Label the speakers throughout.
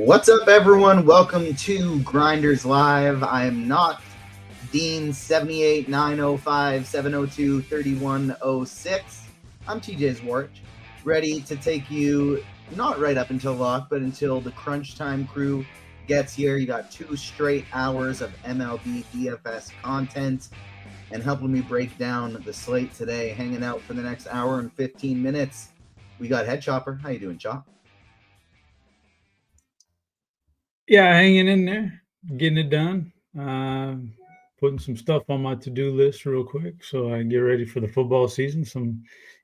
Speaker 1: What's up, everyone? Welcome to Grinders Live. I am not Dean 78-905-702-3106. I'm TJ Zwarch, ready to take you not right up until lock, but until the crunch time crew gets here. You got 2 straight hours of MLB DFS content, and helping me break down the slate today, hanging out for the next hour and 15 minutes, we got Head Chopper. How you doing, Chop?
Speaker 2: Yeah, hanging in there, getting it done, putting some stuff on my to-do list real quick so I can get ready for the football season.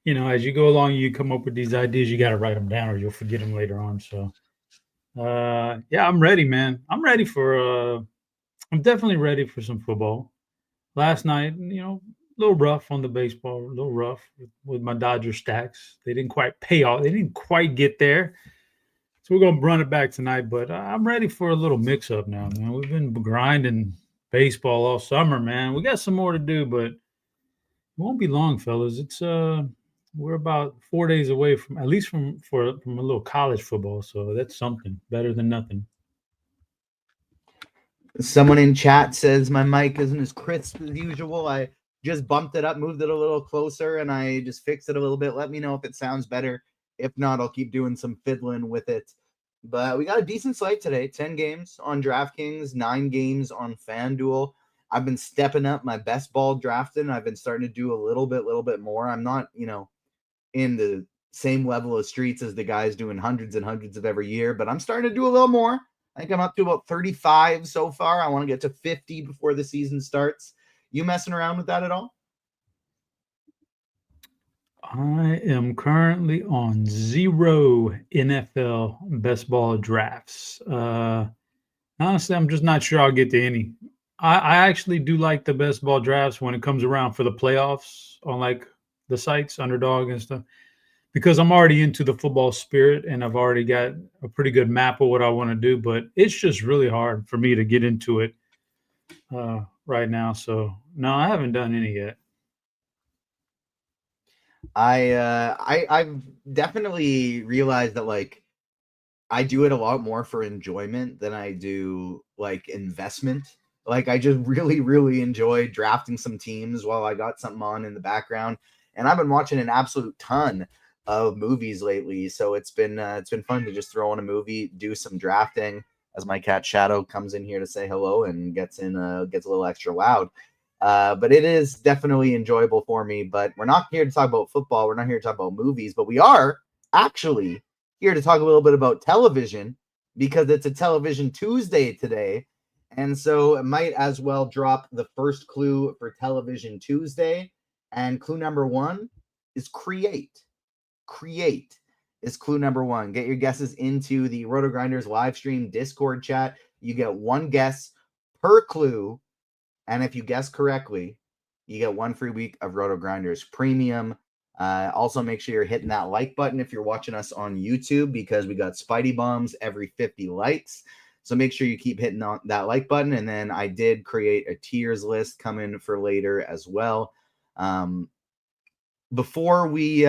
Speaker 2: As you go along, you come up with these ideas, you got to write them down or you'll forget them later on. So, I'm ready, man. I'm definitely ready for some football. Last night, a little rough on the baseball, a little rough with my Dodger stacks. They didn't quite pay off. They didn't quite get there. So we're going to run it back tonight, but I'm ready for a little mix-up now, man. We've been grinding baseball all summer, man. We got some more to do, but it won't be long, fellas. It's we're about 4 days away from a little college football, so that's something better than nothing.
Speaker 1: Someone in chat says my mic isn't as crisp as usual. I just bumped it up, moved it a little closer, and I just fixed it a little bit. Let me know if it sounds better. If not, I'll keep doing some fiddling with it. But we got a decent slate today. 10 games on DraftKings, 9 games on FanDuel. I've been stepping up my best ball drafting. I've been starting to do a little bit more. I'm not, in the same level of streets as the guys doing hundreds and hundreds of every year, but I'm starting to do a little more. I think I'm up to about 35 so far. I want to get to 50 before the season starts. You messing around with that at all?
Speaker 2: I am currently on 0 NFL best ball drafts. Honestly, I'm just not sure I'll get to any. I actually do like the best ball drafts when it comes around for the playoffs on like the sites, Underdog and stuff, because I'm already into the football spirit and I've already got a pretty good map of what I want to do, but it's just really hard for me to get into it right now. So no, I haven't done any yet.
Speaker 1: I've definitely realized that I do it a lot more for enjoyment than I do investment. I just really enjoy drafting some teams while I got something on in the background. And I've been watching an absolute ton of movies lately, so it's been fun to just throw on a movie, do some drafting. As my cat Shadow comes in here to say hello and gets a little extra loud. But it is definitely enjoyable for me. But we're not here to talk about football. We're not here to talk about movies. But we are actually here to talk a little bit about television because it's a Television Tuesday today. And so it might as well drop the first clue for Television Tuesday. And clue number 1 is create. Create is clue number 1. Get your guesses into the RotoGrinders live stream Discord chat. You get 1 guess per clue. And if you guess correctly, you get 1 free week of RotoGrinders Premium. Also, make sure you're hitting that like button if you're watching us on YouTube because we got Spidey Bombs every 50 likes. So make sure you keep hitting on that like button. And then I did create a tiers list coming for later as well. Before we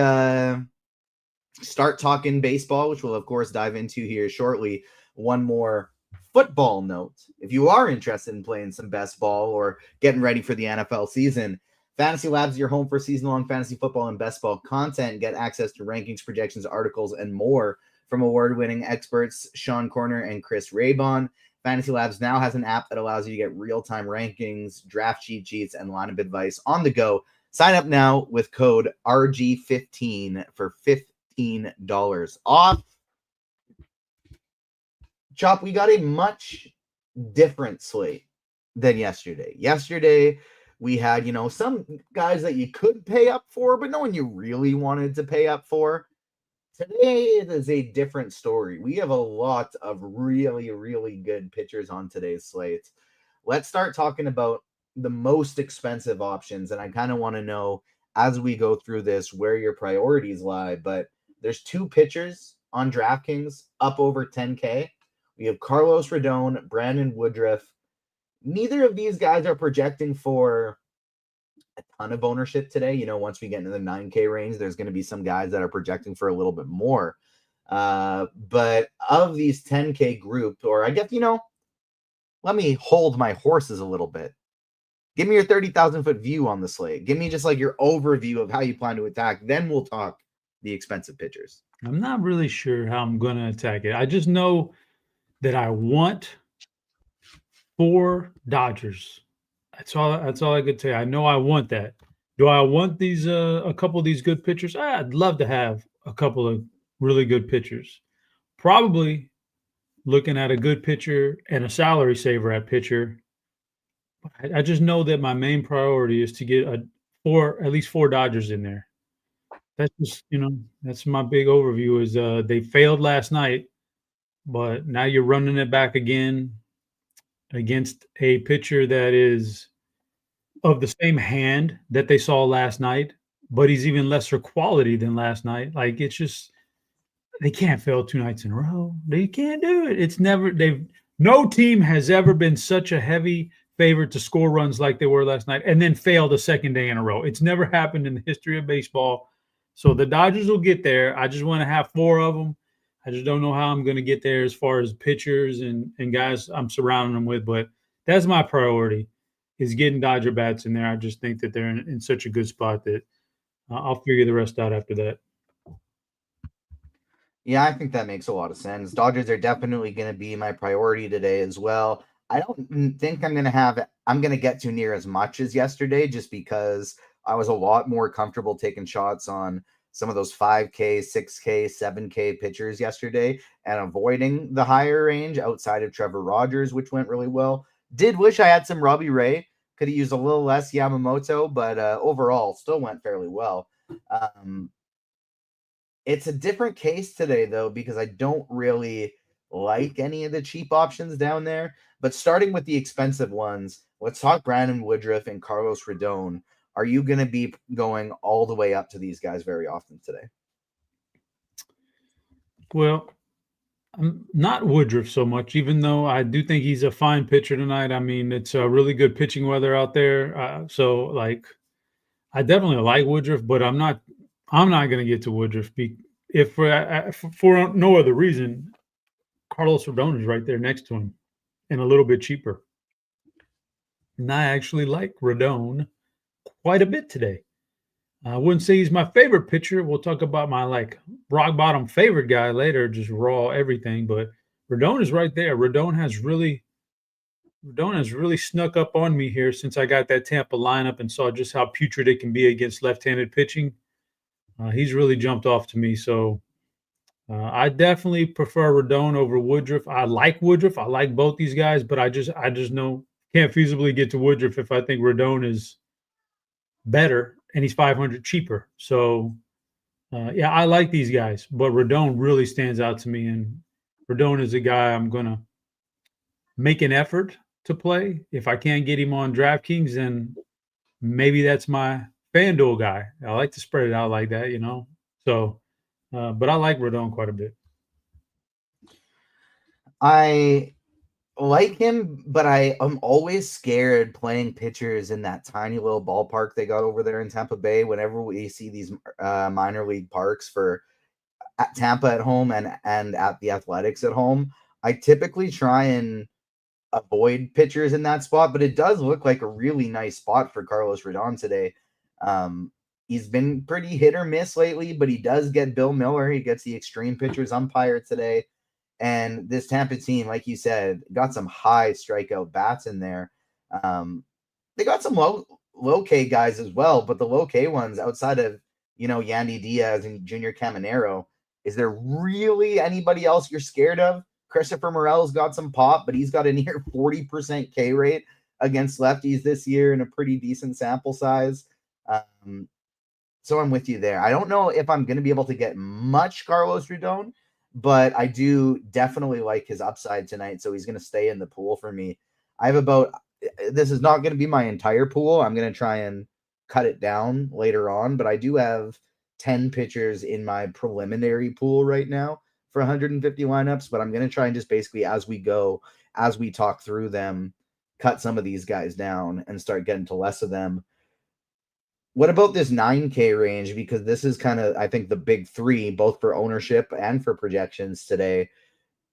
Speaker 1: start talking baseball, which we'll, of course, dive into here shortly, one more football note. If you are interested in playing some best ball or getting ready for the NFL season, Fantasy Labs is your home for season-long fantasy football and best ball content. Get access to rankings, projections, articles, and more from award-winning experts Sean Corner and Chris Raybon. Fantasy Labs now has an app that allows you to get real-time rankings, draft cheat sheets, and lineup advice on the go. Sign up now with code RG15 for $15 off. Chop, we got a much different slate than yesterday. Yesterday, we had, some guys that you could pay up for, but no one you really wanted to pay up for. Today, it is a different story. We have a lot of really good pitchers on today's slate. Let's start talking about the most expensive options, and I kind of want to know, as we go through this, where your priorities lie. But there's 2 pitchers on DraftKings up over 10K. We have Carlos Rodon, Brandon Woodruff. Neither of these guys are projecting for a ton of ownership today. Once we get into the 9K range, there's going to be some guys that are projecting for a little bit more. But of these 10K group, or I guess, let me hold my horses a little bit. Give me your 30,000-foot view on the slate. Give me just like your overview of how you plan to attack. Then we'll talk the expensive pitchers.
Speaker 2: I'm not really sure how I'm going to attack it. I just know that I want 4 Dodgers. That's all I could tell you. I know I want that. Do I want these a couple of these good pitchers? I'd love to have a couple of really good pitchers. Probably looking at a good pitcher and a salary saver at pitcher. I just know that my main priority is to get at least 4 Dodgers in there. That's just, that's my big overview is they failed last night, but now you're running it back again against a pitcher that is of the same hand that they saw last night, but he's even lesser quality than last night. Like, it's just they can't fail 2 nights in a row. They can't do it. It's never no team has ever been such a heavy favorite to score runs like they were last night and then failed a second day in a row. It's never happened in the history of baseball. So the Dodgers will get there. I just want to have 4 of them. I just don't know how I'm going to get there as far as pitchers and guys I'm surrounding them with, but that's my priority is getting Dodger bats in there. I just think that they're in such a good spot that I'll figure the rest out after that.
Speaker 1: Yeah, I think that makes a lot of sense. Dodgers are definitely going to be my priority today as well. I don't think I'm going to get to near as much as yesterday just because I was a lot more comfortable taking shots on some of those 5K, 6K, 7K pitchers yesterday and avoiding the higher range outside of Trevor Rogers, which went really well. Did wish I had some Robbie Ray. Could have used a little less Yamamoto, but overall still went fairly well. It's a different case today, though, because I don't really like any of the cheap options down there. But starting with the expensive ones, let's talk Brandon Woodruff and Carlos Rodon. Are you going to be going all the way up to these guys very often today?
Speaker 2: Well, I'm not Woodruff so much, even though I do think he's a fine pitcher tonight. I mean, it's a really good pitching weather out there. So, like, I definitely like Woodruff, but I'm not going to get to Woodruff if for no other reason. Carlos Rodon is right there next to him and a little bit cheaper. And I actually like Rodon quite a bit today. I wouldn't say he's my favorite pitcher. We'll talk about my rock bottom favorite guy later, just raw everything. But Rodon is right there. Rodon has really snuck up on me here since I got that Tampa lineup and saw just how putrid it can be against left-handed pitching. He's really jumped off to me. So I definitely prefer Rodon over Woodruff. I like Woodruff. I like both these guys, but I just know can't feasibly get to Woodruff if I think Rodon is better and he's $500 cheaper. So yeah, I like these guys, but Rodon really stands out to me, and Rodon is a guy I'm gonna make an effort to play. If I can't get him on DraftKings, then maybe that's my FanDuel guy. I like to spread it out like that, So, but I like Rodon quite a bit.
Speaker 1: I like him, but I'm always scared playing pitchers in that tiny little ballpark they got over there in Tampa Bay. Whenever we see these minor league parks for at Tampa at home and at the Athletics at home, I typically try and avoid pitchers in that spot, but it does look like a really nice spot for Carlos Rodon today. He's been pretty hit or miss lately, but he does get Bill Miller. He gets the extreme pitchers umpire today. And this Tampa team, like you said, got some high strikeout bats in there. They got some low K guys as well, but the low K ones outside of, Yandy Diaz and Junior Caminero, is there really anybody else you're scared of? Christopher Morel's got some pop, but he's got a near 40% K rate against lefties this year in a pretty decent sample size. So I'm with you there. I don't know if I'm going to be able to get much Carlos Rodon, but I do definitely like his upside tonight. So he's going to stay in the pool for me. This is not going to be my entire pool. I'm going to try and cut it down later on, but I do have 10 pitchers in my preliminary pool right now for 150 lineups, but I'm going to try and just basically as we talk through them, cut some of these guys down and start getting to less of them. What about this 9K range? Because this is kind of, I think, the big three, both for ownership and for projections today.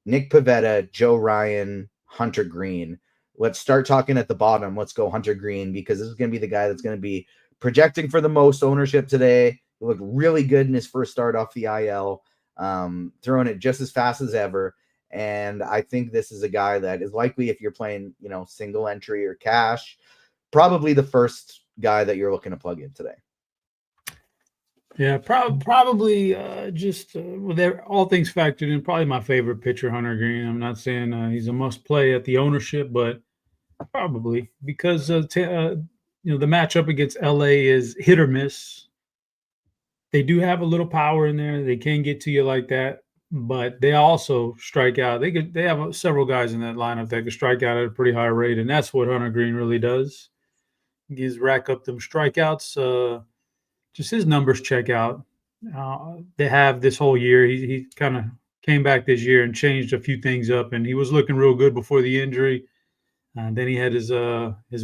Speaker 1: Nick Pivetta, Joe Ryan, Hunter Green. Let's start talking at the bottom. Let's go Hunter Green, because this is going to be the guy that's going to be projecting for the most ownership today. He looked really good in his first start off the IL, throwing it just as fast as ever. And I think this is a guy that is likely, if you're playing, single entry or cash, probably the first guy that you're looking to plug in today.
Speaker 2: Yeah, probably just with all things factored in, probably my favorite pitcher, Hunter Green. I'm not saying he's a must play at the ownership, but probably because the matchup against LA is hit or miss. They do have a little power in there. They can get to you like that, but they also strike out. They have several guys in that lineup that can strike out at a pretty high rate, and that's what Hunter Green really does. He's rack up them strikeouts. Just his numbers check out. They have this whole year. He kind of came back this year and changed a few things up, and he was looking real good before the injury. Then he had his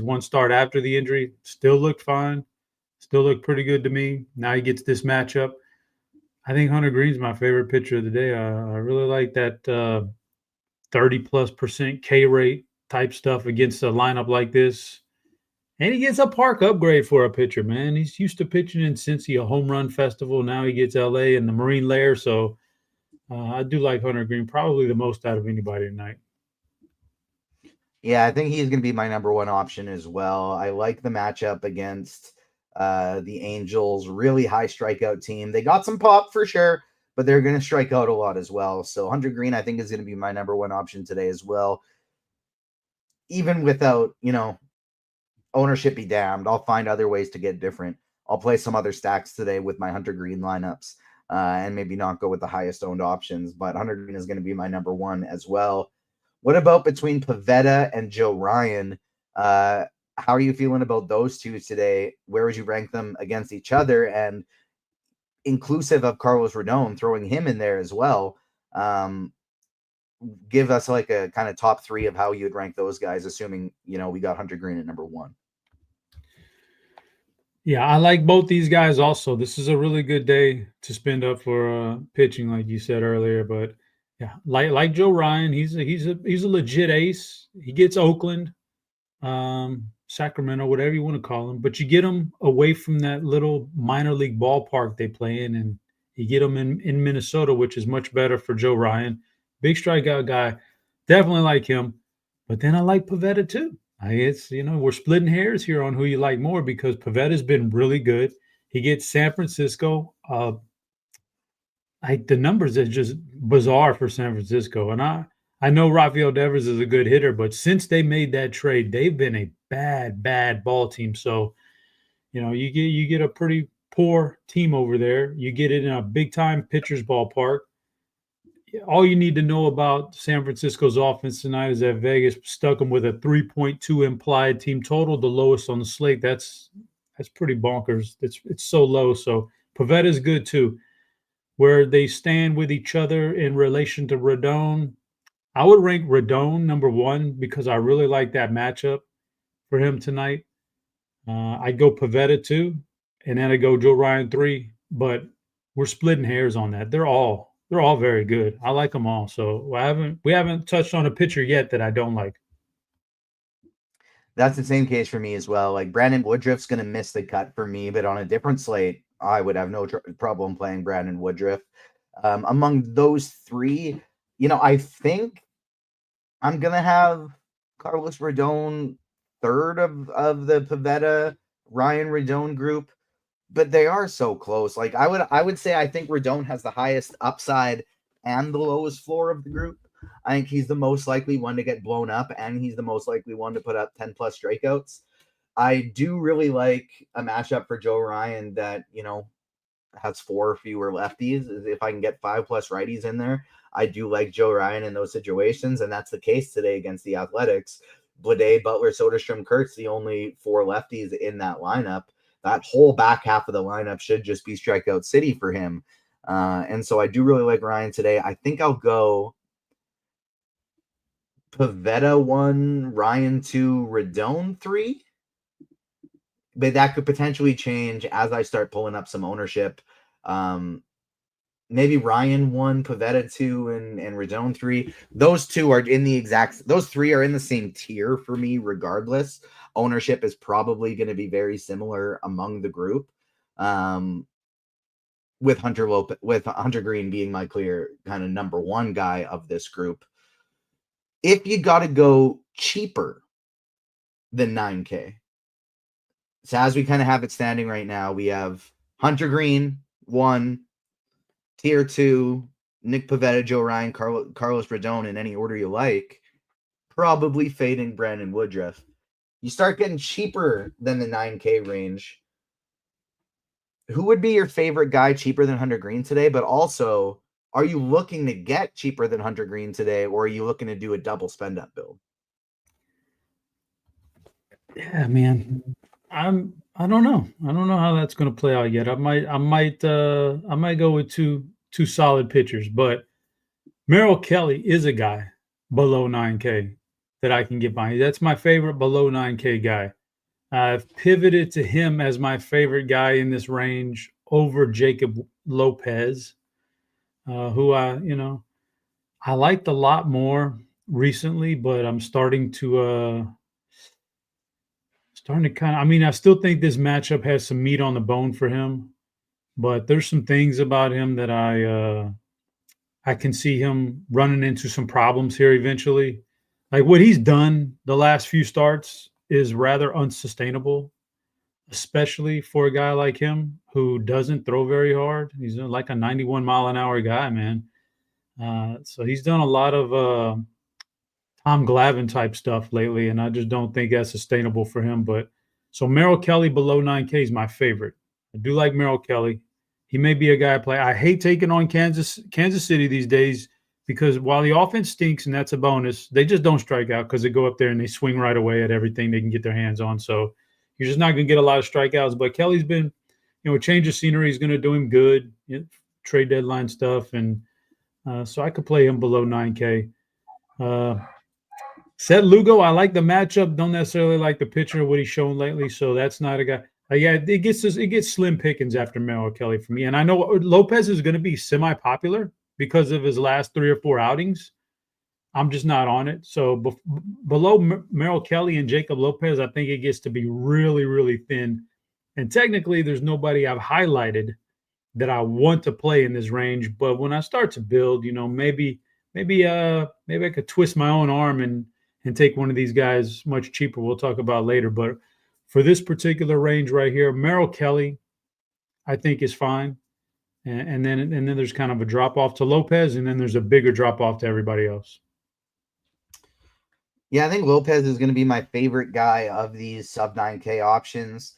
Speaker 2: one start after the injury. Still looked fine. Still looked pretty good to me. Now he gets this matchup. I think Hunter Green's my favorite pitcher of the day. I really like that 30+% K rate type stuff against a lineup like this. And he gets a park upgrade for a pitcher, man. He's used to pitching in Cincy, a home run festival. Now he gets LA and the Marine Lair. So I do like Hunter Green probably the most out of anybody tonight.
Speaker 1: Yeah, I think he's going to be my number one option as well. I like the matchup against the Angels, really high strikeout team. They got some pop for sure, but they're going to strike out a lot as well. So Hunter Green, I think, is going to be my number one option today as well. Even without, ownership be damned, I'll find other ways to get different. I'll play some other stacks today with my Hunter Green lineups and maybe not go with the highest owned options, but Hunter Green is going to be my number one as well. What about between Pivetta and Joe Ryan? How are you feeling about those two today? Where would you rank them against each other? And inclusive of Carlos Rodon, throwing him in there as well. Give us like a kind of top three of how you'd rank those guys, assuming, we got Hunter Green at number one.
Speaker 2: Yeah, I like both these guys also. This is a really good day to spend up for pitching, like you said earlier. But yeah, like Joe Ryan, he's a legit ace. He gets Oakland, Sacramento, whatever you want to call him. But you get him away from that little minor league ballpark they play in, and you get him in Minnesota, which is much better for Joe Ryan. Big strikeout guy. Definitely like him. But then I like Pivetta too. It's, we're splitting hairs here on who you like more because Pavetta's been really good. He gets San Francisco. The numbers are just bizarre for San Francisco. And I know Rafael Devers is a good hitter, but since they made that trade, they've been a bad ball team. So, you get a pretty poor team over there. You get it in a big-time pitcher's ballpark. All you need to know about San Francisco's offense tonight is that Vegas stuck them with a 3.2 implied team total, the lowest on the slate. That's pretty bonkers. It's so low. So Pivetta is good too. Where they stand with each other in relation to Rodon, I would rank Rodon number one because I really like that matchup for him tonight. I'd go Pivetta two, and then I'd go Joe Ryan three. But we're splitting hairs on that. They're all very good. I like them all. So we haven't touched on a pitcher yet that I don't like.
Speaker 1: That's the same case for me as well. Like Brandon Woodruff's going to miss the cut for me, but on a different slate, I would have no problem playing Brandon Woodruff. Among those three, I think I'm going to have Carlos Rodon third of the Pivetta Ryan Rodon group, but they are so close. Like I would say I think Rodon has the highest upside and the lowest floor of the group. I think he's the most likely one to get blown up, and he's the most likely one to put up 10 plus strikeouts. I do really like a matchup for Joe Ryan that, has 4 fewer lefties. If I can get 5 plus righties in there, I do like Joe Ryan in those situations, and that's the case today against the Athletics. Blade, Butler, Soderstrom, Kurtz, the only 4 lefties in that lineup. That whole back half of the lineup should just be strikeout city for him. And so I do really like Ryan today. I think I'll go Pivetta 1, Ryan 2, Rodon 3. but that could potentially change as I start pulling up some ownership. Maybe Ryan 1, Pavetta 2, and Redone 3. Those two are in the exact, those three are in the same tier for me regardless. Ownership is probably going to be very similar among the group. With Hunter Green being my clear kind of number one guy of this group. If you got to go cheaper than 9K. So as we kind of have it standing right now, we have Hunter Green 1, tier 2, Nick Pavetta, Joe Ryan, Carlos Rodon in any order you like, probably fading Brandon Woodruff. You start getting cheaper than the 9K range. Who would be your favorite guy cheaper than Hunter Green today? But also, are you looking to get cheaper than Hunter Green today, or are you looking to do a double spend up build?
Speaker 2: Yeah, man. I don't know. I don't know how that's going to play out yet. I might go with two solid pitchers, but Merrill Kelly is a guy below 9K that I can get behind. That's my favorite below 9K guy. I've pivoted to him as my favorite guy in this range over Jacob Lopez, who I liked a lot more recently, but I'm starting to kind of. I mean, I still think this matchup has some meat on the bone for him, but there's some things about him that I can see him running into some problems here eventually. Like what he's done the last few starts is rather unsustainable, especially for a guy like him who doesn't throw very hard. He's like a 91 mile an hour guy, man. So he's done a lot of Tom Glavine type stuff lately, and I just don't think that's sustainable for him. But so Merrill Kelly below 9K is my favorite. I do like Merrill Kelly. He may be a guy I play. I hate taking on Kansas City these days because while the offense stinks and that's a bonus, they just don't strike out because they go up there and they swing right away at everything they can get their hands on. So you're just not going to get a lot of strikeouts. But Kelly's been, a change of scenery is going to do him good. Trade deadline stuff, and so I could play him below 9K. Seth Lugo, I like the matchup. Don't necessarily like the pitcher, what he's shown lately. So that's not a guy. Yeah, it gets slim pickings after Merrill Kelly for me. And I know Lopez is going to be semi-popular because of his last 3 or 4 outings. I'm just not on it. So below Merrill Kelly and Jacob Lopez, I think it gets to be really, really thin. And technically, there's nobody I've highlighted that I want to play in this range. But when I start to build, maybe I could twist my own arm and take one of these guys much cheaper. We'll talk about later. But for this particular range right here, Merrill Kelly, I think is fine. And then there's kind of a drop off to Lopez, and then there's a bigger drop off to everybody else.
Speaker 1: Yeah, I think Lopez is going to be my favorite guy of these sub 9K options.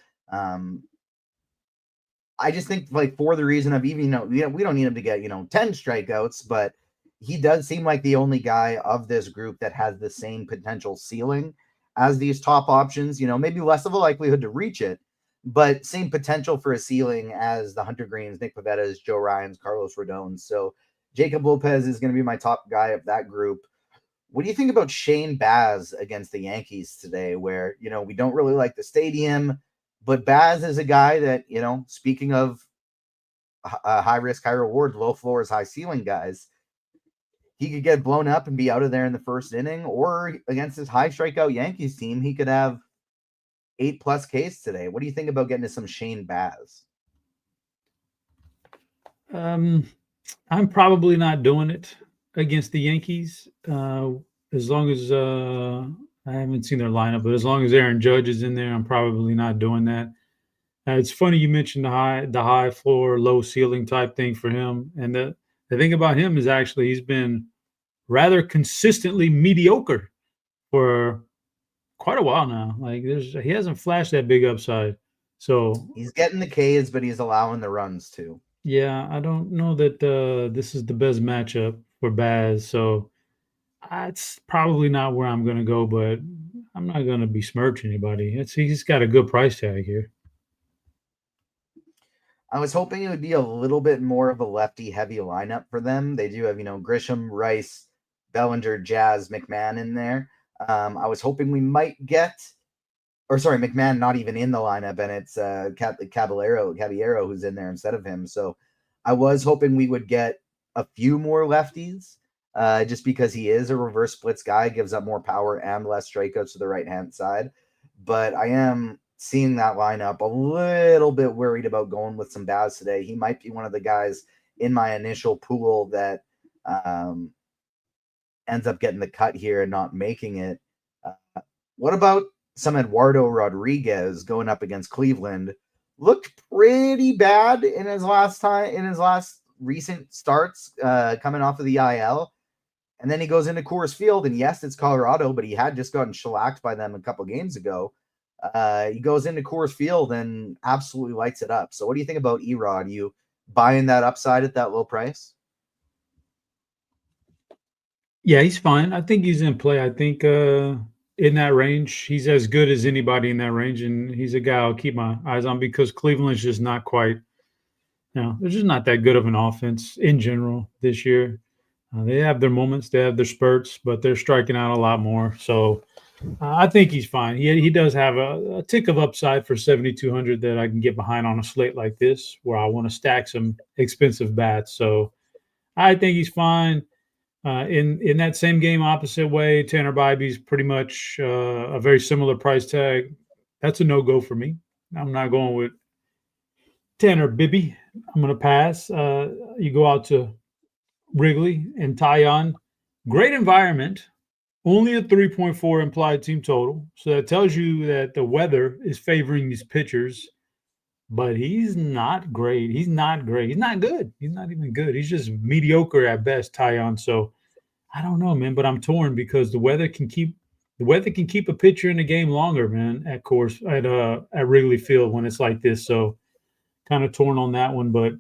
Speaker 1: I just think for the reason of even, we don't need him to get, 10 strikeouts, but he does seem like the only guy of this group that has the same potential ceiling as these top options, maybe less of a likelihood to reach it, but same potential for a ceiling as the Hunter Greens, Nick Pavettas, Joe Ryans, Carlos Rodon. So Jacob Lopez is going to be my top guy of that group. What do you think about Shane Baz against the Yankees today, where, we don't really like the stadium, but Baz is a guy that, speaking of high risk, high reward, low floors, high ceiling guys, he could get blown up and be out of there in the first inning, or against his high strikeout Yankees team, he could have 8+ Ks today. What do you think about getting to some Shane Baz?
Speaker 2: I'm probably not doing it against the Yankees. As long as I haven't seen their lineup, but as long as Aaron Judge is in there, I'm probably not doing that. It's funny you mentioned the high floor, low ceiling type thing for him. And the thing about him is actually he's been rather consistently mediocre for quite a while now. Like he hasn't flashed that big upside. So
Speaker 1: he's getting the Ks, but he's allowing the runs too.
Speaker 2: Yeah, I don't know that this is the best matchup for Baz. So it's probably not where I'm going to go, but I'm not going to besmirch anybody. He's got a good price tag here.
Speaker 1: I was hoping it would be a little bit more of a lefty heavy lineup for them. They do have, Grisham, Rice, Bellinger, Jazz, McMahon in there. I was hoping we might get or sorry, McMahon not even in the lineup, and it's Caballero who's in there instead of him. So I was hoping we would get a few more lefties, just because he is a reverse splits guy, gives up more power and less strikeouts to the right hand side. But I am seeing that lineup a little bit worried about going with some Baz today. He might be one of the guys in my initial pool that ends up getting the cut here and not making it. What about some Eduardo Rodriguez going up against Cleveland? Looked pretty bad in his last recent starts, coming off of the IL. And then he goes into Coors Field, and yes, it's Colorado, but he had just gotten shellacked by them a couple games ago. He goes into Coors Field and absolutely lights it up. So what do you think about Erod? You buying that upside at that low price?
Speaker 2: Yeah, he's fine. I think he's in play. I think in that range, he's as good as anybody in that range, and he's a guy I'll keep my eyes on because Cleveland's just not quite, they're just not that good of an offense in general this year. They have their moments, they have their spurts, but they're striking out a lot more. So I think he's fine. He does have a tick of upside for 7,200 that I can get behind on a slate like this where I want to stack some expensive bats. So I think he's fine. In that same game, opposite way, Tanner Bybee's pretty much a very similar price tag. That's a no-go for me. I'm not going with Tanner Bibby. I'm going to pass. You go out to Wrigley and Tyon. Great environment. Only a 3.4 implied team total. So that tells you that the weather is favoring these pitchers. But he's not great. He's not great. He's not good. He's not even good. He's just mediocre at best, Tyon. So I don't know, man, but I'm torn because the weather can keep a pitcher in the game longer, man, at Wrigley Field when it's like this. So kind of torn on that one. But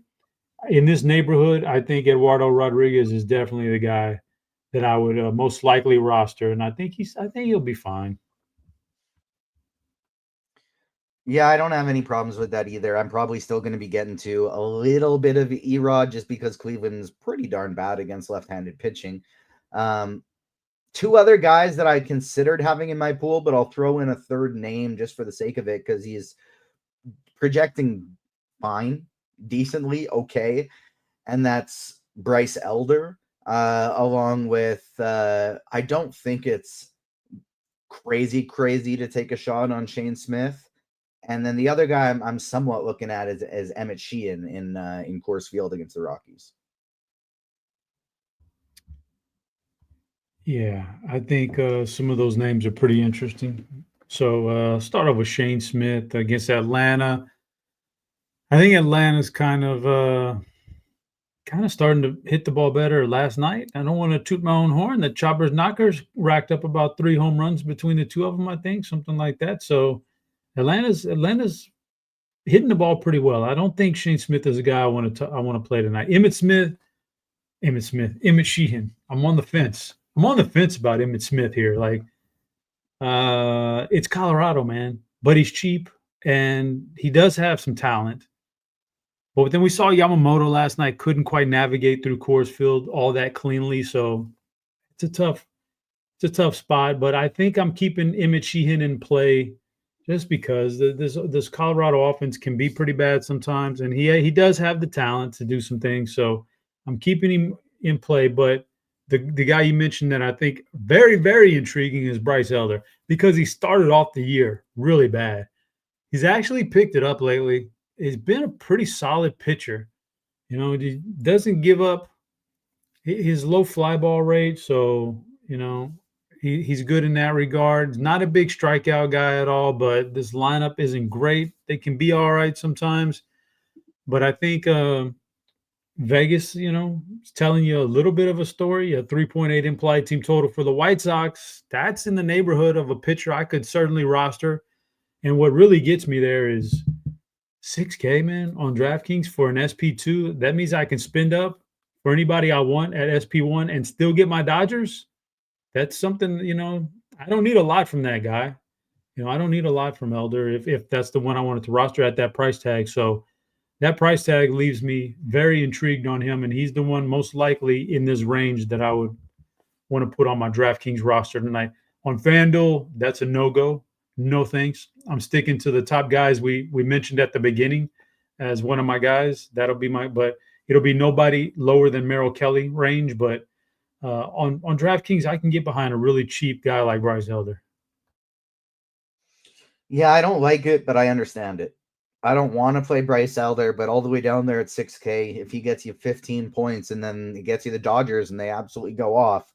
Speaker 2: in this neighborhood, I think Eduardo Rodriguez is definitely the guy that I would most likely roster, and I think he'll be fine.
Speaker 1: Yeah, I don't have any problems with that either. I'm probably still going to be getting to a little bit of Erod just because Cleveland's pretty darn bad against left-handed pitching. Two other guys that I considered having in my pool, but I'll throw in a third name just for the sake of it because he's projecting fine, decently okay, and that's Bryce Elder. Along with I don't think it's crazy to take a shot on Shane Smith. And then the other guy I'm somewhat looking at is Emmett Sheehan in Coors Field against the Rockies.
Speaker 2: Yeah, I think some of those names are pretty interesting. So start off with Shane Smith against Atlanta. I think Atlanta's kind of starting to hit the ball better last night. I don't want to toot my own horn. The Choppers Knockers racked up about 3 home runs between the two of them, I think, something like that. So Atlanta's hitting the ball pretty well. I don't think Shane Smith is a guy I want to play tonight. Emmett Sheehan. I'm on the fence. I'm on the fence about Emmett Smith here. Like, it's Colorado, man, but he's cheap and he does have some talent. But then we saw Yamamoto last night couldn't quite navigate through Coors Field all that cleanly. So it's a tough spot. But I think I'm keeping Emmett Sheehan in play just because this Colorado offense can be pretty bad sometimes, and he does have the talent to do some things. So I'm keeping him in play. But the guy you mentioned that I think very, very intriguing is Bryce Elder because he started off the year really bad. He's actually picked it up lately. He's been a pretty solid pitcher. He doesn't give up his low fly ball rate. So, he's good in that regard. Not a big strikeout guy at all, but this lineup isn't great. They can be all right sometimes. But I think Vegas, is telling you a little bit of a story, a 3.8 implied team total for the White Sox. That's in the neighborhood of a pitcher I could certainly roster. And what really gets me there is $6K, man, on DraftKings for an SP2. That means I can spend up for anybody I want at SP1 and still get my Dodgers. That's something, I don't need a lot from that guy. I don't need a lot from Elder if that's the one I wanted to roster at that price tag. So that price tag leaves me very intrigued on him, and he's the one most likely in this range that I would want to put on my DraftKings roster tonight. On FanDuel, that's a no-go. no thanks. I'm sticking to the top guys we mentioned at the beginning as one of my guys. That'll be but it'll be nobody lower than Merrill Kelly range. But on DraftKings, I can get behind a really cheap guy like Bryce Elder.
Speaker 1: Yeah, I don't like it, but I understand it. I don't want to play Bryce Elder, but all the way down there at 6K, if he gets you 15 points and then he gets you the Dodgers and they absolutely go off,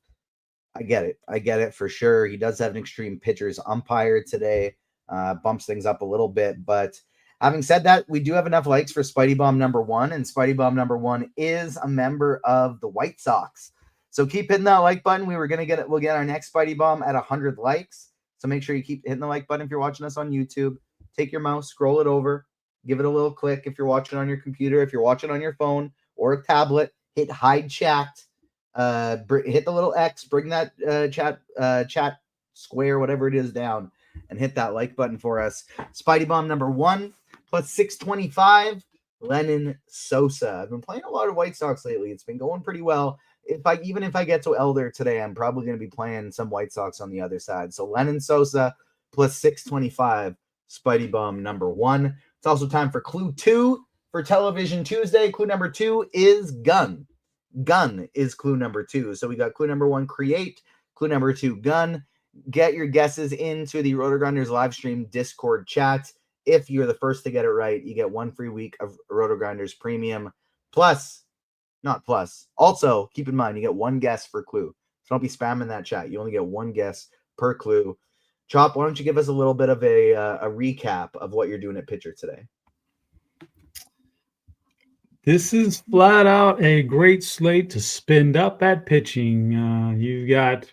Speaker 1: I get it. I get it for sure. He does have an extreme pitcher's umpire today, bumps things up a little bit. But having said that, we do have enough likes for Spidey Bomb number 1, and Spidey Bomb number 1 is a member of the White Sox. So keep hitting that like button. We'll get our next Spidey Bomb at 100 likes. So make sure you keep hitting the like button if you're watching us on YouTube. Take your mouse, scroll it over, give it a little click if you're watching on your computer. If you're watching on your phone or a tablet, hit hide chat. Hit the little X, bring that chat square, whatever it is, down, and hit that like button for us. Spidey Bomb number 1 plus 625, Lennon Sosa. I've been playing a lot of White Sox lately. It's been going pretty well. Even if I get to Elder today, I'm probably going to be playing some White Sox on the other side. So Lennon Sosa plus 625, Spidey Bomb number 1. It's also time for Clue 2 for Television Tuesday. Clue number 2 is Gun. Gun is clue number 2. So we got clue number 1, create. Clue number 2, gun. Get your guesses into the RotoGrinders live stream Discord chat. If you're the first to get it right, you get 1 free week of RotoGrinders Premium. Also, keep in mind, you get 1 guess per clue. So don't be spamming that chat. You only get 1 guess per clue. Chop, why don't you give us a little bit of a recap of what you're doing at pitcher today?
Speaker 2: This is flat out a great slate to spend up at pitching. You've got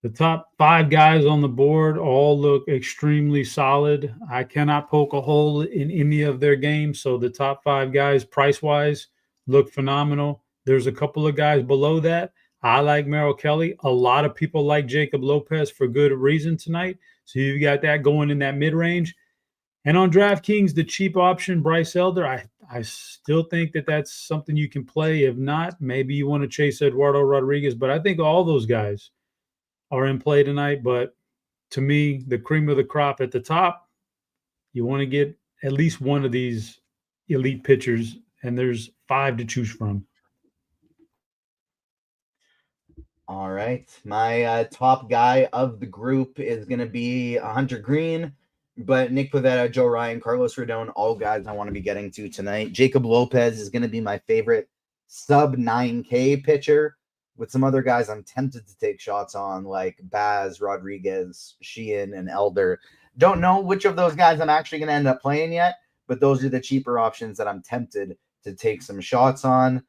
Speaker 2: the top 5 guys on the board, all look extremely solid. I cannot poke a hole in any of their games, so the top 5 guys, price-wise, look phenomenal. There's a couple of guys below that. I like Merrill Kelly. A lot of people like Jacob Lopez for good reason tonight. So you've got that going in that mid-range. And on DraftKings, the cheap option, Bryce Elder, I still think that that's something you can play. If not, maybe you want to chase Eduardo Rodriguez. But I think all those guys are in play tonight. But to me, the cream of the crop at the top, you want to get at least one of these elite pitchers, and there's 5 to choose from.
Speaker 1: All right. My top guy of the group is going to be Hunter Green, but Nick Pivetta, Joe Ryan, Carlos Rodon, all guys I want to be getting to tonight. Jacob Lopez is going to be my favorite sub 9K pitcher, with some other guys I'm tempted to take shots on, like Baz, Rodriguez, Sheehan, and Elder. Don't know which of those guys I'm actually going to end up playing yet, but those are the cheaper options that I'm tempted to take some shots on.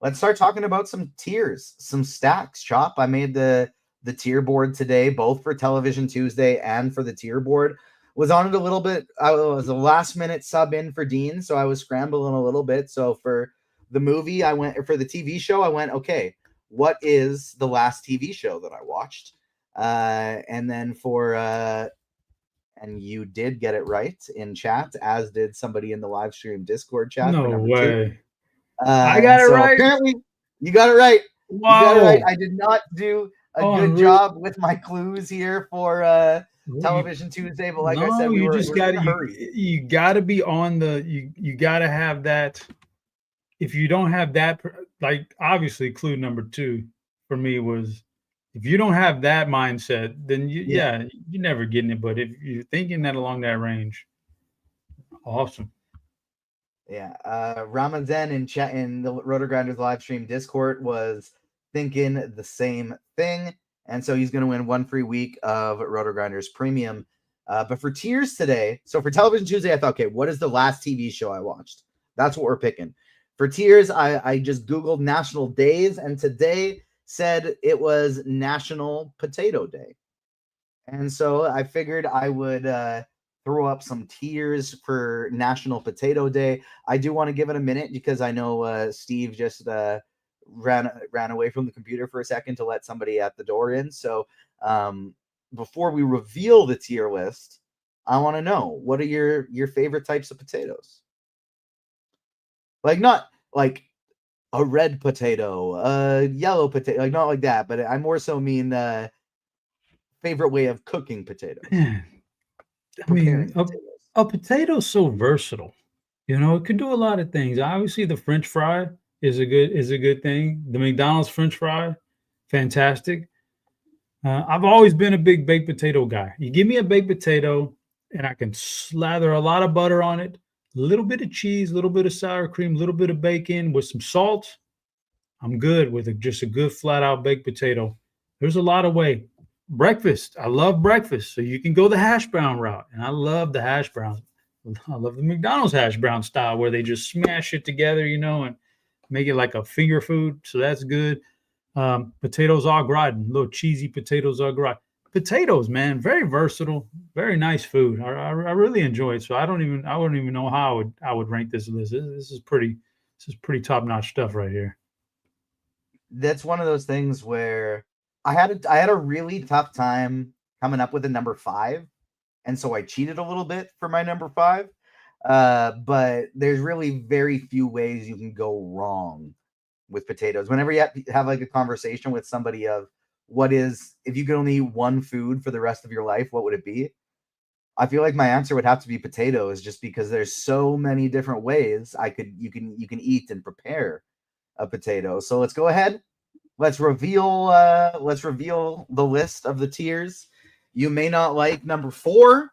Speaker 1: Let's start talking about some tiers, some stacks. Chop, I made the tier board today, both for Television Tuesday and for the tier board. Was on it a little bit. I was a last minute sub in for Dean, so I was scrambling a little bit. So for the movie, for the TV show, I went, okay, what is the last TV show that I watched? And then and you did get it right in chat, as did somebody in the live stream Discord chat.
Speaker 2: No
Speaker 1: for number
Speaker 2: way.
Speaker 1: 2.
Speaker 2: I got it right.
Speaker 1: Apparently, you got it right.
Speaker 2: Wow.
Speaker 1: You got it right. I did not do a good job with my clues here for Television Tuesday, but like I said, we were in a hurry.
Speaker 2: You got to be on the. You got to have that. If you don't have that, like obviously, clue number 2 for me was, if you don't have that mindset, then you're never getting it. But if you're thinking that along that range, awesome.
Speaker 1: Yeah, Ramazan in chat in the RotoGrinders live stream Discord was thinking the same thing, and so he's going to win 1 free week of RotoGrinders Premium. But for tiers today, so for Television Tuesday, I thought, okay, what is the last TV show I watched? That's what we're picking. For tiers, I just Googled National Days, and today said it was National Potato Day, and so I figured I would throw up some tiers for National Potato Day. I do want to give it a minute because I know Steve just ran away from the computer for a second to let somebody at the door in. So before we reveal the tier list, I want to know, what are your favorite types of potatoes? Like, not like a red potato, a yellow potato, like not like that, but I more so mean favorite way of cooking potatoes.
Speaker 2: I
Speaker 1: preparing
Speaker 2: mean,
Speaker 1: potatoes?
Speaker 2: a potato's so versatile. You know, it could do a lot of things. Obviously, the French fry is a good thing. The McDonald's French fry, fantastic. I've always been a big baked potato guy. You give me a baked potato, and I can slather a lot of butter on it, a little bit of cheese, a little bit of sour cream, a little bit of bacon with some salt. I'm good with just a good flat out baked potato. There's a lot of way. Breakfast. I love breakfast. So you can go the hash brown route. And I love the hash browns. I love the McDonald's hash brown style where they just smash it together, you know, and make it like a finger food. So that's good. Potatoes au gratin, little cheesy potatoes au gratin. Potatoes, man, very versatile, very nice food. I really enjoy it. So I wouldn't even know how I would rank this list. This is pretty top notch stuff right here.
Speaker 1: That's one of those things where I had a really tough time coming up with a number 5, and so I cheated a little bit for my number 5. But there's really very few ways you can go wrong with potatoes. Whenever you have like a conversation with somebody of what is, if you could only eat one food for the rest of your life, what would it be? I feel like my answer would have to be potatoes, just because there's so many different ways you can eat and prepare a potato. So let's go ahead. Let's reveal the list of the tiers. You may not like number 4,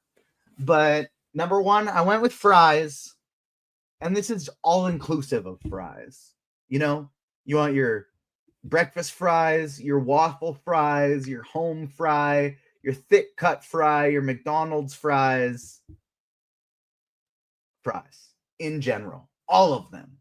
Speaker 1: but number 1, I went with fries. And this is all inclusive of fries. You know, you want your breakfast fries, your waffle fries, your home fry, your thick cut fry, your McDonald's fries in general, all of them.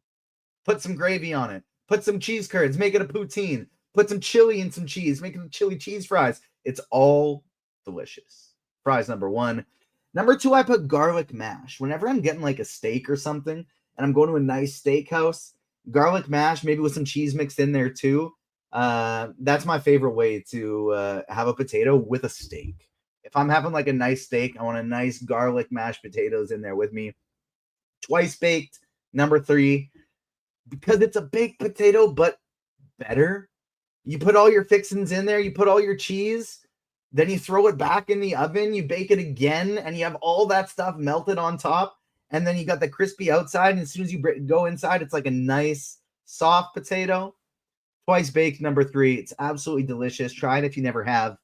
Speaker 1: Put some gravy on it. Put some cheese curds, make it a poutine. Put some chili and some cheese, make it chili cheese fries. It's all delicious. Fries number 1. Number 2, I put garlic mash. Whenever I'm getting like a steak or something and I'm going to a nice steakhouse, garlic mash, maybe with some cheese mixed in there too. That's my favorite way to have a potato with a steak. If I'm having like a nice steak, I want a nice garlic mashed potatoes in there with me. Twice baked, number 3, because it's a baked potato, but better. You put all your fixings in there, you put all your cheese, then you throw it back in the oven, you bake it again, and you have all that stuff melted on top, and then you got the crispy outside, and as soon as you go inside, it's like a nice, soft potato. Twice baked, number 3. It's absolutely delicious. Try it if you never have.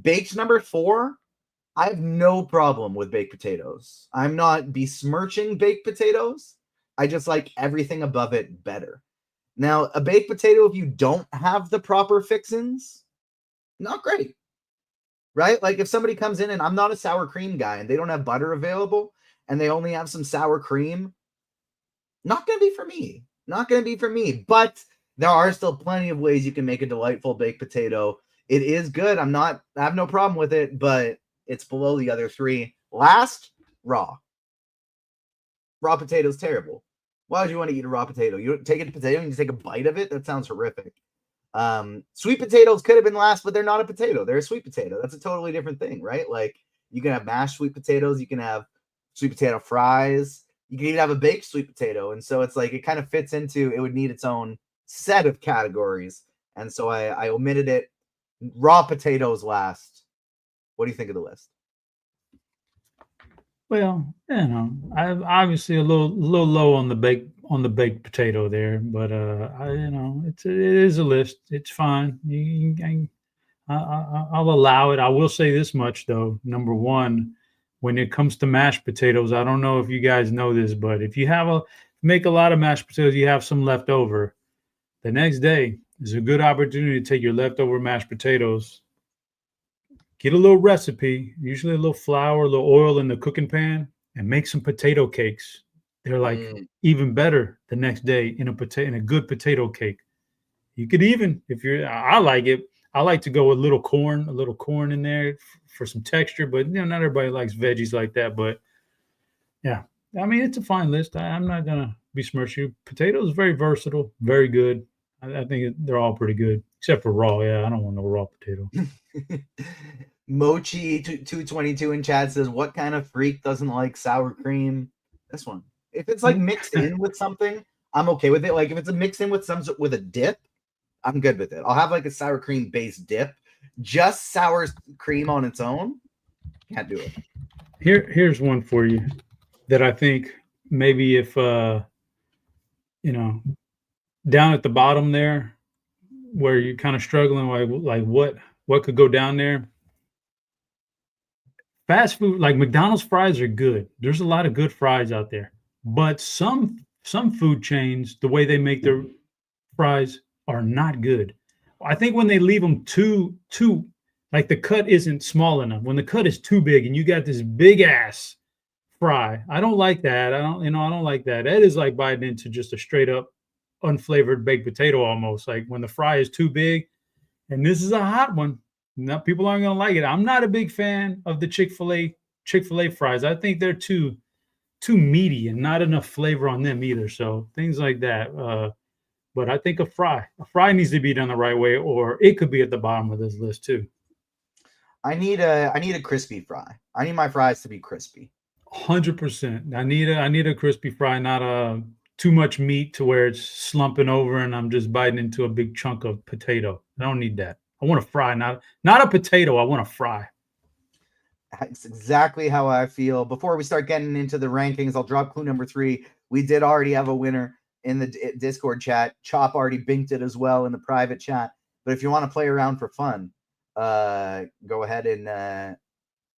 Speaker 1: Baked, number 4. I have no problem with baked potatoes. I'm not besmirching baked potatoes. I just like everything above it better. Now, a baked potato, if you don't have the proper fixins, not great, right? Like if somebody comes in and I'm not a sour cream guy and they don't have butter available and they only have some sour cream, not going to be for me. Not going to be for me. But there are still plenty of ways you can make a delightful baked potato. It is good. I have no problem with it, but it's below the other 3. Last, raw. Raw potato is terrible. Why would you want to eat a raw potato? You don't take a potato and you take a bite of it? That sounds horrific. Sweet potatoes could have been last, but they're not a potato. They're a sweet potato. That's a totally different thing, right? Like you can have mashed sweet potatoes. You can have sweet potato fries. You can even have a baked sweet potato. And so it's like, it kind of fits into, it would need its own set of categories. And so I omitted it. Raw potatoes last. What do you think of the list?
Speaker 2: Well, you know, I'm obviously a little low on the baked potato there, but it is a list. It's fine. I'll allow it. I will say this much though. Number 1, when it comes to mashed potatoes, I don't know if you guys know this, but if you make a lot of mashed potatoes, you have some left over. The next day is a good opportunity to take your leftover mashed potatoes, get a little recipe, usually a little flour, a little oil in the cooking pan, and make some potato cakes. They're like even better the next day in a good potato cake. You could even, I like it. I like to go with a little corn in there for some texture, but not everybody likes veggies like that. But yeah, I mean, it's a fine list. I'm not gonna besmirch you. Potatoes very versatile, very good. I think they're all pretty good, except for raw. Yeah, I don't want no raw potato.
Speaker 1: Mochi 222 in chat says, what kind of freak doesn't like sour cream? This one. If it's like mixed in with something, I'm okay with it. Like if it's a mixed in with with a dip, I'm good with it. I'll have like a sour cream based dip. Just sour cream on its own, can't do it.
Speaker 2: Here's one for you that I think maybe if down at the bottom there where you're kind of struggling, like what could go down there. Fast food, like McDonald's fries are good. There's a lot of good fries out there, but some food chains, the way they make their fries are not good. I think when they leave them too like the cut isn't small enough. When the cut is too big and you got this big ass fry, I don't like that. I don't like that. That is like biting into just a straight up unflavored baked potato almost. Like when the fry is too big, and this is a hot one. Now people aren't gonna like it. I'm not a big fan of the Chick-fil-A fries. I think they're too meaty and not enough flavor on them either. So things like that. But I think a fry needs to be done the right way, or it could be at the bottom of this list too.
Speaker 1: I need a crispy fry. I need my fries to be crispy.
Speaker 2: 100%. I need a crispy fry, not a too much meat to where it's slumping over and I'm just biting into a big chunk of potato. I don't need that. I want a fry, not a potato. I want a fry.
Speaker 1: That's exactly how I feel. Before we start getting into the rankings, I'll drop clue number 3. We did already have a winner in the Discord chat. Chop already binked it as well in the private chat. But if you want to play around for fun, go ahead and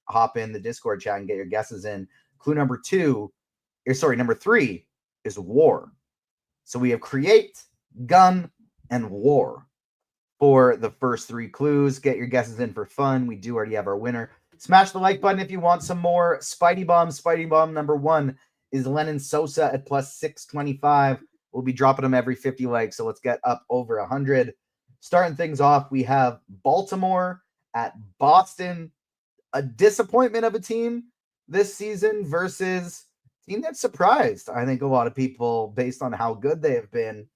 Speaker 1: hop in the Discord chat and get your guesses in. Clue number 3 is war. So we have create, gun, and war for the first 3 clues. Get your guesses in for fun. We do already have our winner. Smash the like button if you want some more. Spidey Bomb number 1 is Lennon Sosa at plus 625. We'll be dropping them every 50 likes, so let's get up over 100. Starting things off, we have Baltimore at Boston. A disappointment of a team this season versus a team that surprised, I think, a lot of people based on how good they have been.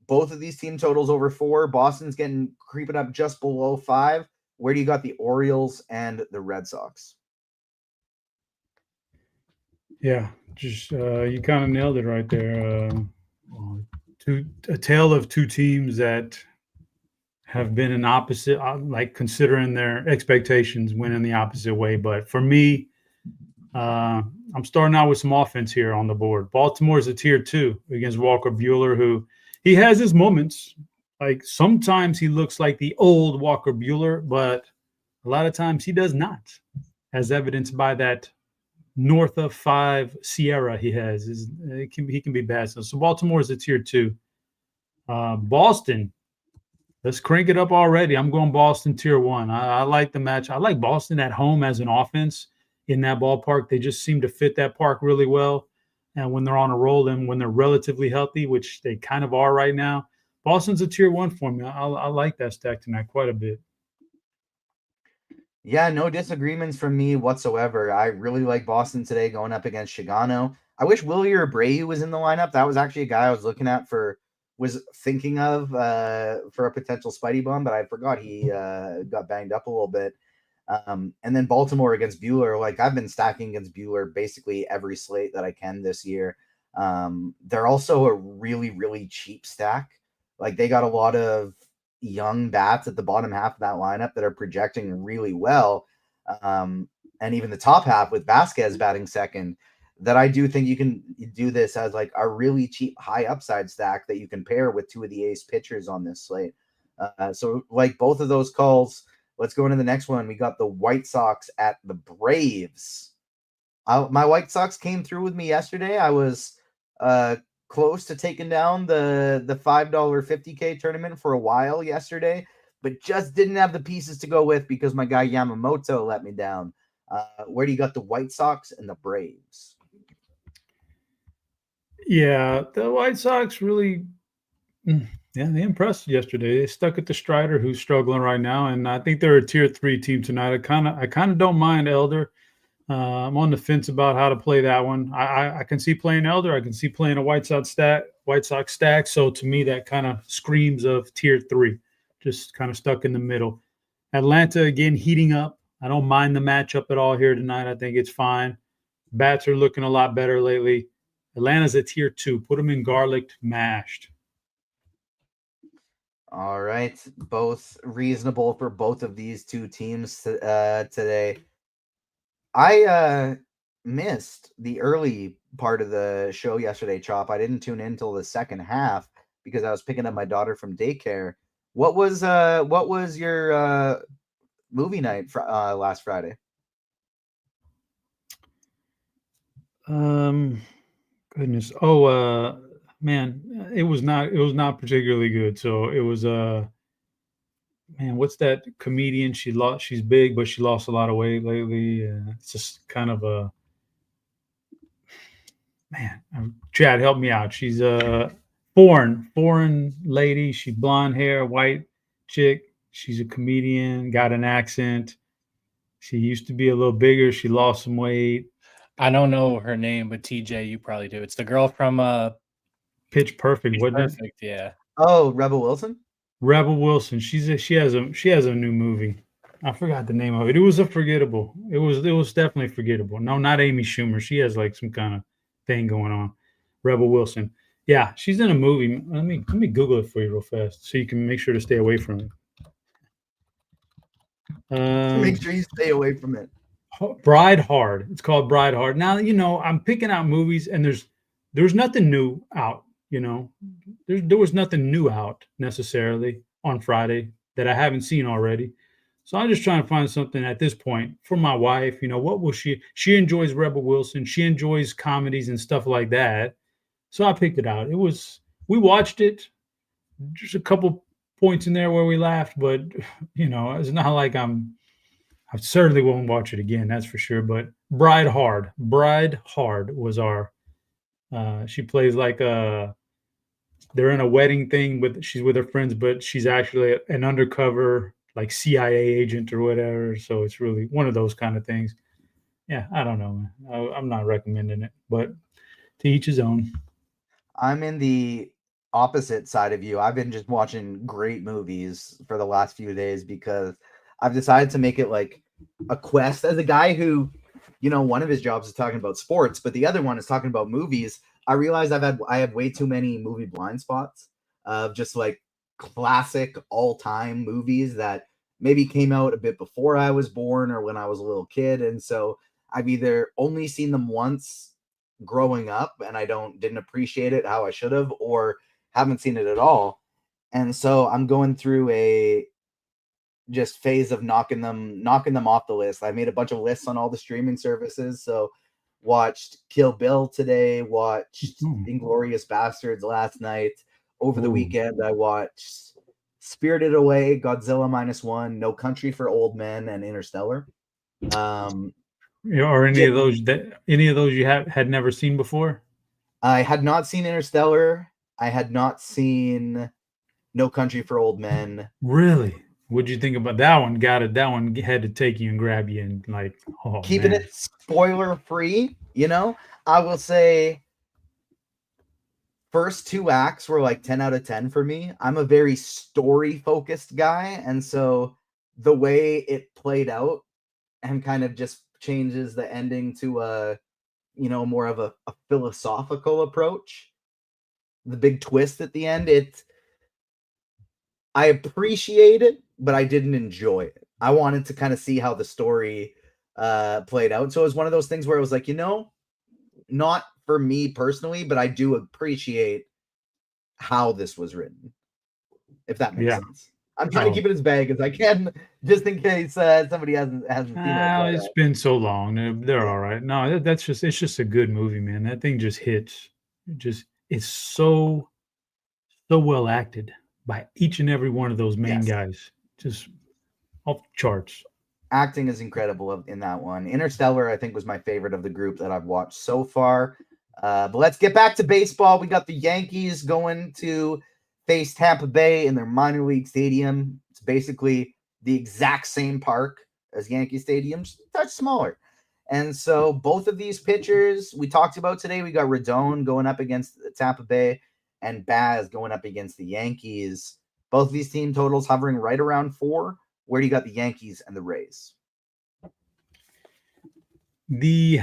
Speaker 1: Both of these team totals over 4. Boston's creeping up just below 5. Where do you got the Orioles and the Red Sox?
Speaker 2: Yeah, just you kind of nailed it right there. A tale of two teams that have been an opposite, like considering their expectations went in the opposite way. But for me, I'm starting out with some offense here on the board. Baltimore's a tier 2 against Walker Buehler, who he has his moments. Like sometimes he looks like the old Walker Buehler, but a lot of times he does not, as evidenced by that north of 5 Sierra he has. He can be bad. So Baltimore is a tier 2. Boston, let's crank it up already. I'm going Boston tier 1. I like the match. I like Boston at home as an offense in that ballpark. They just seem to fit that park really well. And when they're on a roll and when they're relatively healthy, which they kind of are right now, Boston's a tier 1 for me. I like that stack tonight quite a bit.
Speaker 1: Yeah, no disagreements from me whatsoever. I really like Boston today going up against Shigano. I wish Willie Abreu was in the lineup. That was actually a guy I was was thinking of for a potential Spidey Bomb, but I forgot he got banged up a little bit. And then Baltimore against Buehler. Like I've been stacking against Buehler basically every slate that I can this year. They're also a really, really cheap stack. Like they got a lot of young bats at the bottom half of that lineup that are projecting really well. And even the top half with Vasquez batting second, that I do think you can do this as like a really cheap high upside stack that you can pair with 2 of the ace pitchers on this slate. So like both of those calls, let's go into the next one. We got the White Sox at the Braves. My White Sox came through with me yesterday. I was close to taking down the $5 50K tournament for a while yesterday, but just didn't have the pieces to go with because my guy Yamamoto let me down. Where do you got the White Sox and the Braves?
Speaker 2: Yeah, the White Sox really, they impressed yesterday. They stuck at the Strider, who's struggling right now, and I think they're a tier 3 team tonight. I kind of don't mind Elder. I'm on the fence about how to play that one. I can see playing Elder. I can see playing a White Sox stack. So to me, that kind of screams of tier 3, just kind of stuck in the middle. Atlanta again heating up. I don't mind the matchup at all here tonight. I think it's fine. Bats are looking a lot better lately. Atlanta's a tier 2. Put them in garlic mashed.
Speaker 1: All right, both reasonable for both of these two teams today. I missed the early part of the show yesterday, Chop. I didn't tune in until the second half because I was picking up my daughter from daycare. What was your movie night last Friday?
Speaker 2: Goodness. Oh, man, it was not particularly good. So it was man, what's that comedian? She's big, but she lost a lot of weight lately. It's just kind of a man. Chad, help me out. She's a foreign lady. She blonde hair, white chick. She's a comedian, got an accent. She used to be a little bigger. She lost some weight.
Speaker 3: I don't know her name, but TJ, you probably do. It's the girl from
Speaker 2: Pitch Perfect,
Speaker 3: Pitch
Speaker 2: wasn't it?
Speaker 3: Perfect, yeah.
Speaker 1: Oh, Rebel Wilson?
Speaker 2: Rebel Wilson. She has a new movie. I forgot the name of it. It was forgettable. It was definitely forgettable. No, not Amy Schumer. She has like some kind of thing going on. Rebel Wilson. Yeah, she's in a movie. Let me Google it for you real fast so you can make sure to stay away from it.
Speaker 1: Make sure you stay away from it.
Speaker 2: Bride Hard. It's called Bride Hard. Now, I'm picking out movies and there's nothing new out, There was nothing new out necessarily on Friday that I haven't seen already. So I'm just trying to find something at this point for my wife. What will she enjoys Rebel Wilson. She enjoys comedies and stuff like that. So I picked it out. We watched it. Just a couple points in there where we laughed, but it's not like I certainly won't watch it again, that's for sure. But Bride Hard was our she plays like they're in a wedding thing she's with her friends, but she's actually an undercover like CIA agent or whatever. So it's really one of those kind of things. Yeah, I don't know, man. I'm not recommending it, but to each his own.
Speaker 1: I'm in the opposite side of you. I've been just watching great movies for the last few days because I've decided to make it like a quest. As a guy who, one of his jobs is talking about sports, but the other one is talking about movies. I realized I have way too many movie blind spots of just like classic all-time movies that maybe came out a bit before I was born or when I was a little kid. And so I've either only seen them once growing up and I didn't appreciate it how I should have, or haven't seen it at all. And so I'm going through a just phase of knocking them off the list. I made a bunch of lists on all the streaming services. So watched Kill Bill today, watched Inglourious Bastards last night. Over the weekend, I watched Spirited Away, Godzilla -1, No Country for Old Men, and Interstellar.
Speaker 2: Or any of those you had never seen before?
Speaker 1: I had not seen Interstellar. I had not seen No Country for Old Men.
Speaker 2: Really? What'd you think about that one? That one had to take you and grab you and like,
Speaker 1: keeping it spoiler free. I will say first two acts were like 10 out of 10 for me. I'm a very story focused guy. And so the way it played out and kind of just changes the ending to a, more of a philosophical approach. The big twist at the end, I appreciate it, but I didn't enjoy it. I wanted to kind of see how the story played out. So it was one of those things where it was like, not for me personally, but I do appreciate how this was written, if that makes sense. I'm trying to keep it as vague as I can, just in case somebody hasn't seen it.
Speaker 2: It's been so long. They're all right. No, it's just a good movie, man. That thing just hits. It's so well acted by each and every one of those main guys. Just off the charts.
Speaker 1: Acting is incredible in that one. Interstellar, I think, was my favorite of the group that I've watched so far. But let's get back to baseball. We got the Yankees going to face Tampa Bay in their minor league stadium. It's basically the exact same park as Yankee Stadium, just a touch smaller. And so both of these pitchers we talked about today, we got Rodon going up against Tampa Bay and Baz going up against the Yankees. Both of these team totals hovering right around 4. Where do you got the Yankees and the Rays?
Speaker 2: The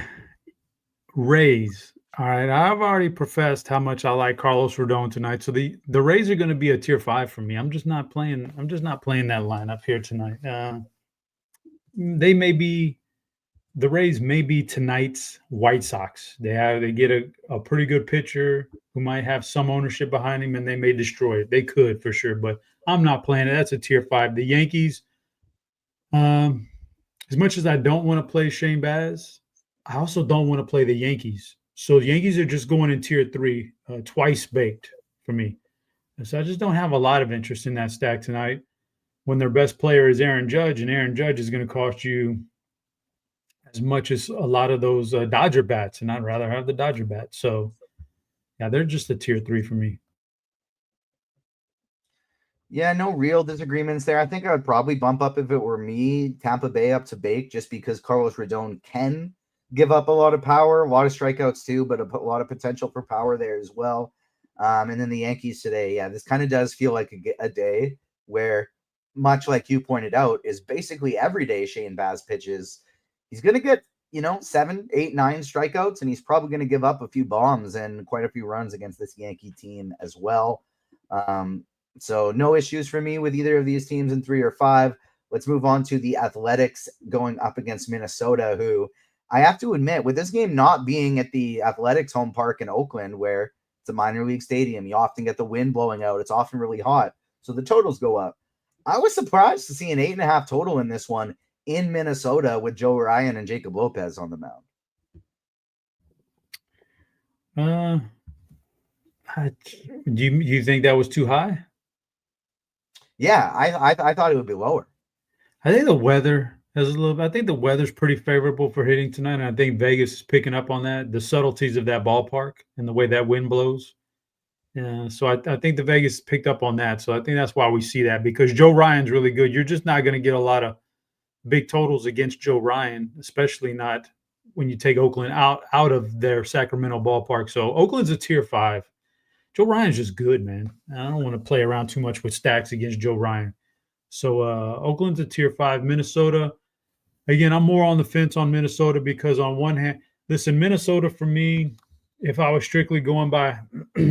Speaker 2: Rays. All right, I've already professed how much I like Carlos Rodon tonight. So the Rays are going to be a tier 5 for me. I'm just not playing that lineup here tonight. They may be the Rays may be tonight's White Sox. They get a pretty good pitcher who might have some ownership behind him, and they may destroy it. They could for sure, but I'm not playing it. That's a tier 5. The Yankees, as much as I don't want to play Shane Baz, I also don't want to play the Yankees. So the Yankees are just going in tier 3, twice baked for me. And so I just don't have a lot of interest in that stack tonight when their best player is Aaron Judge, and Aaron Judge is going to cost you as much as a lot of those Dodger bats, and I'd rather have the Dodger bats. So, yeah, they're just a tier 3 for me.
Speaker 1: Yeah, no real disagreements there. I think I would probably bump up if it were me, Tampa Bay up to bake, just because Carlos Rodon can give up a lot of power, a lot of strikeouts too, but a lot of potential for power there as well. And then the Yankees today, yeah, this kind of does feel like a day where, much like you pointed out, is basically every day Shane Baz pitches. He's going to get, 7, 8, 9 strikeouts, and he's probably going to give up a few bombs and quite a few runs against this Yankee team as well. So no issues for me with either of these teams in 3 or 5. Let's move on to the Athletics going up against Minnesota, who I have to admit, with this game not being at the Athletics home park in Oakland, where it's a minor league stadium, you often get the wind blowing out. It's often really hot, so the totals go up. I was surprised to see an 8.5 total in this one in Minnesota with Joe Ryan and Jacob Lopez on the mound.
Speaker 2: Do you think that was too high?
Speaker 1: Yeah, I thought it would be lower.
Speaker 2: I think the weather has a little. I think the weather's pretty favorable for hitting tonight, and I think Vegas is picking up on that, the subtleties of that ballpark and the way that wind blows. Yeah, so I think the Vegas picked up on that. So I think that's why we see that, because Joe Ryan's really good. You're just not going to get a lot of big totals against Joe Ryan, especially not when you take Oakland out of their Sacramento ballpark. So Oakland's a tier 5. Joe Ryan's just good, man. I don't want to play around too much with stacks against Joe Ryan. So Oakland's a tier 5. Minnesota, again, I'm more on the fence on Minnesota because on one hand, listen, Minnesota for me, if I was strictly going by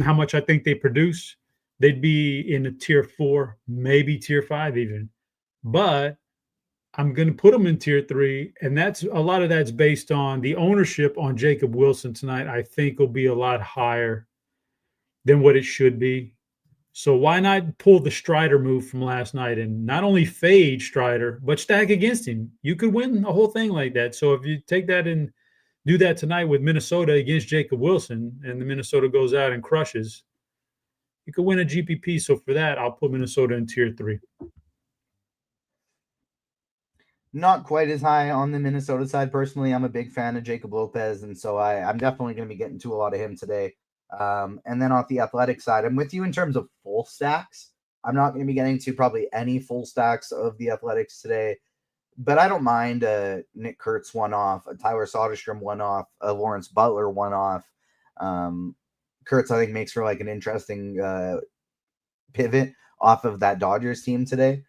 Speaker 2: how much I think they produce, they'd be in a tier 4, maybe tier 5 even. But I'm going to put them in tier 3, and that's a lot of that's based on the ownership on Jacob Wilson tonight. I think will be a lot higher than what it should be. So why not pull the Strider move from last night and not only fade Strider, but stack against him? You could win the whole thing like that. So if you take that and do that tonight with Minnesota against Jacob Wilson, and the Minnesota goes out and crushes, you could win a GPP. So for that, I'll put Minnesota in tier 3.
Speaker 1: Not quite as high on the Minnesota side. Personally, I'm a big fan of Jacob Lopez, and so I'm definitely going to be getting to a lot of him today. And then off the Athletic side, I'm with you in terms of full stacks. I'm not going to be getting to probably any full stacks of the Athletics today, but I don't mind Nick Kurtz one-off, a Tyler Soderstrom one-off, a Lawrence Butler one-off. Kurtz, I think, makes for like an interesting pivot off of that Dodgers team today.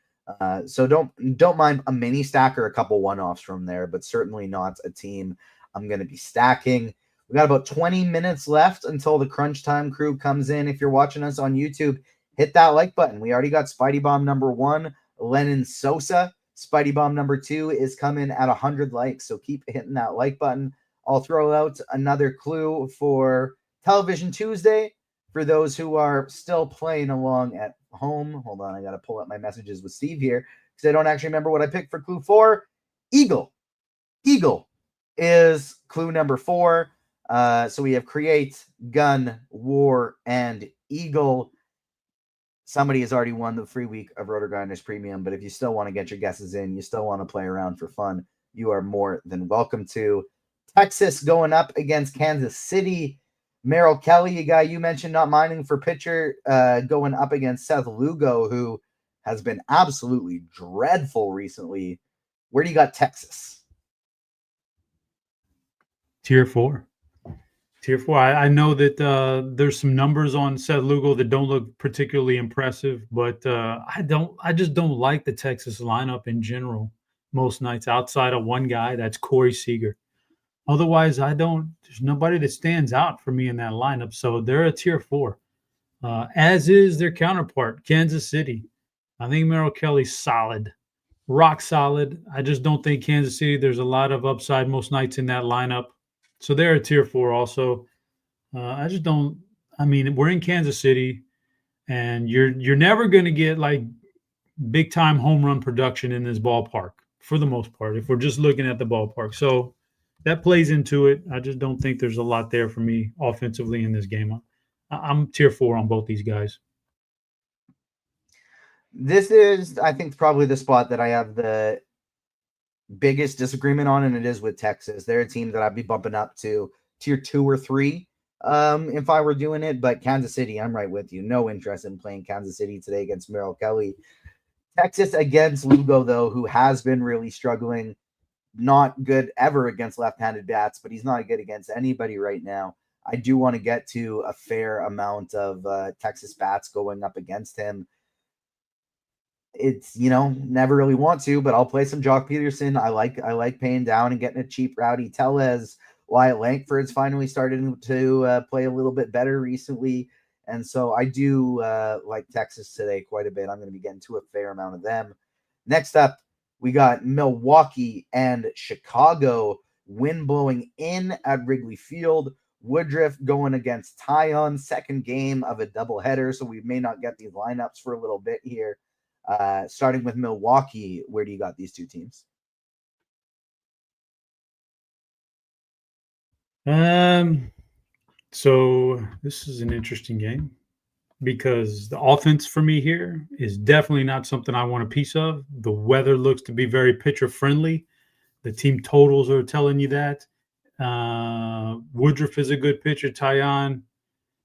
Speaker 1: So don't mind a mini stack or a couple one-offs from there, but certainly not a team I'm going to be stacking. We got about 20 minutes left until the crunch time crew comes in. If you're watching us on YouTube, hit that like button. We already got Spidey Bomb number 1, Lennon Sosa. Spidey Bomb number 2 is coming at 100 likes, so keep hitting that like button. I'll throw out another clue for Television Tuesday for those who are still playing along at home. Hold on, I got to pull up my messages with Steve here because I don't actually remember what I picked for clue 4. Eagle is clue number 4. So we have Create, Gun, War, and Eagle. Somebody has already won the free week of RotoGrinders Premium, but if you still want to get your guesses in, you still want to play around for fun, you are more than welcome to. Texas going up against Kansas City. Merrill Kelly, a guy you mentioned not minding for pitcher, going up against Seth Lugo, who has been absolutely dreadful recently. Where do you got Texas?
Speaker 2: Tier 4. Tier 4. I know that there's some numbers on Seth Lugo that don't look particularly impressive, but I just don't like the Texas lineup in general most nights outside of one guy, that's Corey Seager. Otherwise, there's nobody that stands out for me in that lineup. So they're a tier 4, as is their counterpart, Kansas City. I think Merrill Kelly's solid. rock solid. I just don't think Kansas City, there's a lot of upside most nights in that lineup. So they're a tier 4 also. I just don't. I mean, we're in Kansas City, and you're never going to get like big time home run production in this ballpark for the most part. If we're just looking at the ballpark, so that plays into it. I just don't think there's a lot there for me offensively in this game. I'm tier 4 on both these guys.
Speaker 1: This is, I think, probably the spot that I have the biggest disagreement on, and it is with Texas. They're a team that I'd be bumping up to tier 2 or 3 if I were doing it. But Kansas City, I'm right with you. No interest in playing Kansas City today against Merrill Kelly. Texas against Lugo, though, who has been really struggling. Not good ever against left-handed bats, but he's not good against anybody right now. I do want to get to a fair amount of Texas bats going up against him. It's, never really want to, but I'll play some Jock Peterson. I like paying down and getting a cheap Rowdy Tellez. Wyatt Langford's finally started to play a little bit better recently. And so I do like Texas today quite a bit. I'm going to be getting to a fair amount of them. Next up, we got Milwaukee and Chicago. Wind blowing in at Wrigley Field. Woodruff going against Taillon. Second game of a doubleheader, so we may not get these lineups for a little bit here. Starting with Milwaukee, where do you got these two teams?
Speaker 2: So this is an interesting game because the offense for me here is definitely not something I want a piece of. The weather looks to be very pitcher friendly. The team totals are telling you that. Woodruff is a good pitcher. Taillon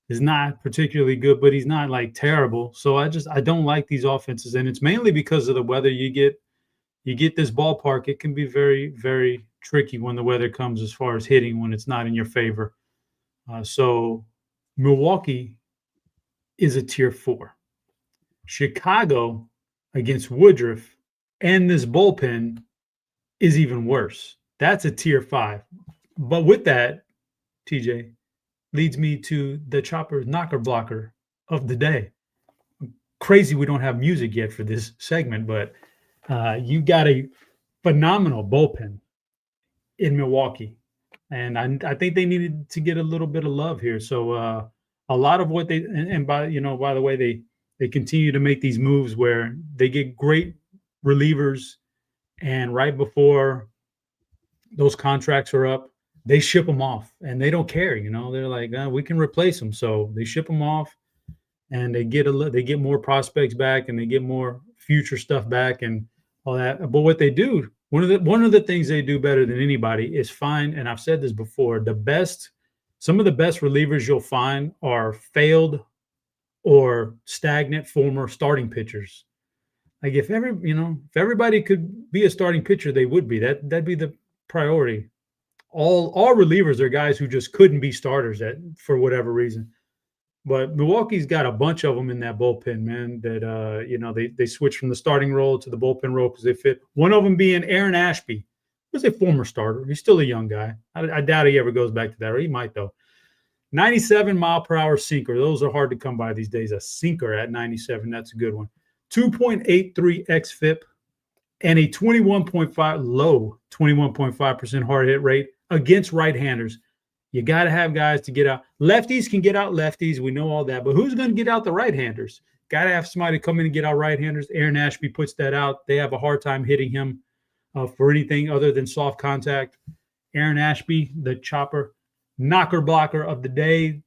Speaker 2: is not particularly good, but he's not like terrible. So I don't like these offenses, and it's mainly because of the weather. You get this ballpark. It can be very, very tricky when the weather comes as far as hitting when it's not in your favor. So Milwaukee is a tier 4. Chicago against Woodruff and this bullpen is even worse. That's a tier 5. But with that, TJ, leads me to the Chopper's knocker blocker of the day. Crazy we don't have music yet for this segment, but you got a phenomenal bullpen in Milwaukee. And I think they needed to get a little bit of love here. So a lot of what by the way, they continue to make these moves where they get great relievers, and right before those contracts are up, they ship them off, and they don't care. They're like, we can replace them, so they ship them off, and they get more prospects back, and they get more future stuff back, and all that. But what they do, one of the things they do better than anybody is find, and I've said this before, some of the best relievers you'll find are failed or stagnant former starting pitchers. Like if everybody could be a starting pitcher, they would be. That'd be the priority. All relievers are guys who just couldn't be starters for whatever reason. But Milwaukee's got a bunch of them in that bullpen, man, that they switch from the starting role to the bullpen role because they fit. One of them being Aaron Ashby, who's a former starter. He's still a young guy. I doubt he ever goes back to that, or he might though. 97 mile per hour sinker. Those are hard to come by these days. A sinker at 97, that's a good one. 2.83 xFIP and a 21.5% hard hit rate against right-handers. You got to have guys to get out. Lefties can get out lefties. We know all that. But who's going to get out the right-handers? Got to have somebody come in and get out right-handers. Aaron Ashby puts that out. They have a hard time hitting him for anything other than soft contact. Aaron Ashby, the Chopper, knocker blocker of the day.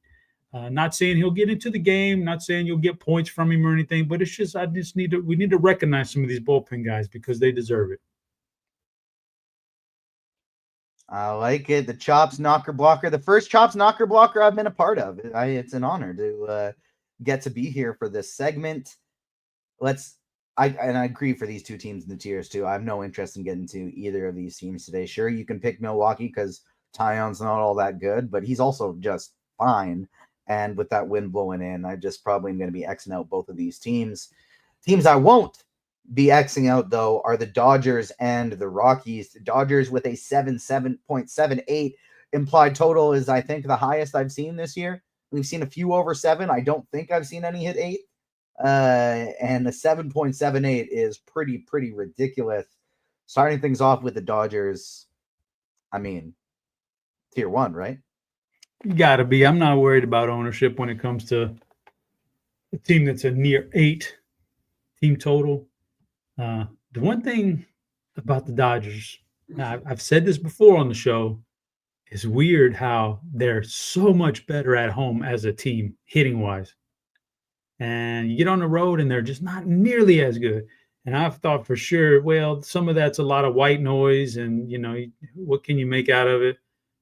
Speaker 2: Not saying he'll get into the game. Not saying you'll get points from him or anything. But it's just we need to recognize some of these bullpen guys because they deserve it.
Speaker 1: I like it. The Chops knocker blocker, the first Chops knocker blocker I've been a part of. It's an honor to get to be here for this segment. I agree for these two teams in the tiers too. I have no interest in getting to either of these teams today. Sure, you can pick Milwaukee because Taillon's not all that good, but he's also just fine. And with that wind blowing in, I just probably am going to be Xing out both of these teams. Teams I won't be Xing out, though, are the Dodgers and the Rockies. The Dodgers with a 7.78 implied total is, I think, the highest I've seen this year. We've seen a few over 7. I don't think I've seen any hit 8. And a 7.78 is pretty ridiculous. Starting things off with the Dodgers, I mean, tier 1, right?
Speaker 2: You got to be. I'm not worried about ownership when it comes to a team that's a near 8 team total. The one thing about the Dodgers, now I've said this before on the show, it's weird how they're so much better at home as a team hitting wise. And you get on the road and they're just not nearly as good. And I've thought for sure, well, some of that's a lot of white noise and, what can you make out of it?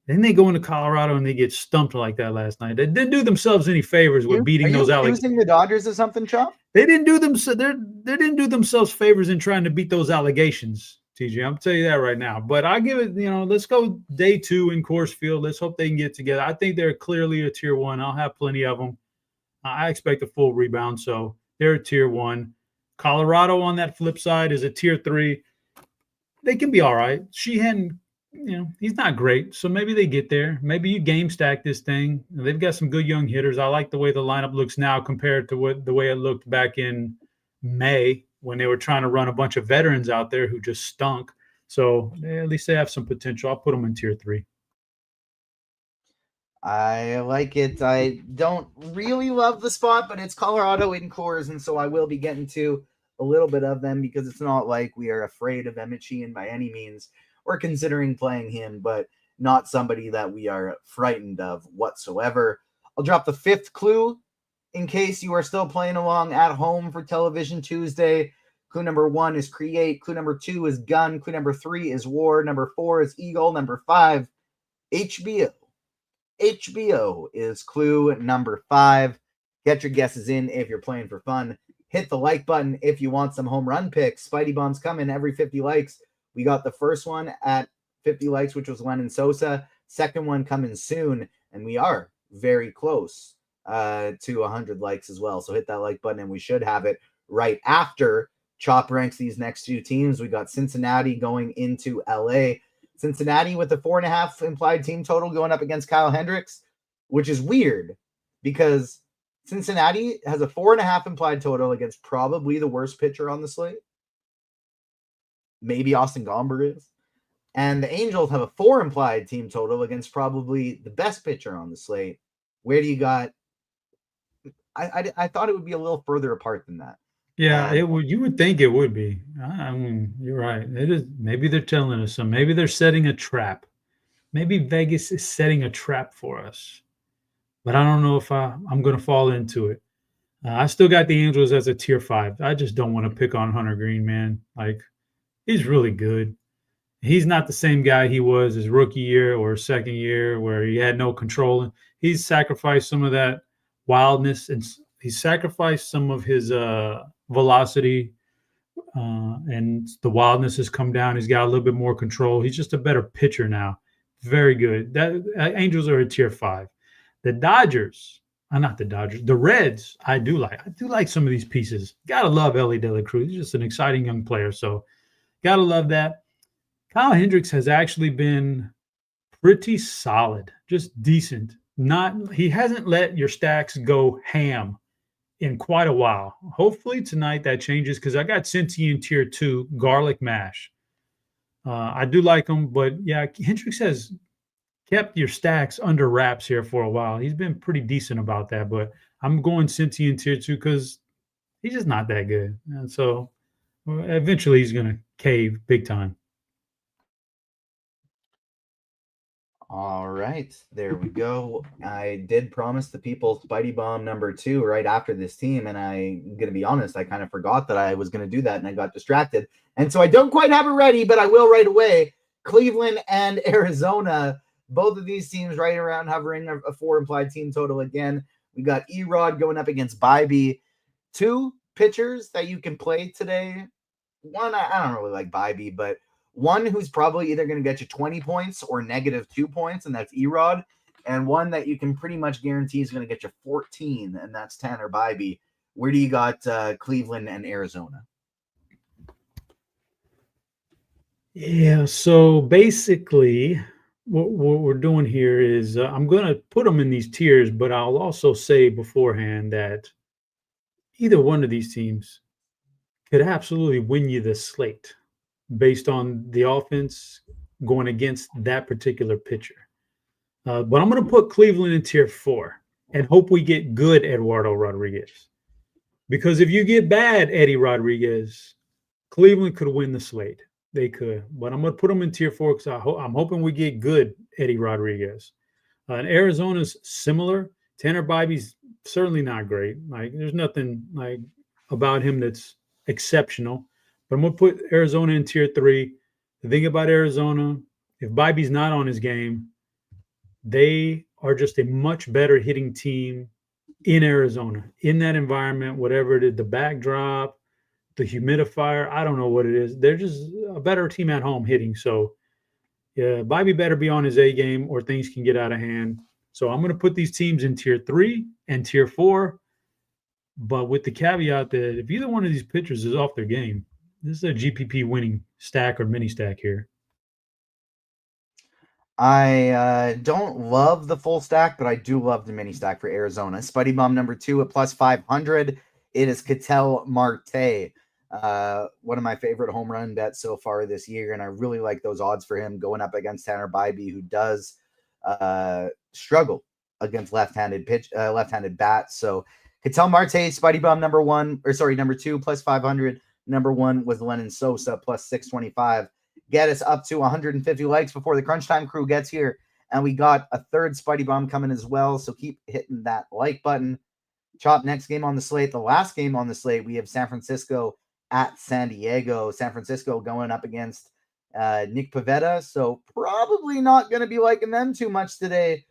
Speaker 2: Then they go into Colorado and they get stumped like that last night. They didn't do themselves any favors with beating those allegations.
Speaker 1: Accusing the Dodgers of something, Chop?
Speaker 2: They didn't do themselves favors in trying to beat those allegations, TJ. I'm tell you that right now. But I give it, let's go day 2 in Coors Field. Let's hope they can get together. I think they're clearly a tier 1. I'll have plenty of them. I expect a full rebound, so they're a tier 1. Colorado on that flip side is a tier 3. They can be all right. Sheehan, he's not great, so maybe they get there. Maybe you game stack this thing. They've got some good young hitters. I like the way the lineup looks now compared to the way it looked back in May when they were trying to run a bunch of veterans out there who just stunk. So at least they have some potential. I'll put them in tier 3.
Speaker 1: I like it. I don't really love the spot, but it's Colorado in Coors, and so I will be getting to a little bit of them because it's not like we are afraid of Emmett Sheehan by any means. We're considering playing him, but not somebody that we are frightened of whatsoever. I'll drop the 5th clue in case you are still playing along at home for Television Tuesday. Clue number 1 is create. Clue number 2 is gun. Clue number 3 is war. Number 4 is eagle. Number 5, HBO. HBO is clue number 5. Get your guesses in if you're playing for fun. Hit the like button if you want some home run picks. Spidey Bombs coming every 50 likes. We got the first one at 50 likes, which was Lennon Sosa. Second one coming soon, and we are very close to 100 likes as well. So hit that like button, and we should have it right after Chop ranks these next 2 teams. We got Cincinnati going into LA. Cincinnati with a 4.5 implied team total going up against Kyle Hendricks, which is weird because Cincinnati has a 4.5 implied total against probably the worst pitcher on the slate. Maybe Austin Gomber is. And the Angels have a 4 implied team total against probably the best pitcher on the slate. Where do you got? I thought it would be a little further apart than that.
Speaker 2: Yeah, it would. You would think it would be. I mean, you're right. It is. Maybe they're telling us some. Maybe they're setting a trap. Maybe Vegas is setting a trap for us. But I don't know if I'm going to fall into it. I still got the Angels as a tier 5. I just don't want to pick on Hunter Green, man. Like, he's really good. He's not the same guy he was his rookie year or second year where he had no control. He's sacrificed some of that wildness and he sacrificed some of his velocity and the wildness has come down. He's got a little bit more control. He's just a better pitcher now. Very good. Angels are a tier 5. The Dodgers, not the Dodgers, the Reds, I do like some of these pieces. Gotta love Ellie De La Cruz. He's just an exciting young player. So gotta love that. Kyle Hendricks has actually been pretty solid, just decent. He hasn't let your stacks go ham in quite a while. Hopefully tonight that changes because I got Cincy in tier 2, garlic mash. I do like him, but yeah, Hendricks has kept your stacks under wraps here for a while. He's been pretty decent about that, but I'm going Cincy in tier 2 because he's just not that good. And so eventually he's going to cave big time.
Speaker 1: All right, there we go. I did promise the people Spidey Bomb number 2 right after this team, and I'm going to be honest, I kind of forgot that I was going to do that, and I got distracted. And so I don't quite have it ready, but I will right away. Cleveland and Arizona, both of these teams right around hovering a 4 implied team total again. We got Erod going up against Bybee. 2 pitchers that you can play today. One, I don't really like Bybee, but one who's probably either going to get you 20 points or -2 points, and that's Erod. And one that you can pretty much guarantee is going to get you 14, and that's Tanner Bybee. Where do you got Cleveland and Arizona?
Speaker 2: Yeah, so basically what we're doing here is I'm going to put them in these tiers, but I'll also say beforehand that either one of these teams could absolutely win you the slate based on the offense going against that particular pitcher. But I'm going to put Cleveland in tier 4 and hope we get good Eduardo Rodriguez. Because if you get bad Eddie Rodriguez, Cleveland could win the slate. They could. But I'm going to put them in tier 4 because I'm hoping we get good Eddie Rodriguez. And Arizona's similar. Tanner Bybee's certainly not great. Like, there's nothing like about him that's exceptional. But I'm going to put Arizona in tier 3. The thing about Arizona, if Bybee's not on his game, they are just a much better hitting team in Arizona, in that environment, whatever it is, the backdrop, the humidifier, I don't know what it is. They're just a better team at home hitting. So, yeah, Bobby better be on his A game or things can get out of hand. So I'm going to put these teams in tier 3 and tier 4, but with the caveat that if either one of these pitchers is off their game, this is a GPP winning stack or mini stack here.
Speaker 1: I don't love the full stack, but I do love the mini stack for Arizona. Spuddy Bomb number 2 at plus 500. It is Ketel Marte, one of my favorite home run bets so far this year, and I really like those odds for him going up against Tanner Bybee, who does struggle against left-handed bats. So Ketel Marte, Spuddy Bomb number 2 plus 500. Number 1 was Lennon Sosa plus 625. Get us up to 150 likes before the Crunch Time crew gets here. And we got a third Spuddy Bomb coming as well. So keep hitting that like button. Chop, next game on the slate. The last game on the slate, we have San Francisco at San Diego. San Francisco going up against Nick Pivetta. So probably not going to be liking them too much today.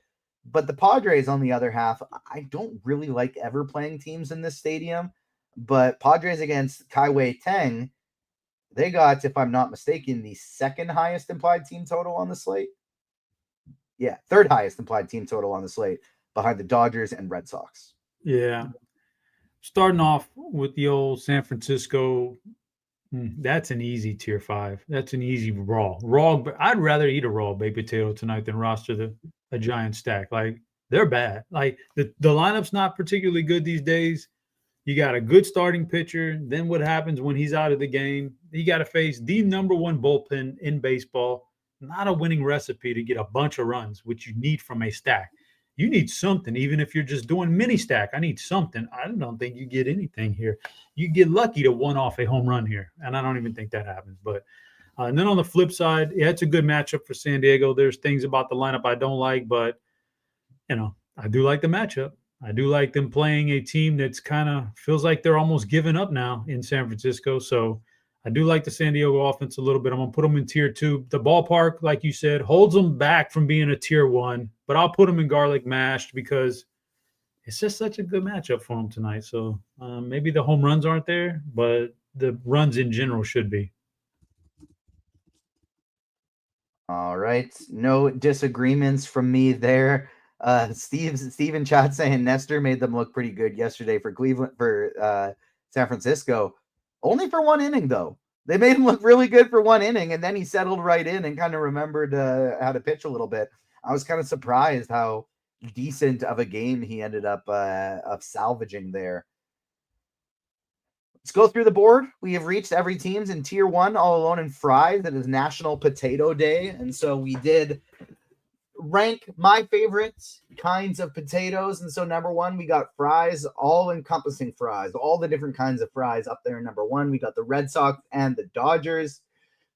Speaker 1: But the Padres, on the other half, I don't really like ever playing teams in this stadium. But Padres against Kaiwei Teng, they got, if I'm not mistaken, the second highest implied team total on the slate. Yeah, third highest implied team total on the slate behind the Dodgers and Red Sox.
Speaker 2: Yeah. Starting off with the old San Francisco, that's an easy tier 5. That's an easy raw. But I'd rather eat a raw baked potato tonight than roster a giant stack. Like, they're bad. Like, the lineup's not particularly good these days. You got a good starting pitcher. Then what happens when he's out of the game? You got to face the number 1 bullpen in baseball. Not a winning recipe to get a bunch of runs, which you need from a stack. You need something, even if you're just doing mini stack. I need something. I don't think you get anything here. You get lucky to one off a home run here, and I don't even think that happens. But and then on the flip side, yeah, it's a good matchup for San Diego. There's things about the lineup I don't like, but I do like the matchup. I do like them playing a team that's kind of feels like they're almost giving up now in San Francisco. So I do like the San Diego offense a little bit. I'm going to put them in tier 2. The ballpark, like you said, holds them back from being a tier 1, but I'll put them in garlic mashed because it's just such a good matchup for them tonight. So maybe the home runs aren't there, but the runs in general should be.
Speaker 1: All right. No disagreements from me there. Steven Chat saying Nestor made them look pretty good yesterday for San Francisco. Only for one inning, though. They made him look really good for one inning, and then he settled right in and kind of remembered how to pitch a little bit. I was kind of surprised how decent of a game he ended up salvaging there. Let's go through the board. We have reached every team's in tier 1 all alone in fries. It is National Potato Day, and so we did rank my favorite kinds of potatoes. And so number 1, we got fries, all encompassing fries, all the different kinds of fries up there in number 1. We got the Red Sox and the Dodgers.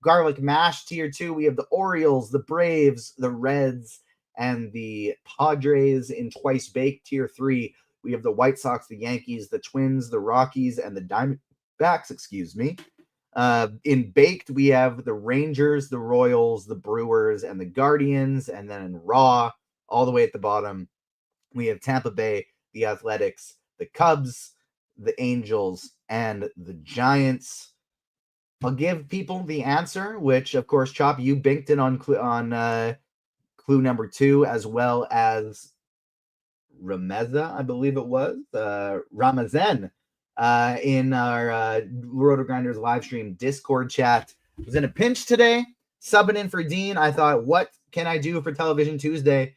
Speaker 1: Garlic mash tier 2, we have the Orioles, the Braves, the Reds, and the Padres. In twice baked tier 3, we have the White Sox, the Yankees, the Twins, the Rockies, and the Diamondbacks, in baked, we have the Rangers, the Royals, the Brewers, and the Guardians. And then in raw, all the way at the bottom, we have Tampa Bay, the Athletics, the Cubs, the Angels, and the Giants. I'll give people the answer, which, of course, Chop, you banked it on clue number 2, as well as Rameza, I believe it was, Ramazen. In our RotoGrinders live stream Discord chat. I was in a pinch today, subbing in for Dean. I thought, what can I do for Television Tuesday?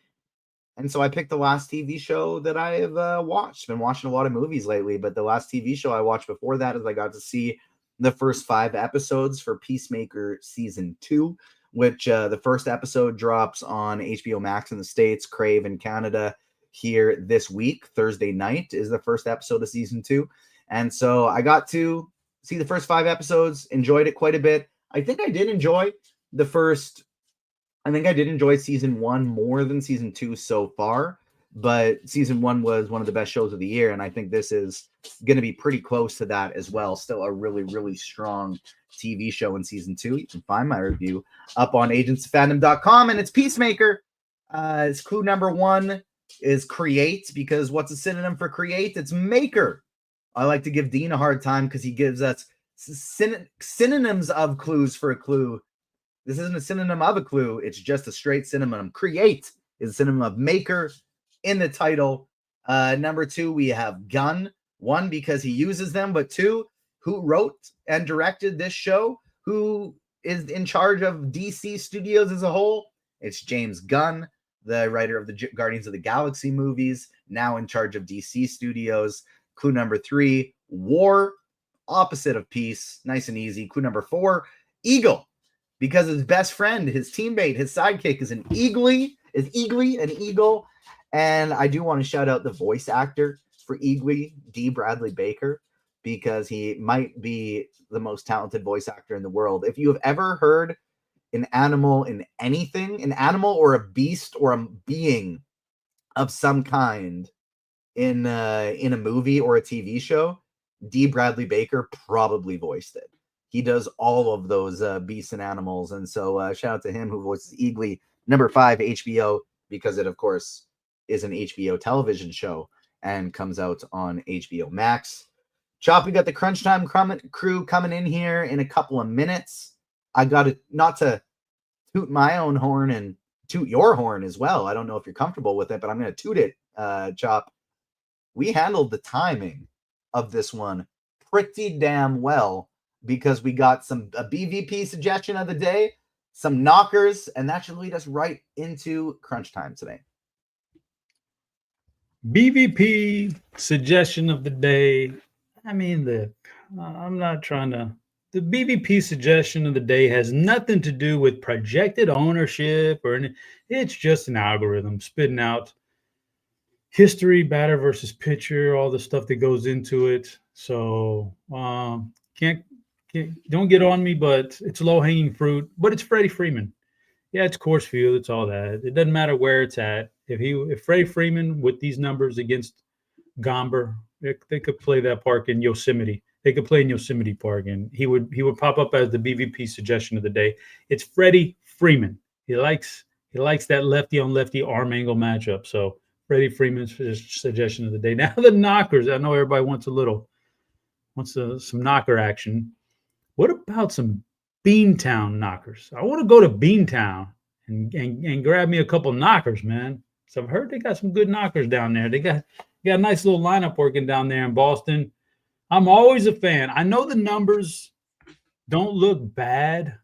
Speaker 1: And so I picked the last TV show that I have watched. Been watching a lot of movies lately, but the last TV show I watched before that is I got to see the first 5 episodes for Peacemaker season 2, which the first episode drops on HBO Max in the States, Crave in Canada here this week. Thursday night is the first episode of season 2. And so I got to see the first 5 episodes, enjoyed it quite a bit. I think I did enjoy season 1 more than season 2 so far, but season 1 was one of the best shows of the year, and I think this is going to be pretty close to that as well. Still a really, really strong TV show in season 2. You can find my review up on agentsofandom.com, and it's Peacemaker. It's clue number 1 is create, because what's a synonym for create? It's maker. I like to give Dean a hard time because he gives us synonyms of clues for a clue. This isn't a synonym of a clue. It's just a straight synonym. Create is a synonym of maker in the title. Number 2, we have gun. 1, because he uses them, but 2, who wrote and directed this show? Who is in charge of DC Studios as a whole? It's James Gunn, the writer of the Guardians of the Galaxy movies, now in charge of DC Studios. Clue number 3, war, opposite of peace. Nice and easy. Clue number 4, eagle, because his best friend, his teammate, his sidekick is an eagly, an eagle. And I do want to shout out the voice actor for Eagly, D. Bradley Baker, because he might be the most talented voice actor in the world. If you have ever heard an animal in anything, an animal or a beast or a being of some kind in a movie or a TV show, D. Bradley Baker probably voiced it. He does all of those beasts and animals. And so shout out to him who voices Eagly. Number 5, HBO, because it, of course, is an HBO television show and comes out on HBO Max. Chop, we got the Crunch Time crew coming in here in a couple of minutes. I got to, not to toot my own horn and toot your horn as well. I don't know if you're comfortable with it, but I'm going to toot it, Chop. We handled the timing of this one pretty damn well, because we got a BVP suggestion of the day, some knockers, and that should lead us right into Crunch Time today.
Speaker 2: BVP suggestion of the day. I mean, I'm not trying to. The BVP suggestion of the day has nothing to do with projected ownership or anything. It's just an algorithm spitting out history, batter versus pitcher, all the stuff that goes into it. So don't get on me, but it's low hanging fruit. But it's Freddie Freeman. Yeah, it's Coors Field. It's all that. It doesn't matter where it's at. If Freddie Freeman with these numbers against Gomber, they could play that park in Yosemite. They could play in Yosemite Park, and he would pop up as the BVP suggestion of the day. It's Freddie Freeman. He likes that lefty on lefty arm angle matchup. So Freddie Freeman's suggestion of the day. Now the knockers. I know everybody wants some knocker action. What about some Beantown knockers? I want to go to Beantown and grab me a couple knockers, man. So I've heard they got some good knockers down there. They got a nice little lineup working down there in Boston. I'm always a fan. I know the numbers don't look bad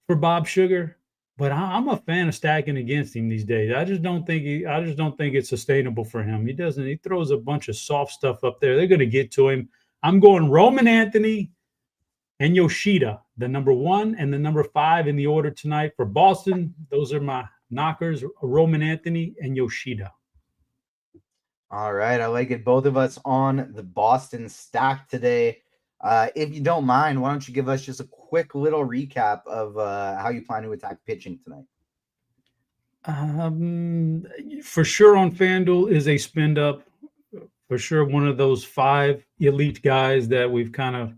Speaker 2: for Bob Sugar, but I'm a fan of stacking against him these days. I just don't think it's sustainable for him. He throws a bunch of soft stuff up there. They're going to get to him. I'm going Roman Anthony and Yoshida, the number 1 and the number 5 in the order tonight for Boston. Those are my knockers, Roman Anthony and Yoshida.
Speaker 1: All right, I like it. Both of us on the Boston stack today. If you don't mind, why don't you give us just a quick little recap of how you plan to attack pitching tonight?
Speaker 2: For sure on FanDuel is a spend up. For sure, one of those 5 elite guys that we've kind of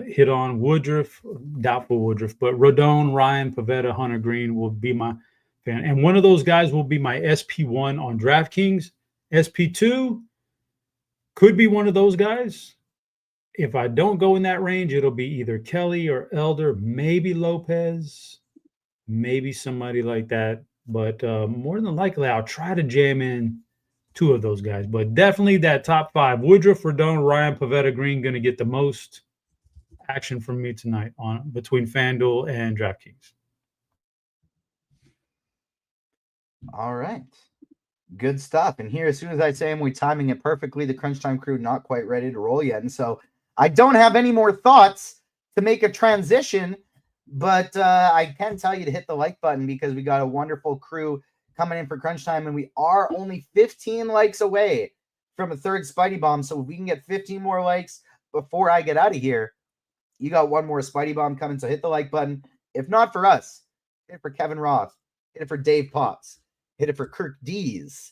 Speaker 2: hit on. Woodruff, doubtful Woodruff, but Rodon, Ryan, Pivetta, Hunter Green will be my fan. And one of those guys will be my SP1 on DraftKings. SP2 could be one of those guys. If I don't go in that range, it'll be either Kelly or Elder, maybe Lopez, maybe somebody like that. But more than likely, I'll try to jam in 2 of those guys. But definitely that top 5, Woodruff, Rodon, Ryan, Pivetta, Green, going to get the most action from me tonight between FanDuel and DraftKings.
Speaker 1: All right. Good stuff. And here, as soon as I say we're timing it perfectly, the Crunch Time crew not quite ready to roll yet. And so I don't have any more thoughts to make a transition, but I can tell you to hit the like button because we got a wonderful crew coming in for Crunch Time, and we are only 15 likes away from a third Spidey Bomb. So if we can get 15 more likes before I get out of here, you got one more Spidey Bomb coming. So hit the like button. If not for us, hit it for Kevin Roth, hit it for Dave Potts, hit it for Kirkdiese,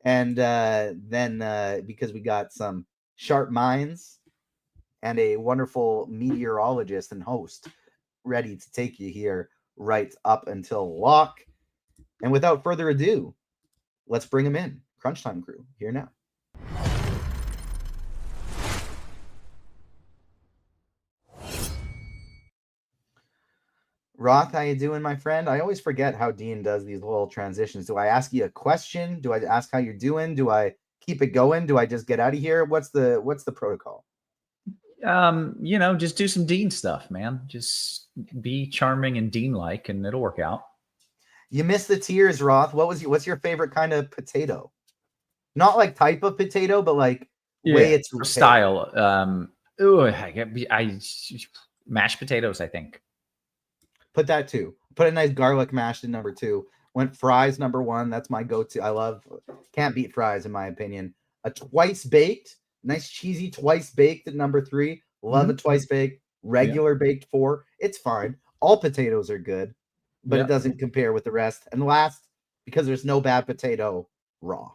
Speaker 1: and then because we got some sharp minds and a wonderful meteorologist and host ready to take you here right up until lock. And without further ado, let's bring him in. Crunch Time crew here now. Roth, how you doing, my friend? I always forget how Dean does these little transitions. Do I ask you a question? Do I ask how you're doing? Do I keep it going? Do I just get out of here? What's the protocol?
Speaker 4: Just do some Dean stuff, man. Just be charming and Dean-like, and it'll work out.
Speaker 1: You missed the tiers, Roth. What's your favorite kind of potato? Not like type of potato, but like way it's prepared.
Speaker 4: Style. I mashed potatoes, I think.
Speaker 1: Put that too. Put a nice garlic mashed in number 2. Went fries number 1. That's my go-to. Can't beat fries in my opinion. A twice baked, nice cheesy twice baked at number 3. Love a twice baked. Regular baked 4. It's fine. All potatoes are good, but it doesn't compare with the rest. And last, because there's no bad potato, raw.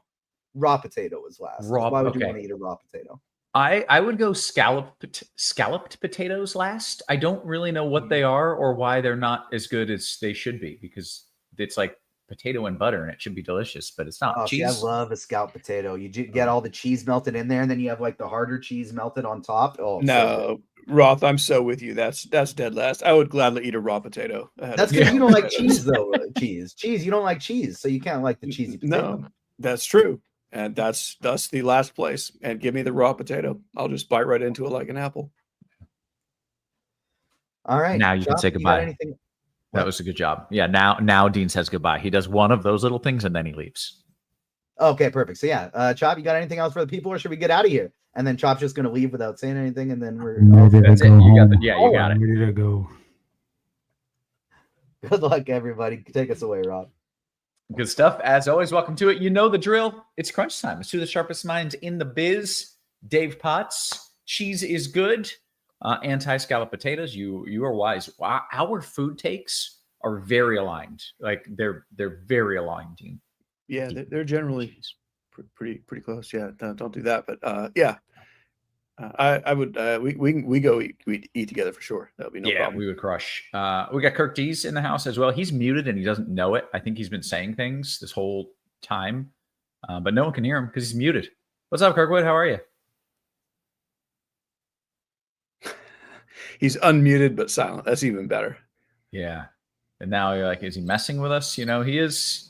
Speaker 1: Raw potato is last. Why would you want to eat a raw potato?
Speaker 4: I would go scalloped potatoes last. I don't really know what they are or why they're not as good as they should be, because it's like potato and butter and it should be delicious, but it's not.
Speaker 1: Oh, cheese. See, I love a scalloped potato. You get all the cheese melted in there, and then you have like the harder cheese melted on top. Oh
Speaker 5: no, Roth, I'm so with you. That's dead last. I would gladly eat a raw potato.
Speaker 1: That's because you don't like cheese though. Cheese. You don't like cheese, so you can't like the cheesy potato.
Speaker 5: No, that's true. And that's the last place. And give me the raw potato. I'll just bite right into it like an apple.
Speaker 1: All right.
Speaker 4: Now you can say goodbye. That was a good job. Yeah. Now Dean says goodbye. He does one of those little things and then he leaves.
Speaker 1: Okay, perfect. So yeah, Chop, you got anything else for the people, or should we get out of here? And then Chop's just gonna leave without saying anything, and then we're
Speaker 2: that's it.
Speaker 4: You got you got it.
Speaker 2: I'm ready to go.
Speaker 1: Good luck, everybody. Take us away, Rob.
Speaker 4: Good stuff. As always, welcome to it. You know the drill. It's crunch time. It's two of the sharpest minds in the biz. Dave Potts, Cheeseisgood, anti-scallop potatoes. You are wise. Our food takes are very aligned. Like they're very aligned, Dean.
Speaker 5: Yeah, they're generally pretty close. Yeah, don't do that. But yeah, I would. We go eat together for sure. That would be no problem.
Speaker 4: We would crush. We got Kirkdiese in the house as well. He's muted and he doesn't know it. I think he's been saying things this whole time, but no one can hear him because he's muted. What's up, Kirkwood? How are you?
Speaker 5: He's unmuted but silent. That's even better.
Speaker 4: Yeah. And now you're like, is he messing with us? You know, he is.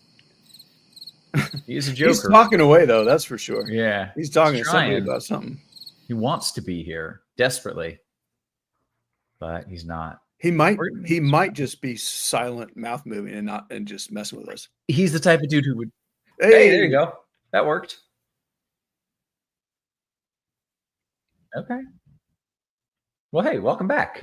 Speaker 4: He is a joker.
Speaker 5: He's talking away though. That's for sure.
Speaker 4: Yeah.
Speaker 5: He's talking to somebody about something.
Speaker 4: He wants to be here desperately, but he's not.
Speaker 5: He might just be silent, mouth moving, and just messing with us.
Speaker 4: He's the type of dude who would. Hey, there you go. That worked. Okay. Well, hey, welcome back.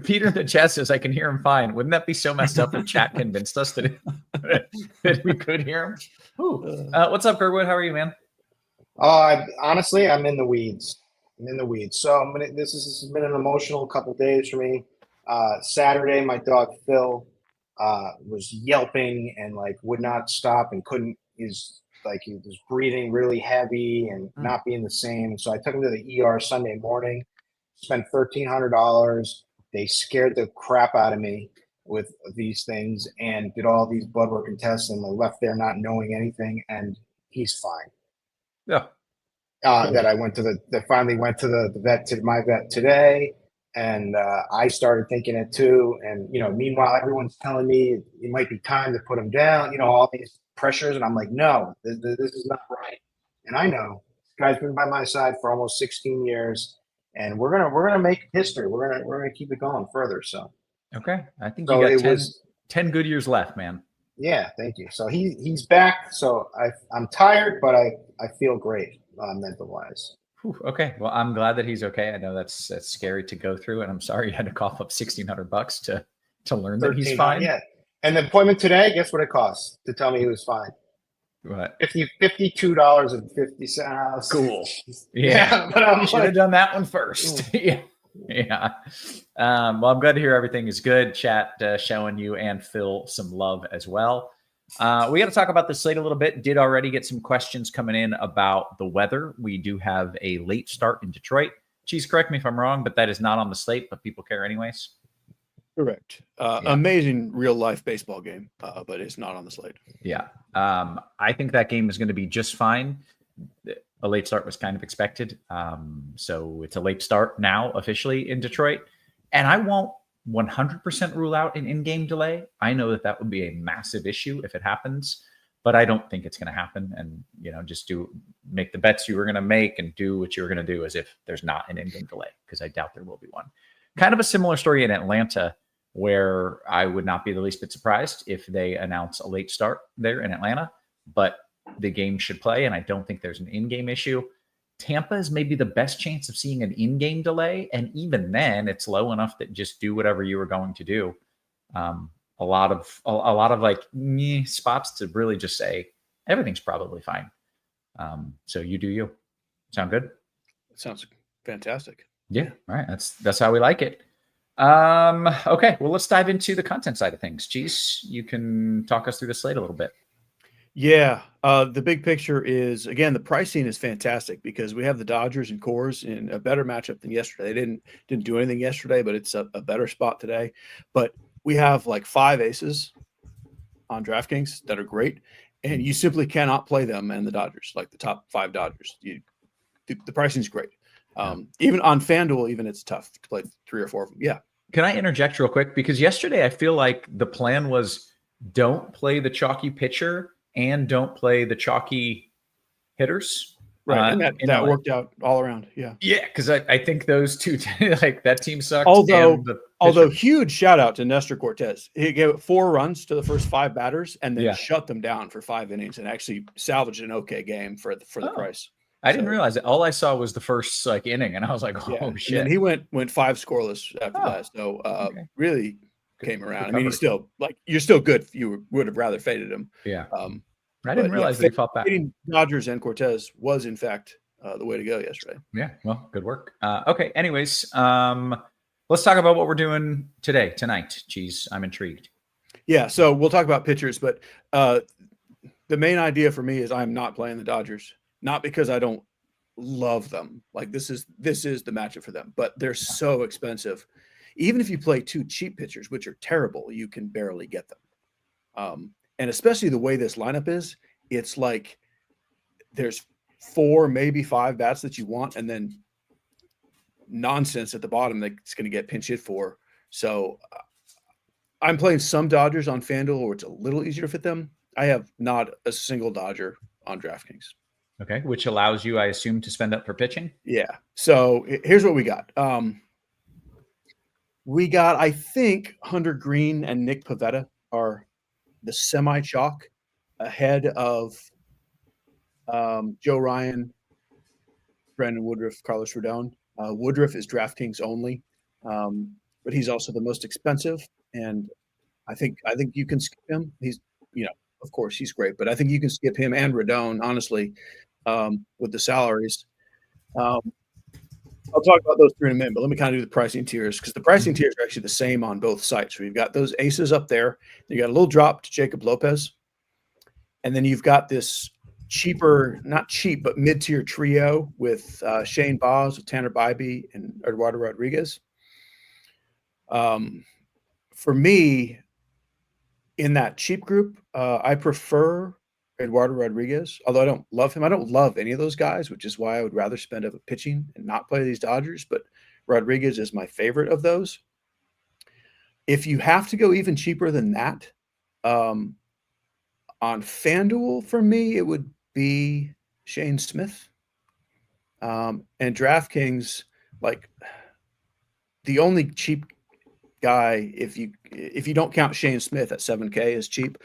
Speaker 4: Peter in the chat says I can hear him fine. Wouldn't that be so messed up if chat convinced us that we could hear him? What's up, Kirkwood? How are you, man?
Speaker 6: Honestly, I'm in the weeds. So this has been an emotional couple days for me. Saturday, my dog Phil was yelping and like would not stop and couldn't. He was breathing really heavy and not being the same. So I took him to the ER Sunday morning. Spent $1,300. They scared the crap out of me with these things and did all these blood work and tests, and I left there not knowing anything. And he's fine.
Speaker 4: Yeah.
Speaker 6: That I went to finally went to the vet, to my vet today, and I started thinking it too. And meanwhile, everyone's telling me it might be time to put him down. All these pressures, and I'm like, no, this is not right. And I know this guy's been by my side for almost 16 years, and we're gonna make history. We're gonna keep it going further. So
Speaker 4: okay, I think you got 10 good years left, man.
Speaker 6: Yeah, thank you. So he's back. So I'm tired, but I feel great mental wise.
Speaker 4: Whew, okay. Well, I'm glad that he's okay. I know that's scary to go through, and I'm sorry you had to cough up $1,600 to learn that he's fine.
Speaker 6: Yeah. And the appointment today, guess what it costs to tell me he was fine?
Speaker 4: What?
Speaker 6: $52.50.
Speaker 4: Cool.
Speaker 6: Yeah. But I'm
Speaker 4: should have done that one first. Yeah. Yeah. Well, I'm glad to hear everything is good. Chat showing you and Phil some love as well. We got to talk about the slate a little bit. Did already get some questions coming in about the weather. We do have a late start in Detroit. Cheese, correct me if I'm wrong, but that is not on the slate, but people care anyways.
Speaker 5: Correct. Amazing real life baseball game, but it's not on the slate.
Speaker 4: Yeah. I think that game is going to be just fine. A late start was kind of expected. So it's a late start now officially in Detroit. And I won't 100% rule out an in-game delay. I know that would be a massive issue if it happens, but I don't think it's going to happen. And, just make the bets you were going to make and do what you were going to do as if there's not an in-game delay, because I doubt there will be one. Kind of a similar story in Atlanta, where I would not be the least bit surprised if they announce a late start there in Atlanta, but the game should play, and I don't think there's an in-game issue. Tampa is maybe the best chance of seeing an in-game delay, and even then, it's low enough that just do whatever you were going to do. A lot of like spots to really just say everything's probably fine. So you do you. Sound good?
Speaker 5: Sounds fantastic.
Speaker 4: Yeah. All right. That's how we like it. Okay. Well, let's dive into the content side of things. Cheese, you can talk us through the slate a little bit.
Speaker 5: Yeah. The big picture is, again, the pricing is fantastic because we have the Dodgers and Coors in a better matchup than yesterday. They didn't do anything yesterday, but it's a better spot today. But we have like 5 aces on DraftKings that are great, and you simply cannot play them and the Dodgers, like the top 5 Dodgers. The pricing is great. Even on FanDuel, it's tough to play 3 or 4 of them. Yeah.
Speaker 4: Can I interject real quick? Because yesterday I feel like the plan was don't play the chalky pitcher and don't play the chalky hitters.
Speaker 5: Right. And that worked out all around. Yeah.
Speaker 4: Yeah. Because I think those two, like that team sucked.
Speaker 5: Although huge shout out to Nestor Cortez. He gave 4 runs to the first 5 batters and then shut them down for 5 innings and actually salvaged an okay game for the price.
Speaker 4: I didn't realize it. All I saw was the first inning, and I was like, "Oh shit!"
Speaker 5: And he went 5 scoreless after that. So really came around. I mean, he's still you're still good. You would have rather faded him.
Speaker 4: Yeah. I didn't realize that he fought back.
Speaker 5: Dodgers and Cortez was in fact the way to go yesterday.
Speaker 4: Yeah. Well, good work. Okay. Anyways, let's talk about what we're doing tonight. Cheese, I'm intrigued.
Speaker 5: Yeah. So we'll talk about pitchers, but the main idea for me is I'm not playing the Dodgers. Not because I don't love them. Like this is the matchup for them, but they're so expensive. Even if you play 2 cheap pitchers, which are terrible, you can barely get them. And especially the way this lineup is, it's like there's 4, maybe 5 bats that you want, and then nonsense at the bottom that's going to get pinch hit for. So I'm playing some Dodgers on FanDuel where it's a little easier to fit them. I have not a single Dodger on DraftKings.
Speaker 4: Okay, which allows you, I assume, to spend up for pitching?
Speaker 5: Yeah. So here's what we got. We got, I think, Hunter Green and Nick Pivetta are the semi-chalk ahead of Joe Ryan, Brandon Woodruff, Carlos Rodon. Woodruff is DraftKings only, but he's also the most expensive, and I think you can skip him. He's, of course, he's great, but I think you can skip him and Rodon, honestly, with the salaries. I'll talk about those 3 in a minute, but let me kind of do the pricing tiers because the pricing tiers are actually the same on both sites. So you've got those aces up there. You got a little drop to Jacob Lopez. And then you've got this cheaper, not cheap, but mid-tier trio with Shane Baz, with Tanner Bybee, and Eduardo Rodriguez. For me, in that cheap group, I prefer Eduardo Rodriguez, although I don't love him. I don't love any of those guys, which is why I would rather spend up pitching and not play these Dodgers. But Rodriguez is my favorite of those. If you have to go even cheaper than that, on FanDuel, for me, it would be Shane Smith. And DraftKings, the only cheap guy, if you don't count Shane Smith at $7K is cheap.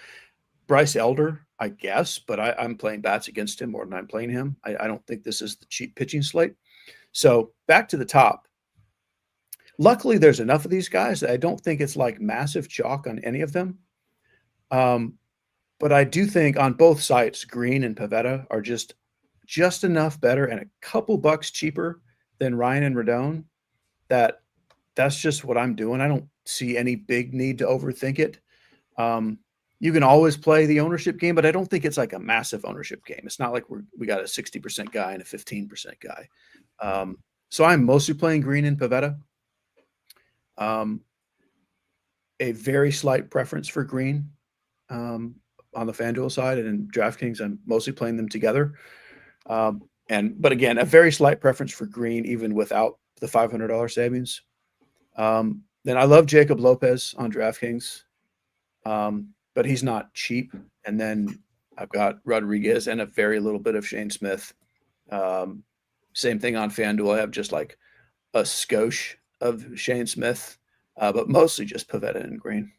Speaker 5: Bryce Elder, I guess, but I'm playing bats against him more than I'm playing him. I don't think this is the cheap pitching slate. So back to the top. Luckily, there's enough of these guys that I don't think it's like massive chalk on any of them. But I do think on both sites, Green and Pivetta are just enough better and a couple bucks cheaper than Ryan and Rodon. That's just what I'm doing. I don't see any big need to overthink it. You can always play the ownership game, but I don't think it's like a massive ownership game. It's not like we got a 60% guy and a 15% guy. So I'm mostly playing Green and Pivetta. A very slight preference for Green on the FanDuel side, and in DraftKings, I'm mostly playing them together. But again, a very slight preference for Green, even without the $500 savings. Then I love Jacob Lopez on DraftKings, but he's not cheap. And then I've got Rodriguez and a very little bit of Shane Smith. Same thing on FanDuel. I have just like a skosh of Shane Smith, but mostly just Pivetta and Green.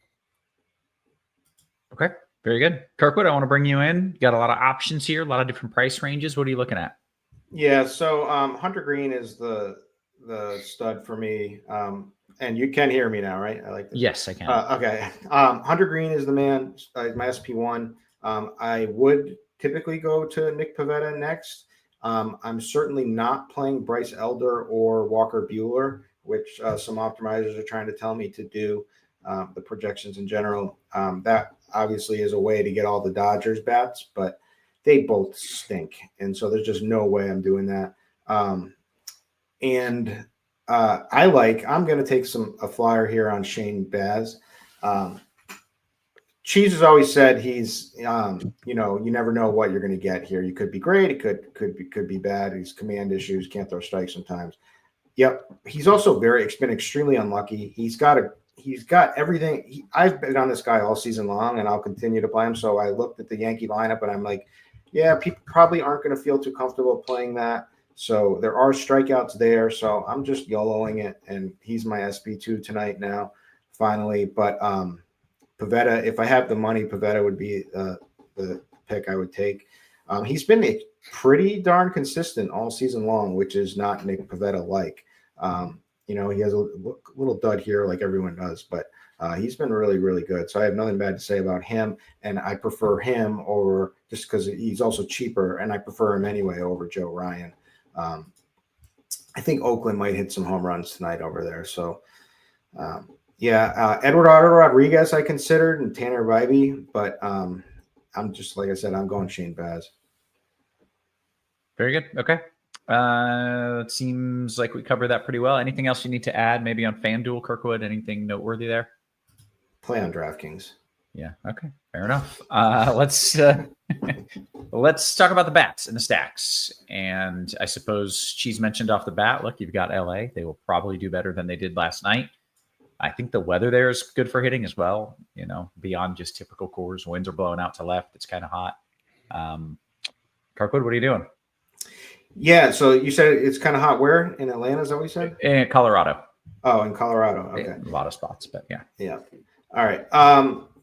Speaker 4: Okay, very good. Kirkwood, I want to bring you in. You got a lot of options here, a lot of different price ranges. What are you looking at?
Speaker 6: Yeah, so Hunter Green is the stud for me. And you can hear me now, right? I like this.
Speaker 4: Yes, I can.
Speaker 6: Okay. Hunter Green is the man, my SP1. I would typically go to Nick Pivetta next. I'm certainly not playing Bryce Elder or Walker Buehler, which some optimizers are trying to tell me to do. The projections in general. That obviously is a way to get all the Dodgers bats, but they both stink. And so there's just no way I'm doing that. I'm going to take a flyer here on Shane Baz. Cheese has always said he's, you never know what you're going to get here. You could be great. It could be bad. He's command issues, can't throw strikes sometimes. Yep. He's also been extremely unlucky. He's got everything. I've been on this guy all season long, and I'll continue to play him. So I looked at the Yankee lineup, and I'm like, yeah, people probably aren't going to feel too comfortable playing that. So there are strikeouts there. So I'm just YOLOing it, and he's my SP2 tonight now, finally. But Pivetta, if I have the money, Pivetta would be the pick I would take. He's been pretty darn consistent all season long, which is not Nick Pivetta-like. He has a little dud here like everyone does, but he's been really, really good. So I have nothing bad to say about him, and I prefer him over just because he's also cheaper, and I prefer him anyway over Joe Ryan. I think Oakland might hit some home runs tonight over there. So, Eduardo Rodriguez I considered and Tanner Bibee, but I'm just, like I said, I'm going Shane Baz.
Speaker 4: Very good. Okay. It seems like we covered that pretty well. Anything else you need to add maybe on FanDuel, Kirkwood? Anything noteworthy there?
Speaker 6: Play on DraftKings.
Speaker 4: Yeah. Okay. Fair enough. Let's talk about the bats and the stacks. And I suppose Cheese mentioned off the bat, look, you've got LA. They will probably do better than they did last night. I think the weather there is good for hitting as well. Beyond just typical cores, winds are blowing out to left. It's kind of hot. Kirkwood, what are you doing?
Speaker 6: Yeah, so you said it's kind of hot where? In Atlanta, is that what you said?
Speaker 4: In Colorado.
Speaker 6: Oh, in Colorado. Okay.
Speaker 4: A lot of spots, but yeah.
Speaker 6: Yeah. All right.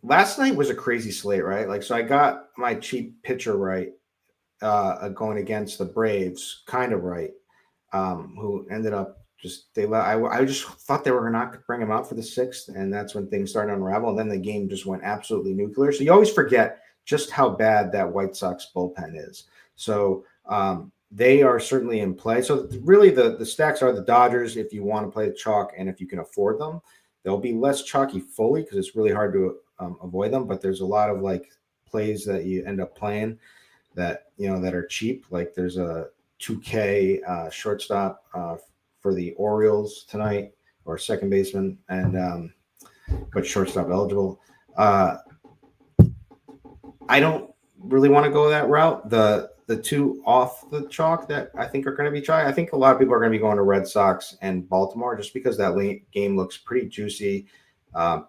Speaker 6: Last night was a crazy slate, right? Like, so I got my cheap pitcher right, going against the Braves, kind of right, who ended up I just thought they were not going to bring him out for the 6th, and that's when things started to unravel, and then the game just went absolutely nuclear. So you always forget just how bad that White Sox bullpen is. So, they are certainly in play. So really the stacks are the Dodgers if you want to play chalk and if you can afford them. They'll be less chalky fully because it's really hard to avoid them. But there's a lot of like plays that you end up playing that are cheap. Like there's a 2K shortstop for the Orioles tonight, or second baseman, and but shortstop eligible. I don't really want to go that route. The two off the chalk that I think are going to be trying. I think a lot of people are going to be going to Red Sox and Baltimore just because that late game looks pretty juicy,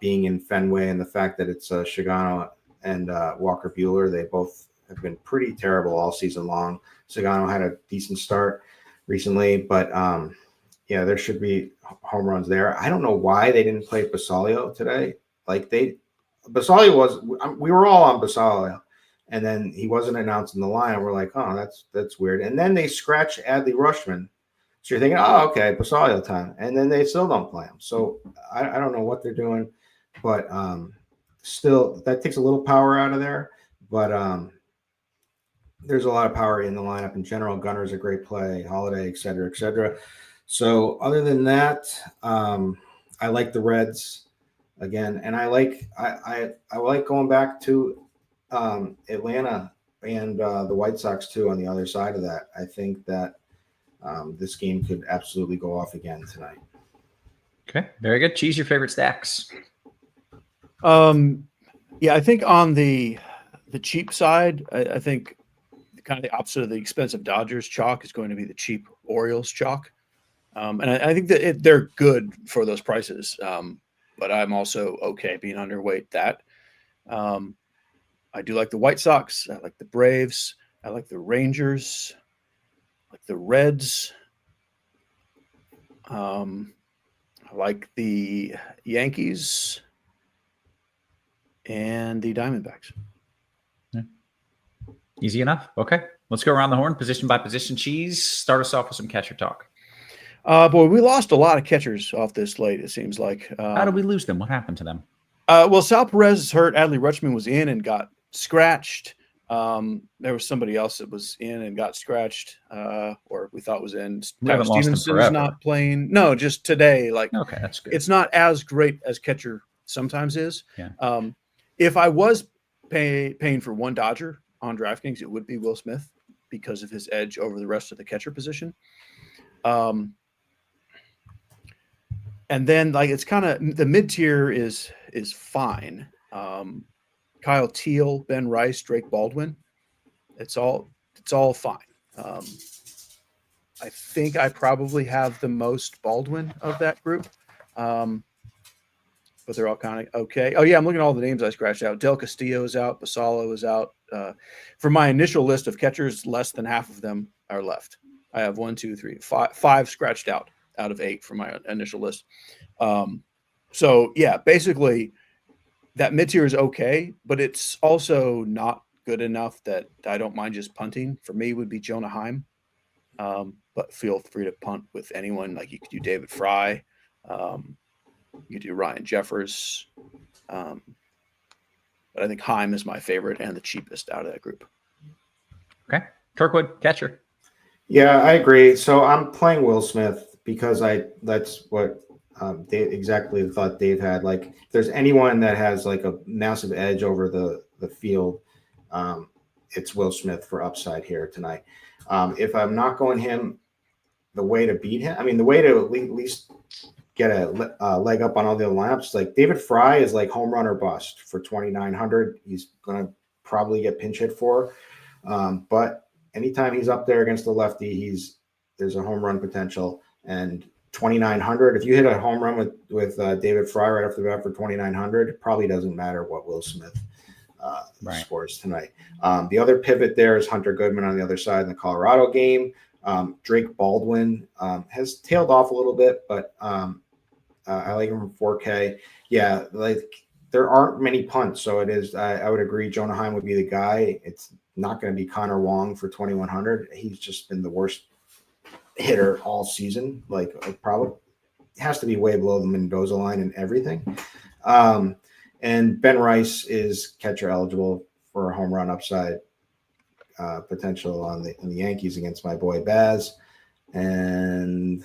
Speaker 6: being in Fenway, and the fact that it's Shigano and Walker Buehler. They both have been pretty terrible all season long. Shigano had a decent start recently, but there should be home runs there. I don't know why they didn't play Basalio today. Like Basalia was. We were all on Basalia, and then he wasn't announced in the line. We're like, oh, that's weird. And then they scratch Adley Rutschman. So you're thinking, oh, okay, Basalia time, and then they still don't play him. So I don't know what they're doing, but still that takes a little power out of there. But there's a lot of power in the lineup in general. Gunner's a great play, Holiday, et cetera, et cetera. So other than that, I like the Reds again, and I like going back to Atlanta and the White Sox too on the other side of that. I think that this game could absolutely go off again tonight.
Speaker 4: Okay, very good. Cheese, your favorite stacks?
Speaker 5: Yeah, I think on the cheap side, I think kind of the opposite of the expensive Dodgers chalk is going to be the cheap Orioles chalk. And I think that they're good for those prices. But I'm also okay being underweight that. I do like the White Sox. I like the Braves. I like the Rangers. I like the Reds. I like the Yankees and the Diamondbacks.
Speaker 4: Easy enough. Okay. Let's go around the horn, position by position. Cheese, start us off with some catcher talk.
Speaker 5: Boy, we lost a lot of catchers off this slate, it seems like.
Speaker 4: How did we lose them? What happened to them?
Speaker 5: Well, Sal Perez is hurt. Adley Rutschman was in and got scratched. There was somebody else that was in and got scratched, or we thought was in.
Speaker 4: We haven't lost him
Speaker 5: Stevenson's
Speaker 4: forever.
Speaker 5: not playing. No, just today. Like,
Speaker 4: Okay, that's good.
Speaker 5: it's not as great as catcher sometimes is.
Speaker 4: Yeah.
Speaker 5: If I was paying for one Dodger on DraftKings, it would be Will Smith because of his edge over the rest of the catcher position. And then like it's kind of the mid tier is fine. Kyle Teal, Ben Rice, Drake Baldwin. It's all fine. I think I probably have the most Baldwin of that group. But they're all kind of okay. Oh yeah, I'm looking at all the names I scratched out. Del Castillo is out. Basalo is out. For my initial list of catchers, less than half of them are left. I have 5 scratched out of 8 for my initial list. So yeah, basically that mid tier is okay, but it's also not good enough that I don't mind just punting. For me, would be Jonah Heim, but feel free to punt with anyone. Like you could do David Fry. You could do Ryan Jeffers. But I think Heim is my favorite and the cheapest out of that group.
Speaker 4: Okay. Kirkwood, catcher.
Speaker 6: Yeah, I agree. So I'm playing Will Smith because that's what Dave, exactly the thought Dave had. Like, if there's anyone that has like a massive edge over the field, it's Will Smith for upside here tonight. If I'm not going him, the way to beat him, I mean, the way to at least get a leg up on all the other lineups, like David Fry is like home run or bust for 2,900. He's going to probably get pinch hit for. But anytime he's up there against the lefty, there's a home run potential. And 2,900, if you hit a home run with David Fry right off the bat for 2,900, it probably doesn't matter what Will Smith scores tonight. The other pivot there is Hunter Goodman on the other side in the Colorado game. Drake Baldwin has tailed off a little bit, but I like him from 4K. Yeah, like there aren't many punts, so it is. I would agree. Jonah Heim would be the guy. It's not going to be Connor Wong for 2,100. He's just been the worst hitter all season. Like probably has to be way below the Mendoza line and everything. And Ben Rice is catcher eligible for a home run upside potential on the Yankees against my boy Baz. And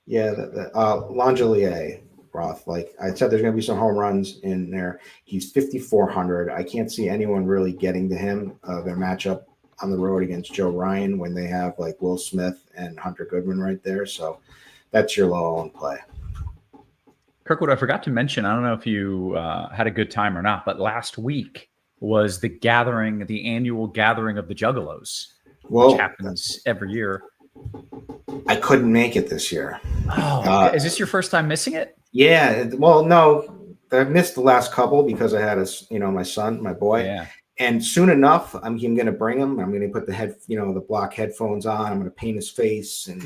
Speaker 6: yeah, Langelier, Roth. Like I said, there's going to be some home runs in there. He's 5,400. I can't see anyone really getting to him. Their matchup on the road against Joe Ryan when they have like Will Smith and Hunter Goodman right there. So that's your low on play.
Speaker 4: Kirkwood, I forgot to mention, I don't know if you had a good time or not, but last week was the annual gathering of the Juggalos, which happens every year.
Speaker 6: I couldn't make it this year.
Speaker 4: Oh, is this your first time missing it?
Speaker 6: Yeah. Well, no, I missed the last couple because I had my son, my boy.
Speaker 4: Yeah.
Speaker 7: And soon enough, I'm going to bring him. I'm going to put the block headphones on. I'm going to paint his face, and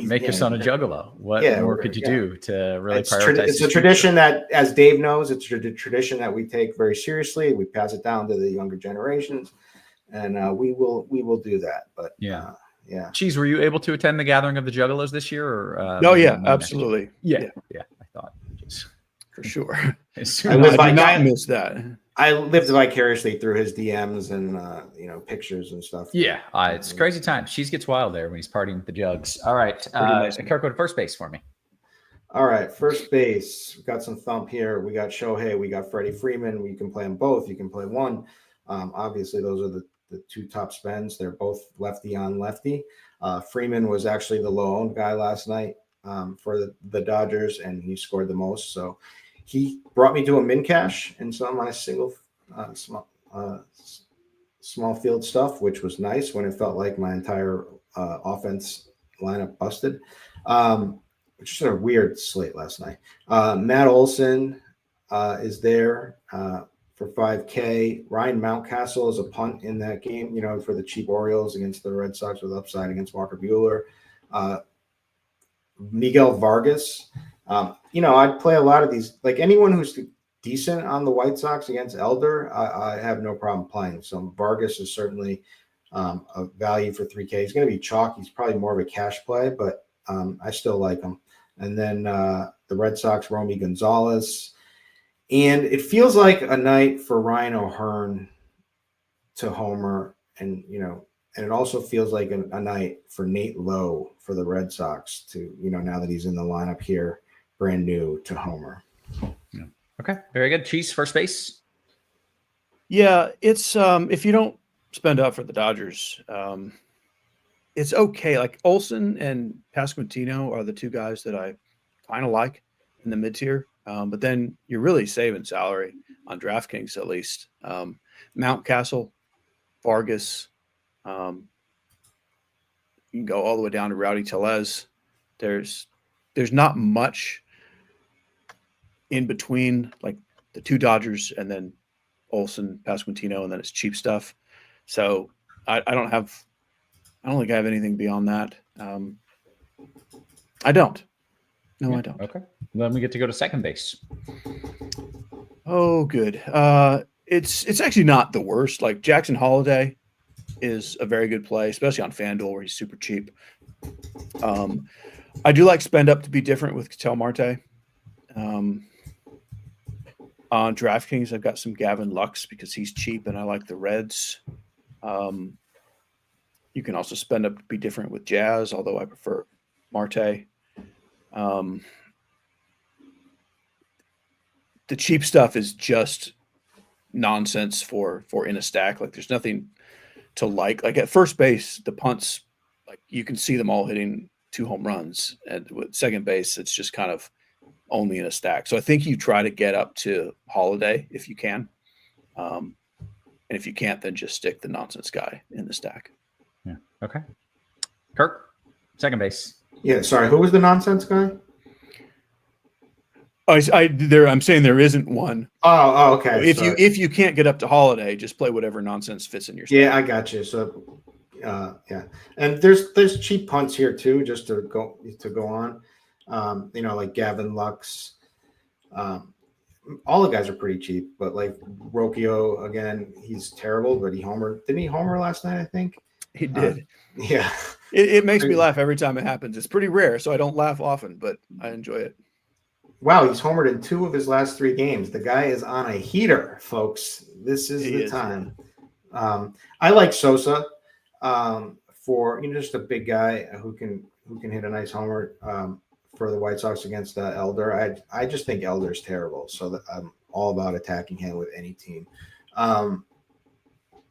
Speaker 4: make your son a juggalo. What more could you do to really prioritize?
Speaker 7: It's a tradition that, as Dave knows, it's a tradition that we take very seriously. We pass it down to the younger generations, and we will do that. But yeah.
Speaker 4: Cheese, were you able to attend the gathering of the Juggalos this year? Or
Speaker 5: no, yeah, absolutely.
Speaker 4: Yeah. I thought
Speaker 5: for sure.
Speaker 7: I did
Speaker 5: not miss that.
Speaker 7: I lived vicariously through his DMs and pictures and stuff.
Speaker 4: Yeah, it's crazy time. Cheese gets wild there when he's partying with the Jugs. All right, Kirkwood, first base for me.
Speaker 7: All right, first base. We've got some thump here. We got Shohei. We got Freddie Freeman. You can play them both. You can play one. Obviously, those are the two top spends. They're both lefty on lefty. Freeman was actually the low-owned guy last night for the Dodgers, and he scored the most. So he brought me to a min cash in some of my single small field stuff, which was nice when it felt like my entire offense lineup busted. Which is a weird slate last night. Matt Olson is there for $5K. Ryan Mountcastle is a punt in that game, for the cheap Orioles against the Red Sox with upside against Walker Buehler. Miguel Vargas. I'd play a lot of these. Like anyone who's decent on the White Sox against Elder, I have no problem playing. So Vargas is certainly a value for $3K. He's going to be chalk. He's probably more of a cash play, but I still like him. And then the Red Sox, Romy Gonzalez. And it feels like a night for Ryan O'Hearn to homer. And it also feels like a night for Nate Lowe for the Red Sox to, now that he's in the lineup here, brand new, to homer.
Speaker 4: Yeah. Okay, very good. Cheese, first base.
Speaker 5: Yeah, it's if you don't spend up for the Dodgers, it's okay. Like Olson and Pasquantino are the two guys that I kind of like in the mid tier. But then you're really saving salary on DraftKings at least. Mountcastle, Vargas, you can go all the way down to Rowdy Tellez. There's not much in between, like the two Dodgers and then Olson, Pasquantino, and then it's cheap stuff. So I don't think I have anything beyond that. I don't. No, I don't.
Speaker 4: Okay. Then we get to go to second base.
Speaker 5: Oh, good. It's actually not the worst. Like Jackson Holiday is a very good play, especially on FanDuel where he's super cheap. I do like spend up to be different with Ketel Marte. On DraftKings, I've got some Gavin Lux because he's cheap and I like the Reds. You can also spend up to be different with Jazz, although I prefer Marte. The cheap stuff is just nonsense for in a stack. Like there's nothing to like. Like at first base, the punts, like you can see them all hitting 2 home runs. And with second base, it's just kind of only in a stack. So I think you try to get up to Holiday if you can. And if you can't, then just stick the nonsense guy in the stack.
Speaker 4: Yeah. Okay. Kirk, second base.
Speaker 7: Yeah. Sorry. Who was the nonsense guy?
Speaker 5: I'm saying there isn't one.
Speaker 7: Oh, okay.
Speaker 5: If you can't get up to Holiday, just play whatever nonsense fits in your stack.
Speaker 7: Yeah, I got you. So, yeah, and there's cheap punts here too, just to go on. Like Gavin Lux. All the guys are pretty cheap, but like Rocchio again, he's terrible, but he homered. Didn't he homer last night? I think
Speaker 5: he did.
Speaker 7: Yeah,
Speaker 5: it makes me laugh every time it happens. It's pretty rare, so I don't laugh often, but I enjoy it.
Speaker 7: Wow, he's homered in 2 of his last 3 games. The guy is on a heater, folks. This is the time. I like Sosa for just a big guy who can hit a nice homer for the White Sox against Elder. I just think Elder's terrible, so I'm all about attacking him with any team.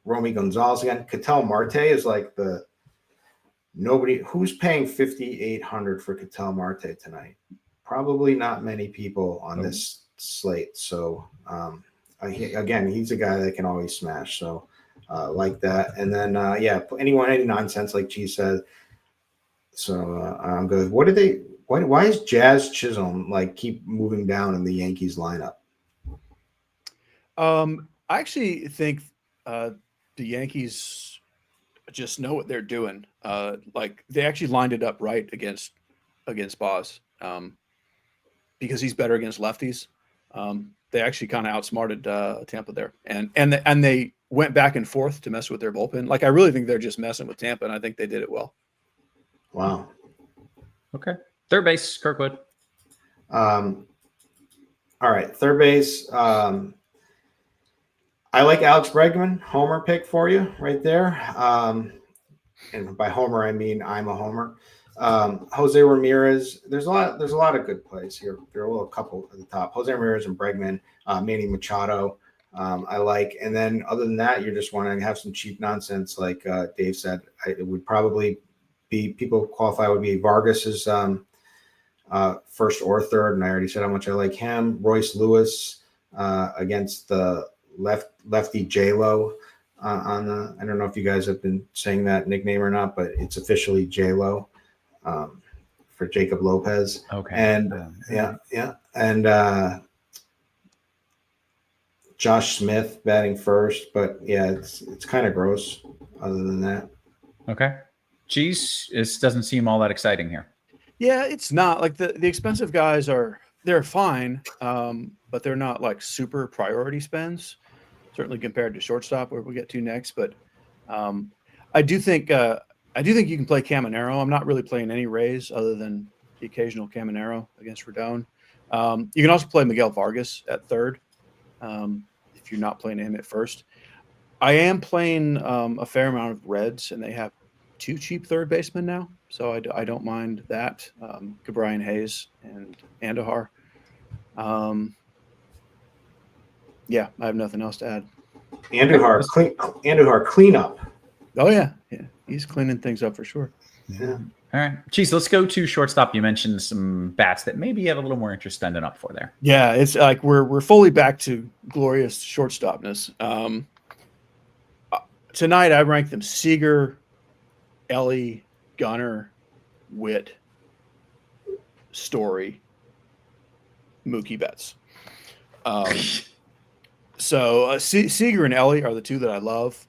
Speaker 7: Romy Gonzalez again. Ketel Marte is like nobody who's paying $5,800 for Ketel Marte tonight. Probably not many people on this slate. So again, he's a guy that can always smash. So like that. And then any nonsense like Cheese said. So I'm good. Why is Jazz Chisholm keep moving down in the Yankees lineup?
Speaker 5: I actually think the Yankees just know what they're doing. Like they actually lined it up right against Boz, because he's better against lefties. They actually kind of outsmarted Tampa there, and they went back and forth to mess with their bullpen. Like I really think they're just messing with Tampa, and I think they did it well.
Speaker 7: Wow.
Speaker 4: Okay. Third base, Kirkwood.
Speaker 7: All right, third base. I like Alex Bregman, homer pick for you right there. And by homer, I mean I'm a homer. Jose Ramirez. There's a lot of good plays here. There are a couple at the top. Jose Ramirez and Bregman, Manny Machado. I like, and then other than that, you're just wanting to have some cheap nonsense, like Dave said. It would probably be people qualify would be Vargas's first or third, and I already said how much I like him. Royce Lewis against the lefty J-Lo on the. I don't know if you guys have been saying that nickname or not, but it's officially J-Lo for Jacob Lopez.
Speaker 4: Okay.
Speaker 7: And and Josh Smith batting first, but yeah, it's kind of gross. Other than that,
Speaker 4: Okay. Cheese, this doesn't seem all that exciting here.
Speaker 5: Yeah, it's not like the expensive guys they're fine, but they're not like super priority spends. Certainly compared to shortstop, where we get to next. But I do think you can play Caminero. I'm not really playing any Rays other than the occasional Caminero against Rodon. You can also play Miguel Vargas at third if you're not playing him at first. I am playing a fair amount of Reds, and they have 2 cheap third basemen now, so I don't mind that. Cabrian Hayes and Andahar. Yeah, I have nothing else to add.
Speaker 7: Andujar cleanup.
Speaker 5: Oh yeah, he's cleaning things up for sure.
Speaker 7: Yeah.
Speaker 4: All right. Cheese, let's go to shortstop. You mentioned some bats that maybe you have a little more interest standing up for there.
Speaker 5: Yeah, it's like we're fully back to glorious shortstopness. Tonight I ranked them Seager, Ellie, Gunnar, Witt, Story, Mookie Betts. So Seager and Ellie are the 2 that I love.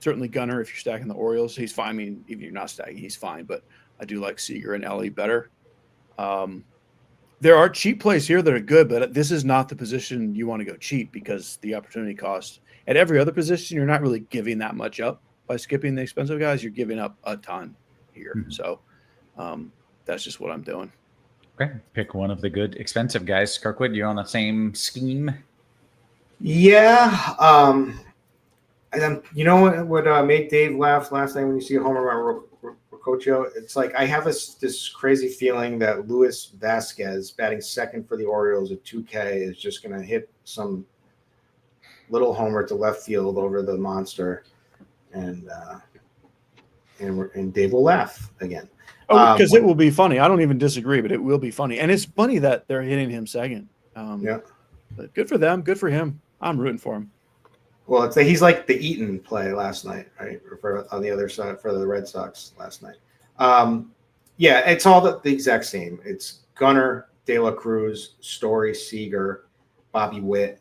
Speaker 5: Certainly Gunnar, if you're stacking the Orioles, he's fine. I mean, if you're not stacking, he's fine. But I do like Seager and Ellie better. There are cheap plays here that are good, but this is not the position you want to go cheap because the opportunity cost. At every other position, you're not really giving that much up by skipping the expensive guys. You're giving up a ton here. Mm-hmm. So that's just what I'm doing.
Speaker 4: Okay. Pick one of the good expensive guys. Kirkwood, you're on the same scheme?
Speaker 7: Yeah. And you know what made Dave laugh last night when you see a homer around Rococho? It's like I have this crazy feeling that Luis Vasquez batting second for the Orioles at 2K is just going to hit some little homer to left field over the monster, and Dave will laugh again.
Speaker 5: Oh, because it will be funny. I don't even disagree, but it will be funny, and it's funny that they're hitting him second.
Speaker 7: Yeah,
Speaker 5: but good for them. Good for him. I'm rooting for him.
Speaker 7: Well, he's like the Eaton play last night, right? Or on the other side for the Red Sox last night. Yeah, it's all the exact same. It's Gunnar, De La Cruz, Story, Seager, Bobby Witt,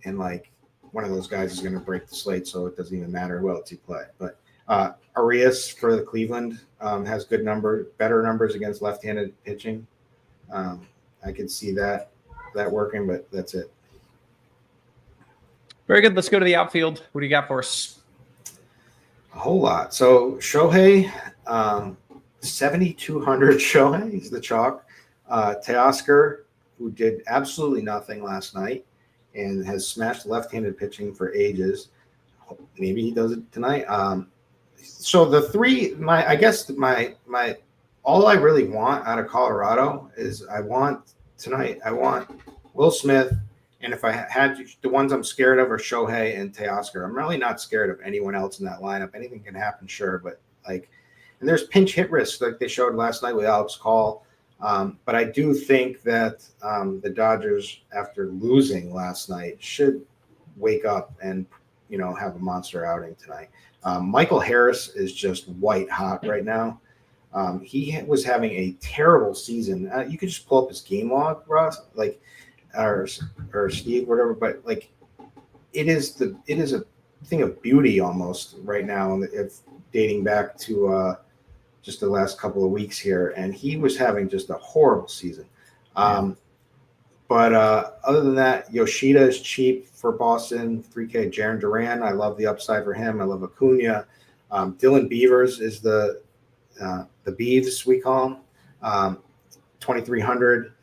Speaker 7: and like one of those guys is going to break the slate, so it doesn't even matter who else you play. But Arias for the Cleveland has better numbers against left-handed pitching. I could see that working, but that's it.
Speaker 4: Very good. Let's go to the outfield. What do you got for us?
Speaker 7: A whole lot. So Shohei, 7,200 Shohei. He's the chalk. Teoscar, who did absolutely nothing last night and has smashed left-handed pitching for ages. Maybe he does it tonight. So the three, all I really want out of Colorado is I want Will Smith. And if I had the ones I'm scared of are Shohei and Teoscar. I'm really not scared of anyone else in that lineup. Anything can happen, sure. But and there's pinch hit risk like they showed last night with Alex Call. But I do think that the Dodgers, after losing last night, should wake up and, have a monster outing tonight. Michael Harris is just white hot right now. He was having a terrible season. You could just pull up his game log, Ross, or Steve, whatever. But it is a thing of beauty almost right now, if dating back to just the last couple of weeks here, and he was having just a horrible season. But other than that, Yoshida is cheap for Boston, 3K. Jarren Duran, I love the upside for him. I love Acuna. Dylan Beavers is the Beavs, we call him. 2,300,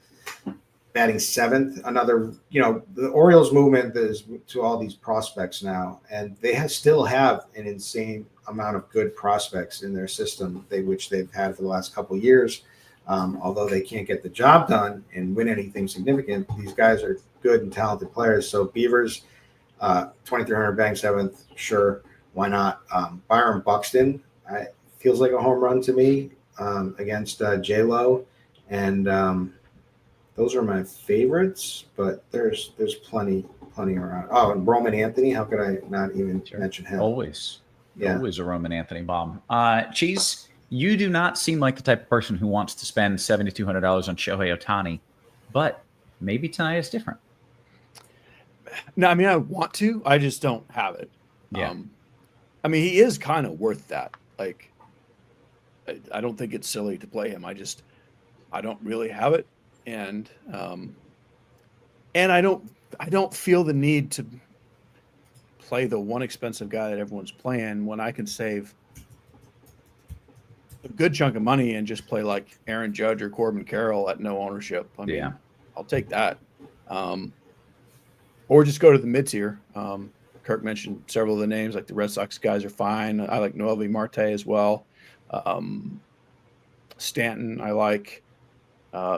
Speaker 7: batting 7th. Another, the Orioles movement is to all these prospects now, and they still have an insane amount of good prospects in their system, which they've had for the last couple of years. Although they can't get the job done and win anything significant, these guys are good and talented players. So Beavers, 2,300, batting 7th, sure, why not? Byron Buxton, feels like a home run to me against J-Lo, and those are my favorites. But there's plenty around. Oh, and Roman Anthony, how could I not even mention him?
Speaker 4: Always a Roman Anthony bomb. Cheese. You do not seem like the type of person who wants to spend $7,200 on Shohei Ohtani, but maybe tonight is different.
Speaker 5: No, I mean, I want to. I just don't have it.
Speaker 4: Yeah.
Speaker 5: I mean, he is kind of worth that. Like, I don't think it's silly to play him. I don't really have it, and I don't feel the need to play the one expensive guy that everyone's playing when I can save a good chunk of money and just play like Aaron Judge or Corbin Carroll at no ownership. I mean, I'll take that. Or just go to the mid-tier. Kirk mentioned several of the names, like the Red Sox guys are fine. I like Noelvi Marte as well. Stanton, I like.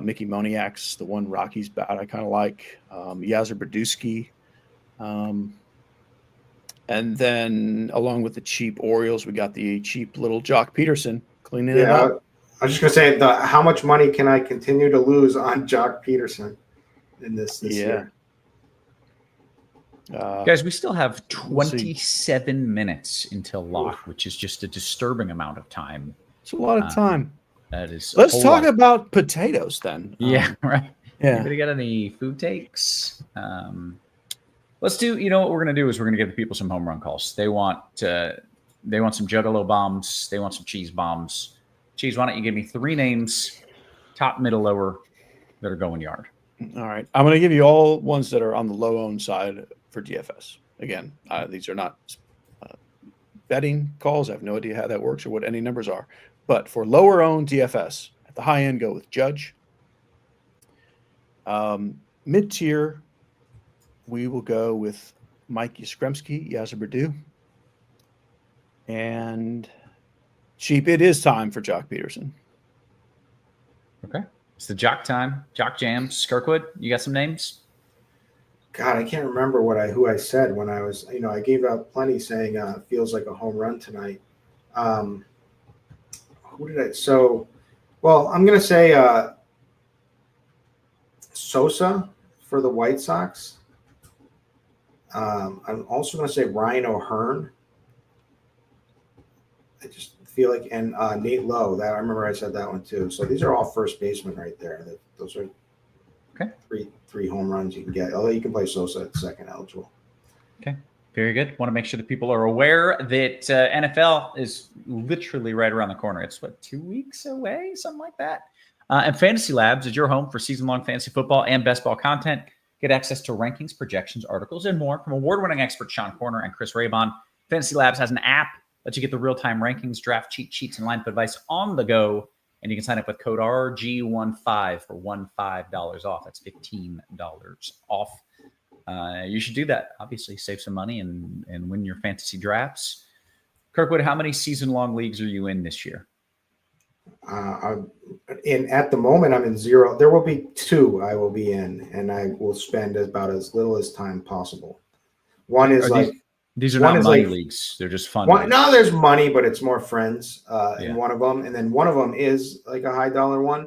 Speaker 5: Mickey Moniak's the one Rockies bat I kind of like. Yasser Berdusky. And then along with the cheap Orioles, we got the cheap little Jock Peterson cleaning it up.
Speaker 7: I was just going to say, how much money can I continue to lose on Jock Peterson in this year?
Speaker 4: Guys, we still have 27 minutes until lock, which is just a disturbing amount of time.
Speaker 5: It's a lot of time.
Speaker 4: That is.
Speaker 5: Let's talk about potatoes then.
Speaker 4: Yeah, right.
Speaker 5: Yeah.
Speaker 4: Anybody got any food takes? Let's do. You know what we're gonna do is we're gonna give the people some home run calls. They want some Juggalo bombs. They want some cheese bombs. Cheese, why don't you give me 3 names, top, middle, lower, that are going yard?
Speaker 5: All right. I'm going to give you all ones that are on the low-owned side for DFS. Again, these are not betting calls. I have no idea how that works or what any numbers are. But for lower-owned DFS, at the high end, go with Judge. Mid-tier, we will go with Mike Yastrzemski, Yasser Berdue. And cheap, it is time for Jock Peterson.
Speaker 4: Okay. It's the Jock time. Jock jams. Kirkwood, you got some names?
Speaker 7: God, I can't remember who I said when I was, I gave out plenty saying feels like a home run tonight. Who did I? I'm going to say Sosa for the White Sox. I'm also going to say Ryan O'Hearn. I just feel like, and Nate Lowe. That I remember I said that one too. So these are all first basemen right there. Those are three home runs you can get. Although you can play Sosa at second eligible.
Speaker 4: Okay, very good. Want to make sure that people are aware that NFL is literally right around the corner. It's 2 weeks away, something like that. And Fantasy Labs is your home for season-long fantasy football and best ball content. Get access to rankings, projections, articles, and more from award-winning experts Sean Corner and Chris Raybon. Fantasy Labs has an app. Lets you get the real-time rankings, draft cheat sheets, and lineup advice on the go. And you can sign up with code RG15 for $15 off. That's $15 off. You should do that. Obviously, save some money and win your fantasy drafts. Kirkwood, how many season-long leagues are you in this year?
Speaker 7: At the moment, I'm in 0. There will be 2 I will be in, and I will spend about as little as time possible. One is
Speaker 4: these are not money leagues. They're just fun.
Speaker 7: No, there's money, but it's more friends in one of them. And then one of them is like a high dollar one,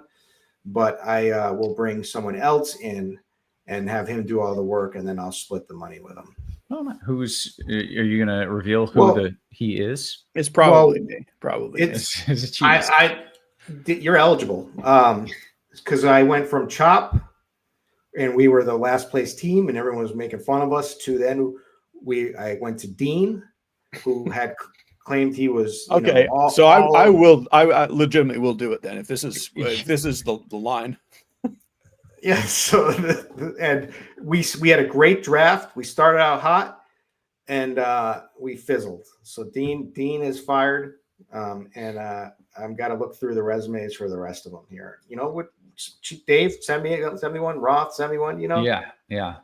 Speaker 7: but I will bring someone else in and have him do all the work, and then I'll split the money with him.
Speaker 4: Oh, are you going to reveal who he is?
Speaker 5: It's probably me. Probably.
Speaker 7: It's you're eligible because I went from Chop, and we were the last place team, and everyone was making fun of us, to then I went to Dean, who had claimed he was
Speaker 5: Okay. I legitimately will do it then if this is the line.
Speaker 7: Yeah. So and we had a great draft. We started out hot, and we fizzled. So Dean is fired, and I've got to look through the resumes for the rest of them here. You know what? Dave, send me one. Roth, send me one. You know.
Speaker 4: Yeah.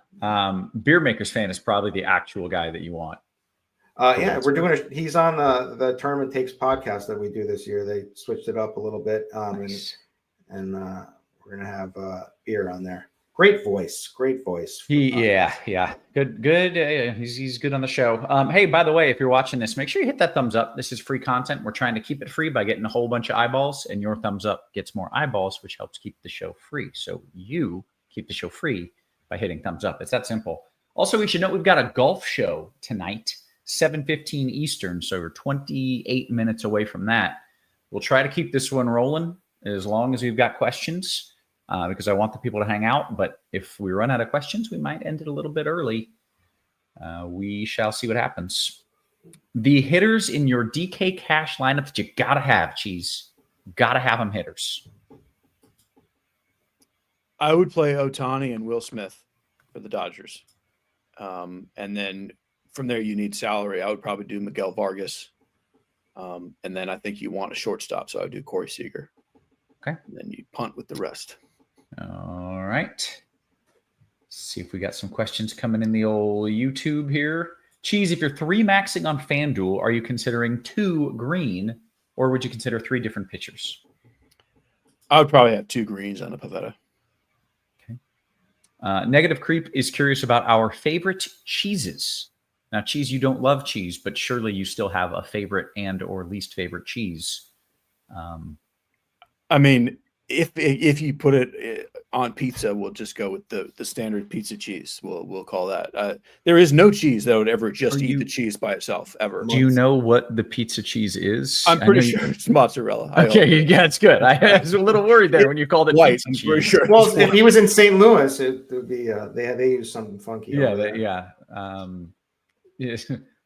Speaker 4: Beer Makers Fan is probably the actual guy that you want.
Speaker 7: Yeah, we're doing he's on the Tournament Takes podcast that we do this year. They switched it up a little bit,
Speaker 4: Nice.
Speaker 7: and we're gonna have beer on there. Great voice. Good. He's good on the show. Hey, by the way, if you're watching this, make sure you hit that thumbs up. This is free content. We're trying to keep it free by getting a whole bunch of eyeballs, and your thumbs up gets more eyeballs, which helps keep the show free. So you keep the show free by hitting thumbs up. It's that simple. Also, we should note we've got a golf show tonight, 7:15 Eastern. So we're 28 minutes away from that. We'll try to keep this one rolling as long as we've got questions. Because I want the people to hang out. But if we run out of questions, we might end it a little bit early. We shall see what happens. The hitters in your DK cash lineup that you got to have, Cheese. Got to have them hitters.
Speaker 5: I would play Ohtani and Will Smith for the Dodgers. And then from there, you need salary. I would probably do Miguel Vargas. And then I think you want a shortstop. So I would do Corey Seager.
Speaker 4: Okay.
Speaker 5: And then you punt with the rest.
Speaker 4: All right. Let's see if we got some questions coming in the old YouTube here. Cheese, if you're 3 maxing on FanDuel, are you considering 2 green, or would you consider 3 different pitchers?
Speaker 5: I would probably have 2 greens on a Pavetta.
Speaker 4: Okay. Negative Creep is curious about our favorite cheeses. Now, Cheese, you don't love cheese, but surely you still have a favorite and or least favorite cheese.
Speaker 5: I mean, if you put it on pizza, we'll just go with the standard pizza cheese. We'll call that. There is no cheese that would ever just eat the cheese by itself ever.
Speaker 4: Do you know what the pizza cheese is?
Speaker 5: I'm pretty sure it's mozzarella.
Speaker 4: Okay, yeah, it's good. I was a little worried there when you called it
Speaker 5: white.
Speaker 4: pizza
Speaker 5: I'm
Speaker 4: cheese.
Speaker 5: pretty sure.
Speaker 7: Well, if he was in St. Louis, it would be they use something funky.
Speaker 4: Yeah.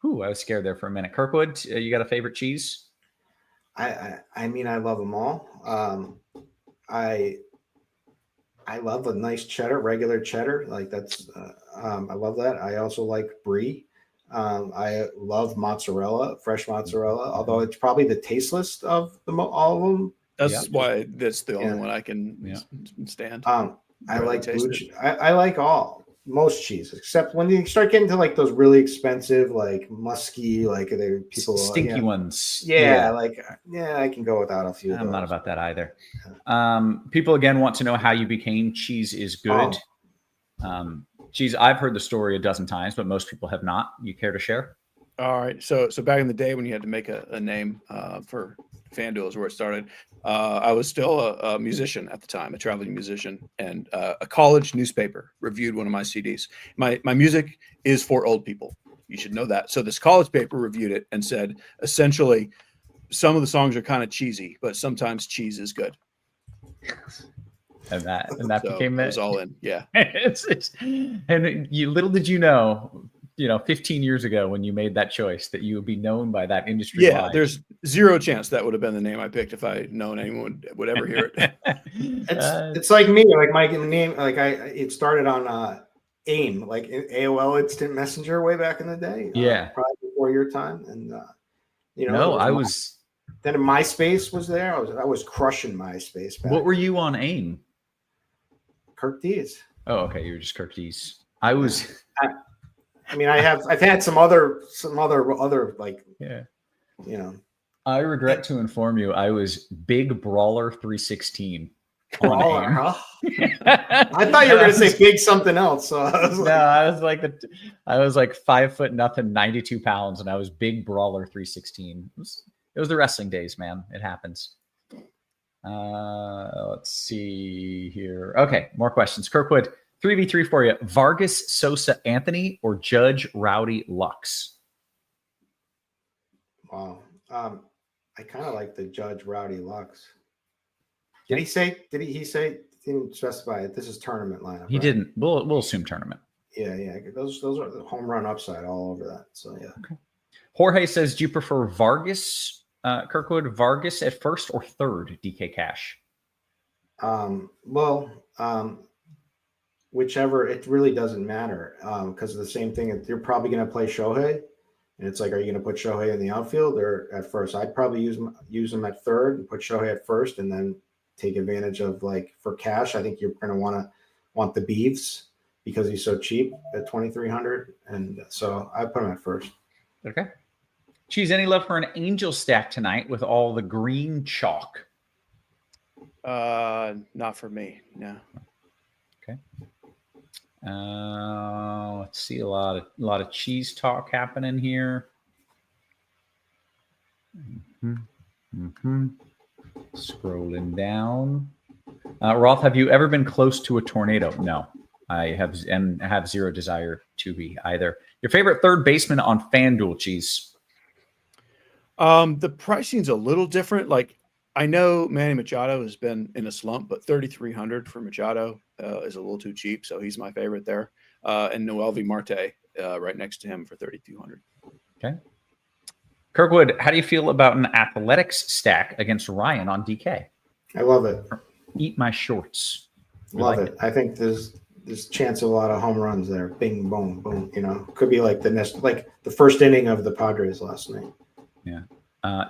Speaker 4: Ooh, I was scared there for a minute. Kirkwood, you got a favorite cheese?
Speaker 7: I mean, I love them all. I love a nice cheddar, regular cheddar. Like that's, I love that. I also like brie. I love mozzarella, fresh mozzarella, although it's probably the tasteless of all of them.
Speaker 5: That's why that's the only one I can stand.
Speaker 7: I like blue. I like most cheese, except when you start getting to like those really expensive, like musky, like they people
Speaker 4: stinky ones.
Speaker 7: I can go without a few.
Speaker 4: I'm not about that either. People again want to know how you became Cheese is Good. Cheese, I've heard the story a dozen times, but most people have not. You care to share?
Speaker 5: All right. So back in the day when you had to make a name for FanDuel is where it started. I was still a musician at the time, a traveling musician, and a college newspaper reviewed one of my CDs. My music is for old people. You should know that. So this college paper reviewed it and said, essentially, some of the songs are kind of cheesy, but sometimes cheese is good.
Speaker 4: And that
Speaker 5: So
Speaker 4: became
Speaker 5: it was all in. Yeah.
Speaker 4: And you little did you know, 15 years ago when you made that choice that you would be known by that industry.
Speaker 5: Yeah,
Speaker 4: wide.
Speaker 5: there's zero chance that would have been the name I picked if I had known anyone would ever hear it.
Speaker 7: It's like me, like my name, like it started on AIM, like AOL Instant Messenger way back in the day.
Speaker 4: Yeah,
Speaker 7: probably before your time, and Then MySpace was there. I was crushing MySpace.
Speaker 4: What were you on AIM?
Speaker 7: Kirkdiese.
Speaker 4: Oh, okay, you were just Kirkdiese. I was.
Speaker 7: I've had some other like
Speaker 4: I regret to inform you, I was Big Brawler 316.
Speaker 7: Brawler, huh? I thought you were going to say big something else. So
Speaker 4: I was like 5 foot nothing, 92 pounds, and I was Big Brawler 316. It was the wrestling days, man. It happens. Let's see here. Okay, more questions. Kirkwood, 3v3 for you. Vargas, Sosa, Anthony, or Judge, Rowdy, Lux?
Speaker 7: Wow. I kind of like the Judge, Rowdy, Lux. Did he say? Didn't specify it? This is tournament lineup.
Speaker 4: He
Speaker 7: right?
Speaker 4: didn't. We'll assume tournament.
Speaker 7: Yeah. Those are the home run upside all over that. So yeah.
Speaker 4: Okay. Jorge says, do you prefer Vargas, Kirkwood, Vargas at first or third DK Cash?
Speaker 7: Whichever, it really doesn't matter because of the same thing. You're probably going to play Shohei, and it's like, are you going to put Shohei in the outfield or at first? I'd probably use him at third and put Shohei at first, and then take advantage of, like, for cash. I think you're going to want the Beeves because he's so cheap at 2,300, and so I put him at first.
Speaker 4: Okay. Cheese, any love for an Angel stack tonight with all the green chalk?
Speaker 5: Not for me. No.
Speaker 4: Okay. Let's see, a lot of cheese talk happening here. Scrolling down. Roth, have you ever been close to a tornado? No, I have zero desire to be either. Your favorite third baseman on FanDuel, Cheese?
Speaker 5: The pricing's a little different. Like, I know Manny Machado has been in a slump, but 3,300 for Machado is a little too cheap, so he's my favorite there. And Noelvi Marte right next to him for 3,200.
Speaker 4: Okay. Kirkwood, how do you feel about an athletics stack against Ryan on DK?
Speaker 7: I love it.
Speaker 4: Eat my shorts.
Speaker 7: Love it. I think there's chance of a lot of home runs there. Bing, boom, boom. You know, could be like the first inning of the Padres last night.
Speaker 4: Yeah.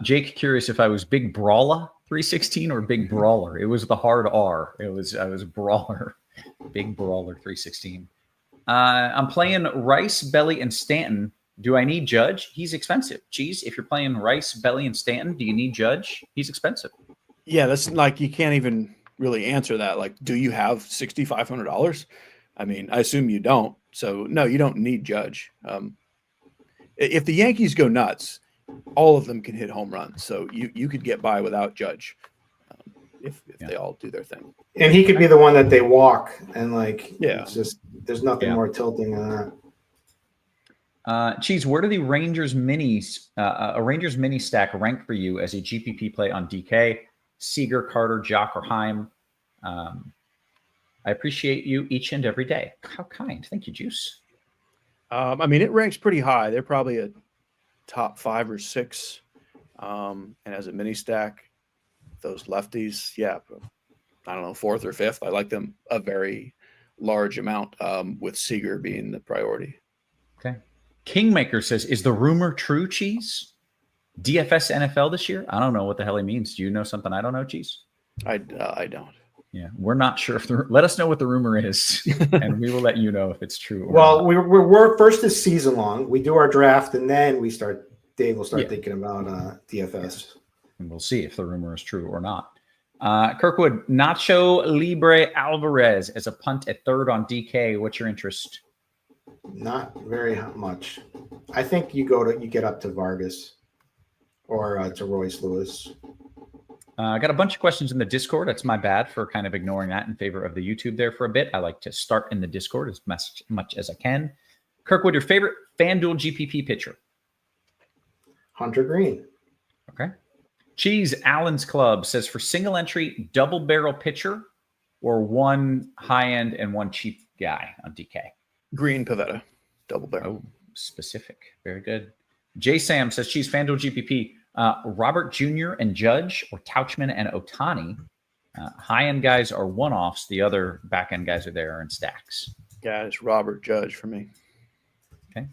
Speaker 4: Jake, curious if I was Big Brawler 316 or Big Brawler. It was the hard R. I was Brawler. Big Brawler 316. I'm playing Rice, Belly, and Stanton. Do I need Judge? He's expensive. Cheese, if you're playing Rice, Belly, and Stanton, do you need Judge? He's expensive.
Speaker 5: Yeah, that's like, you can't even really answer that. Like, do you have $6,500? I mean, I assume you don't. So no, you don't need Judge. If the Yankees go nuts, all of them can hit home runs. So you could get by without Judge if they all do their thing.
Speaker 7: And he could be the one that they walk, and
Speaker 5: Yeah.
Speaker 7: it's just, there's nothing more tilting than that.
Speaker 4: Cheese, where do the Rangers minis, a Rangers mini stack rank for you as a GPP play on DK? Seager, Carter, Jock, or Heim? I appreciate you each and every day. How kind. Thank you, Juice.
Speaker 5: I mean, it ranks pretty high. They're probably a top 5 or 6. And as a mini stack, those lefties, yeah, I don't know, 4th or 5th. I like them a very large amount, with Seager being the priority.
Speaker 4: Okay. Kingmaker says, is the rumor true, Cheese? DFS NFL this year? I don't know what the hell he means. Do you know something I don't know, Cheese?
Speaker 5: I don't.
Speaker 4: Yeah, we're not sure if let us know what the rumor is, and we will let you know if it's true. Or
Speaker 7: Well,
Speaker 4: not.
Speaker 7: we're first is season long. We do our draft, and then Dave will start thinking about DFS.
Speaker 4: And we'll see if the rumor is true or not. Kirkwood, Nacho Libre Alvarez as a punt at third on DK. What's your interest?
Speaker 7: Not very much. I think you get up to Vargas or to Royce Lewis.
Speaker 4: I got a bunch of questions in the Discord. That's my bad for kind of ignoring that in favor of the YouTube there for a bit. I like to start in the Discord as much as I can. Kirkwood, your favorite FanDuel GPP pitcher?
Speaker 7: Hunter Green.
Speaker 4: Okay. Cheese Allen's Club says, for single entry, double barrel pitcher or one high end and one cheap guy on DK?
Speaker 5: Green Pavetta, double barrel.
Speaker 4: Oh, specific. Very good. J Sam says, Cheese FanDuel GPP, Robert Jr. and Judge or Tauchman and Ohtani. High end guys are one offs. The other back end guys are there in stacks.
Speaker 5: Yeah, it's Robert Judge for me.
Speaker 4: Okay.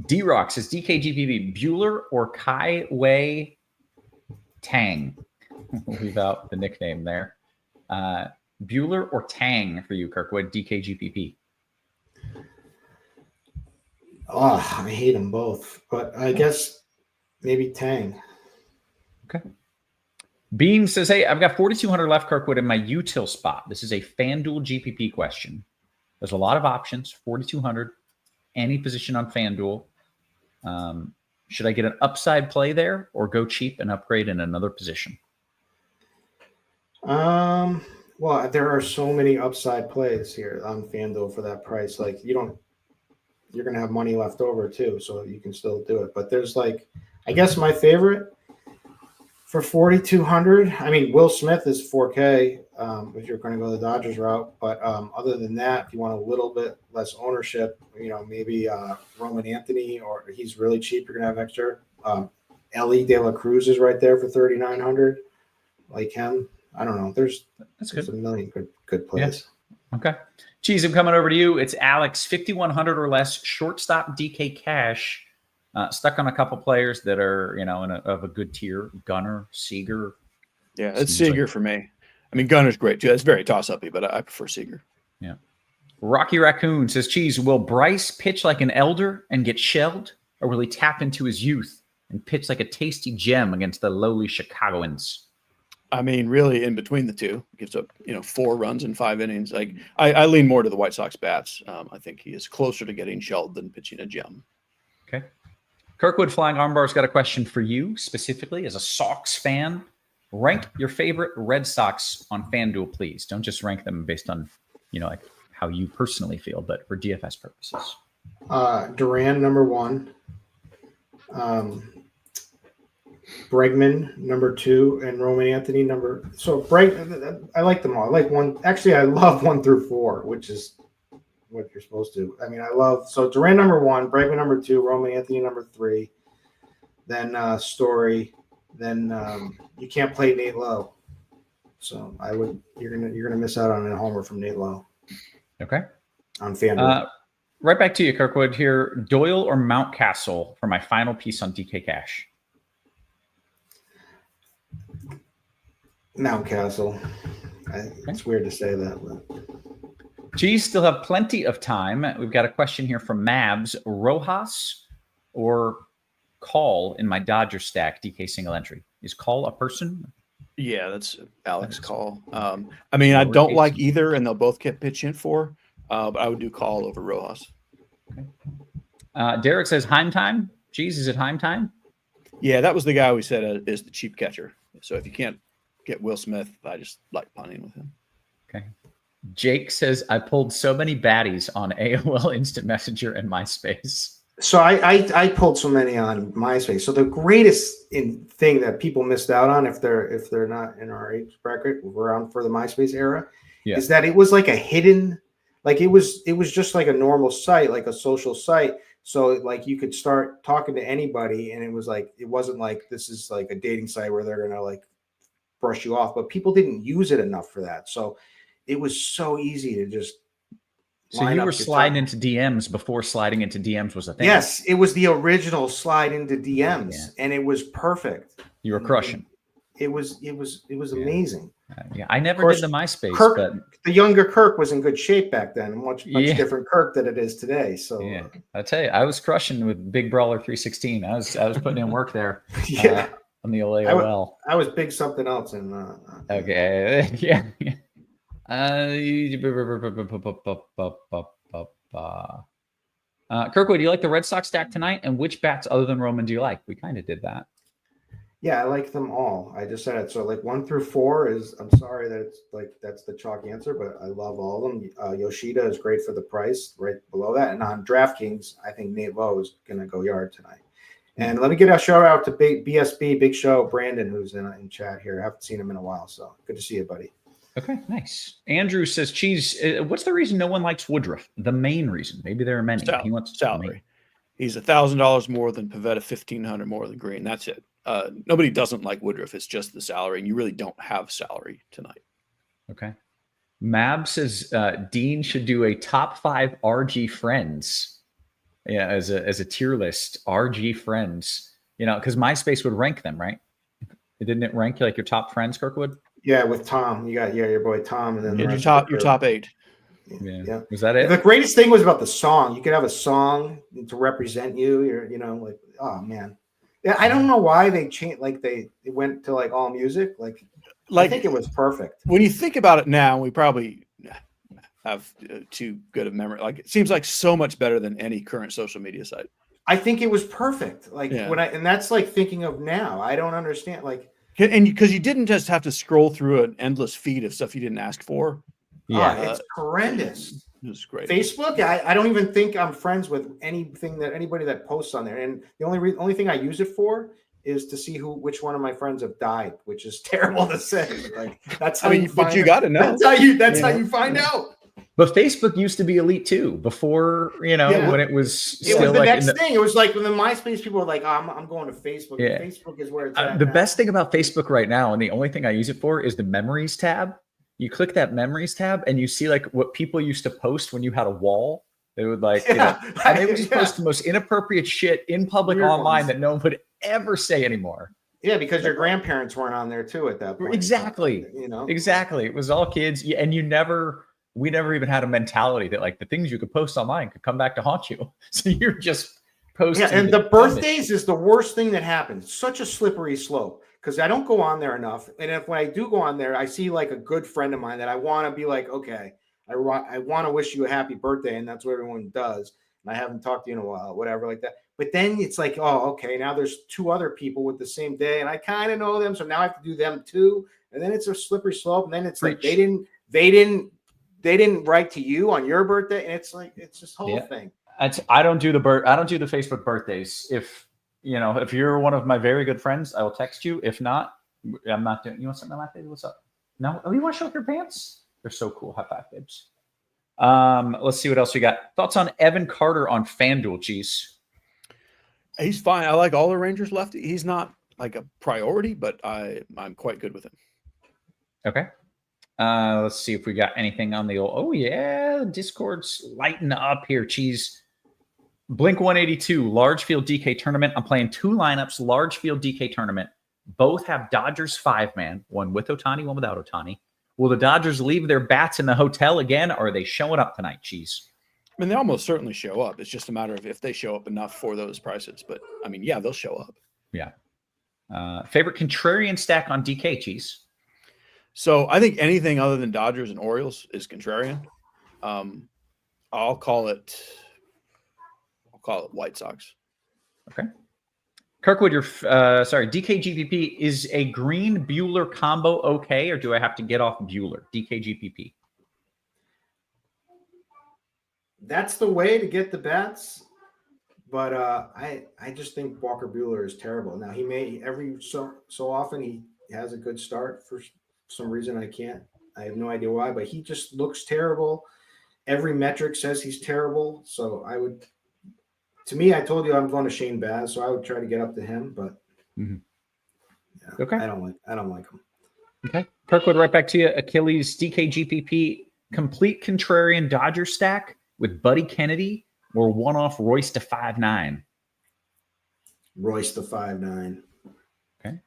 Speaker 4: D-Rock says, DK GPP, Bueller or Kai Wei Tang? We'll leave out the nickname there. Bueller or Tang for you, Kirkwood, DK GPP?
Speaker 7: Oh, I hate them both, but I guess maybe Tang.
Speaker 4: Okay. Beam says, hey, I've got 4,200 left, Kirkwood, in my util spot. This is a FanDuel GPP question. There's a lot of options, 4,200, any position on FanDuel. Should I get an upside play there or go cheap and upgrade in another position?
Speaker 7: Well, there are so many upside plays here on FanDuel for that price. Like, you're going to have money left over too, so you can still do it. But there's I guess my favorite For 4,200, I mean, Will Smith is 4K if you're going to go the Dodgers route. But other than that, if you want a little bit less ownership, maybe Roman Anthony, or he's really cheap. You're going to have extra. Ellie De La Cruz is right there for 3,900. Like him, I don't know. There's a million good plays.
Speaker 4: Yeah. Okay. Cheese, I'm coming over to you. It's Alex, 5,100 or less, shortstop DK Cash. Stuck on a couple players that are, of a good tier. Gunnar, Seager.
Speaker 5: Yeah, it's Seager for me. I mean, Gunner's great too. That's very toss-uppy, but I prefer Seager.
Speaker 4: Yeah. Rocky Raccoon says, Cheese, will Bryce pitch like an elder and get shelled, or will he tap into his youth and pitch like a tasty gem against the lowly Chicagoans?
Speaker 5: I mean, really, in between the two, gives up 4 runs in 5 innings. Like I lean more to the White Sox bats. I think he is closer to getting shelled than pitching a gem.
Speaker 4: Okay. Kirkwood Flying Armbar's got a question for you specifically as a Sox fan. Rank your favorite Red Sox on FanDuel, please. Don't just rank them based on, like how you personally feel, but for DFS purposes.
Speaker 7: Duran, number 1. Bregman, number 2, and Roman Anthony, number. So I like them all. I like 1. Actually, I love 1 through 4, which is what you're supposed to. I mean, so Duran number 1, Bregman number 2, Roman Anthony number 3, then Story, then you can't play Nate Lowe. So you're gonna miss out on a homer from Nate Lowe.
Speaker 4: Okay.
Speaker 7: On FanDuel.
Speaker 4: Right back to you, Kirkwood. Here, Doyle or Mountcastle for my final piece on DK Cash.
Speaker 7: Mountcastle. It's weird to say that, but.
Speaker 4: Geez, still have plenty of time. We've got a question here from Mabs. Rojas or Call in my Dodger stack, DK single entry. Is Call a person?
Speaker 5: Yeah, that's Alex Call. I mean, I don't like either, and they'll both get pitch in for, but I would do Call over Rojas.
Speaker 4: Okay. Derek says Heim time. Geez, is it Heim time?
Speaker 5: Yeah, that was the guy we said is the cheap catcher. So if you can't get Will Smith, I just like punting with him.
Speaker 4: Okay. Jake says, I pulled so many baddies on AOL Instant Messenger and MySpace.
Speaker 7: So I pulled so many on MySpace. So the greatest thing that people missed out on, if they're not in our age bracket, around for the MySpace era, is that it was like a hidden, like it was just like a normal site, like a social site. So like you could start talking to anybody, and it wasn't like this is like a dating site where they're gonna like brush you off. But people didn't use it enough for that. So it was so easy to just.
Speaker 4: So you were sliding into DMs before sliding into DMs was a thing.
Speaker 7: Yes, it was the original slide into DMs, and it was perfect.
Speaker 4: You were crushing.
Speaker 7: It was amazing.
Speaker 4: Yeah, I never did the MySpace.
Speaker 7: Kirk,
Speaker 4: but
Speaker 7: the younger Kirk was in good shape back then, much different Kirk than it is today. So
Speaker 4: yeah, I tell you, I was crushing with Big Brawler 316. I was putting in work there. On the old AOL.
Speaker 7: I was big something else in.
Speaker 4: Okay, yeah. Kirkwood, do you like the Red Sox stack tonight? And which bats other than Roman do you like? We kind of did that.
Speaker 7: Yeah, I like them all. I just said it. So like 1 through 4 is, I'm sorry that it's like that's the chalk answer, but I love all of them. Yoshida is great for the price right below that. And on DraftKings, I think Nate Lowe is going to go yard tonight. And let me get a shout out to BSB, Big Show, Brandon, who's in chat here. I haven't seen him in a while, so good to see you, buddy.
Speaker 4: Okay, nice. Andrew says, Cheese, what's the reason no one likes Woodruff? The main reason. Maybe there are many. He wants
Speaker 5: salary. He's $1,000 more than Pivetta, $1,500 more than Green. That's it. Nobody doesn't like Woodruff. It's just the salary, and you really don't have salary tonight.
Speaker 4: Okay. Mab says Dean should do a top 5 RG friends. Yeah, as a tier list, RG friends. Because MySpace would rank them, right? Didn't it rank like your top friends, Kirkwood?
Speaker 7: Yeah, with Tom. You got your boy Tom, and then
Speaker 5: your top 8.
Speaker 4: Yeah. Was that it?
Speaker 7: The greatest thing was about the song. You could have a song to represent you. You're, like, oh man. Yeah, I don't know why they changed. Like they went to like all music. Like I think it was perfect.
Speaker 5: When you think about it now, we probably have too good of memory. Like it seems like so much better than any current social media site.
Speaker 7: I think it was perfect. Like and that's like thinking of now. I don't understand. Like.
Speaker 5: And because you didn't just have to scroll through an endless feed of stuff you didn't ask for.
Speaker 7: Yeah, it's horrendous.
Speaker 5: It was great.
Speaker 7: Facebook, I don't even think I'm friends with anybody that posts on there. And the only thing I use it for is to see which one of my friends have died, which is terrible to say. Like that's how
Speaker 5: but you got to know.
Speaker 7: That's how you find out.
Speaker 4: But Facebook used to be elite too before, when it was still
Speaker 7: the
Speaker 4: like
Speaker 7: next thing. It was like when the MySpace people were like, oh, I'm going to Facebook.
Speaker 4: Yeah.
Speaker 7: Facebook is where it's at.
Speaker 4: The
Speaker 7: now.
Speaker 4: best thing about Facebook right now, and the only thing I use it for, is the memories tab. You click that memories tab and you see like what people used to post when you had a wall. They would like, and they would just post the most inappropriate shit in public
Speaker 7: Weird
Speaker 4: online
Speaker 7: ones.
Speaker 4: that no one would ever say anymore.
Speaker 7: Yeah, because your grandparents weren't on there too at that point.
Speaker 4: Exactly. Exactly. It was all kids. And we never even had a mentality that like the things you could post online could come back to haunt you. So you're just posting.
Speaker 7: Yeah, and the birthdays is the worst thing that happens. Such a slippery slope because I don't go on there enough. And when I do go on there, I see like a good friend of mine that I want to be like, okay, I want to wish you a happy birthday. And that's what everyone does. And I haven't talked to you in a while, whatever like that. But then it's like, oh, okay, now there's 2 other people with the same day and I kind of know them. So now I have to do them too. And then it's a slippery slope. And then it's like, they didn't write to you on your birthday. And it's like, it's this whole thing.
Speaker 4: I don't do the Facebook birthdays. If you're one of my very good friends, I will text you. If not, I'm not doing. You want something like that? What's up? No. Oh, you want to show off your pants? They're so cool. High five, babes. Let's see what else we got. Thoughts on Evan Carter on FanDuel, Cheese?
Speaker 5: He's fine. I like all the Rangers lefty. He's not like a priority, but I'm quite good with him.
Speaker 4: Okay. Let's see if we got anything on the old. Oh yeah, Discord's lighting up here. Cheese. Blink 182 large field DK tournament. I'm playing 2 lineups, large field DK tournament. Both have Dodgers 5-man, one with Ohtani, one without Ohtani. Will the Dodgers leave their bats in the hotel again, or are they showing up tonight, Cheese?
Speaker 5: I mean, they almost certainly show up. It's just a matter of if they show up enough for those prices. But I mean, yeah, they'll show up.
Speaker 4: Yeah. Favorite contrarian stack on DK, Cheese?
Speaker 5: So I think anything other than Dodgers and Orioles is contrarian. I'll call it White Sox.
Speaker 4: Okay. Kirkwood, DK GPP, is a Green Bueller combo okay, or do I have to get off Bueller? DK GPP.
Speaker 7: That's the way to get the bats. But I just think Walker Bueller is terrible. Now he may every so often he has a good start. For some reason I have no idea why, but he just looks terrible. Every metric says he's terrible. So I told you I'm going to Shane Baz, so I would try to get up to him, but
Speaker 4: okay.
Speaker 7: I don't like him.
Speaker 4: Okay. Kirkwood, right back to you. Achilles, DK GPP, complete contrarian Dodger stack with Buddy Kennedy or one-off Royce to 5'9".
Speaker 7: Royce to 5'9".
Speaker 4: Okay.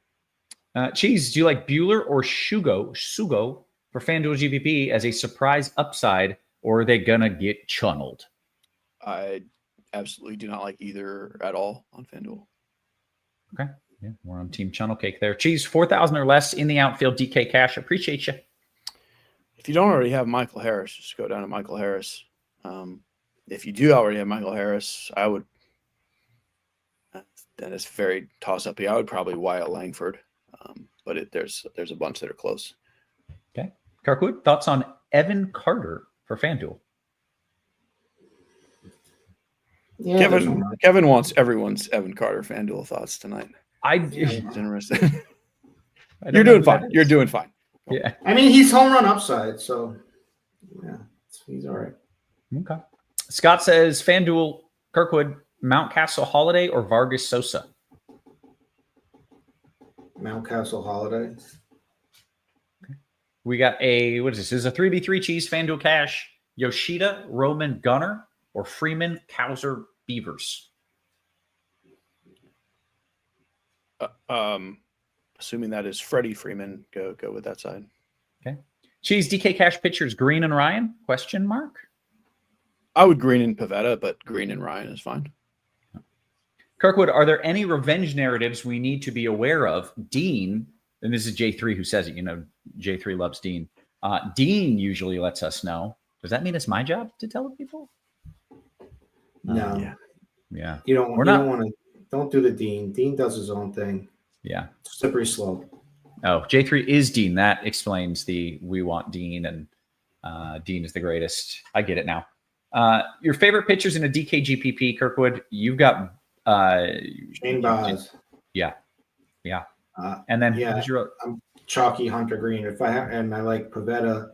Speaker 4: Cheese, do you like Bueller or Sugo for FanDuel GPP as a surprise upside, or are they going to get chunneled?
Speaker 5: I absolutely do not like either at all on FanDuel.
Speaker 4: Okay. Yeah, we're on Team Chunnel Cake there. Cheese, 4,000 or less in the outfield, DK Cash. Appreciate you.
Speaker 5: If you don't already have Michael Harris, just go down to Michael Harris. If you do already have Michael Harris, I would. Then it's very toss-up. I would probably Wyatt Langford, but there's a bunch that are close.
Speaker 4: Okay. Kirkwood, thoughts on Evan Carter for FanDuel?
Speaker 7: Yeah,
Speaker 5: Kevin wants everyone's Evan Carter FanDuel thoughts tonight. It's interesting. You're doing fine. You're doing fine.
Speaker 4: Yeah.
Speaker 7: I mean, he's home run upside, so yeah, he's all right.
Speaker 4: Okay. Scott says FanDuel, Kirkwood, Mountcastle Holiday or Vargas Sosa?
Speaker 7: Mountcastle Holiday.
Speaker 4: Okay. We got what is this? This is a 3v3 Cheese FanDuel Cash. Yoshida, Roman, Gunner, or Freeman, Kowser, Beavers?
Speaker 5: Assuming that is Freddie Freeman, go with that side.
Speaker 4: Okay. Cheese, DK Cash pitchers, Green and Ryan? Question mark?
Speaker 5: I would Green and Pivetta, but Green and Ryan is fine.
Speaker 4: Kirkwood, are there any revenge narratives we need to be aware of? Dean, and this is J3 who says it, J3 loves Dean. Dean usually lets us know. Does that mean it's my job to tell people?
Speaker 7: No.
Speaker 4: Yeah.
Speaker 7: You don't want to. Don't do the Dean. Dean does his own thing.
Speaker 4: Yeah.
Speaker 7: Slippery slope.
Speaker 4: Oh, J3 is Dean. That explains we want Dean, and Dean is the greatest. I get it now. Your favorite pitchers in a DK GPP, Kirkwood? You've got
Speaker 7: Shane Baz.
Speaker 4: Yeah. Yeah. And then
Speaker 7: yeah,
Speaker 4: who's your
Speaker 7: I'm chalky Hunter Green. If I have, and I like Pavetta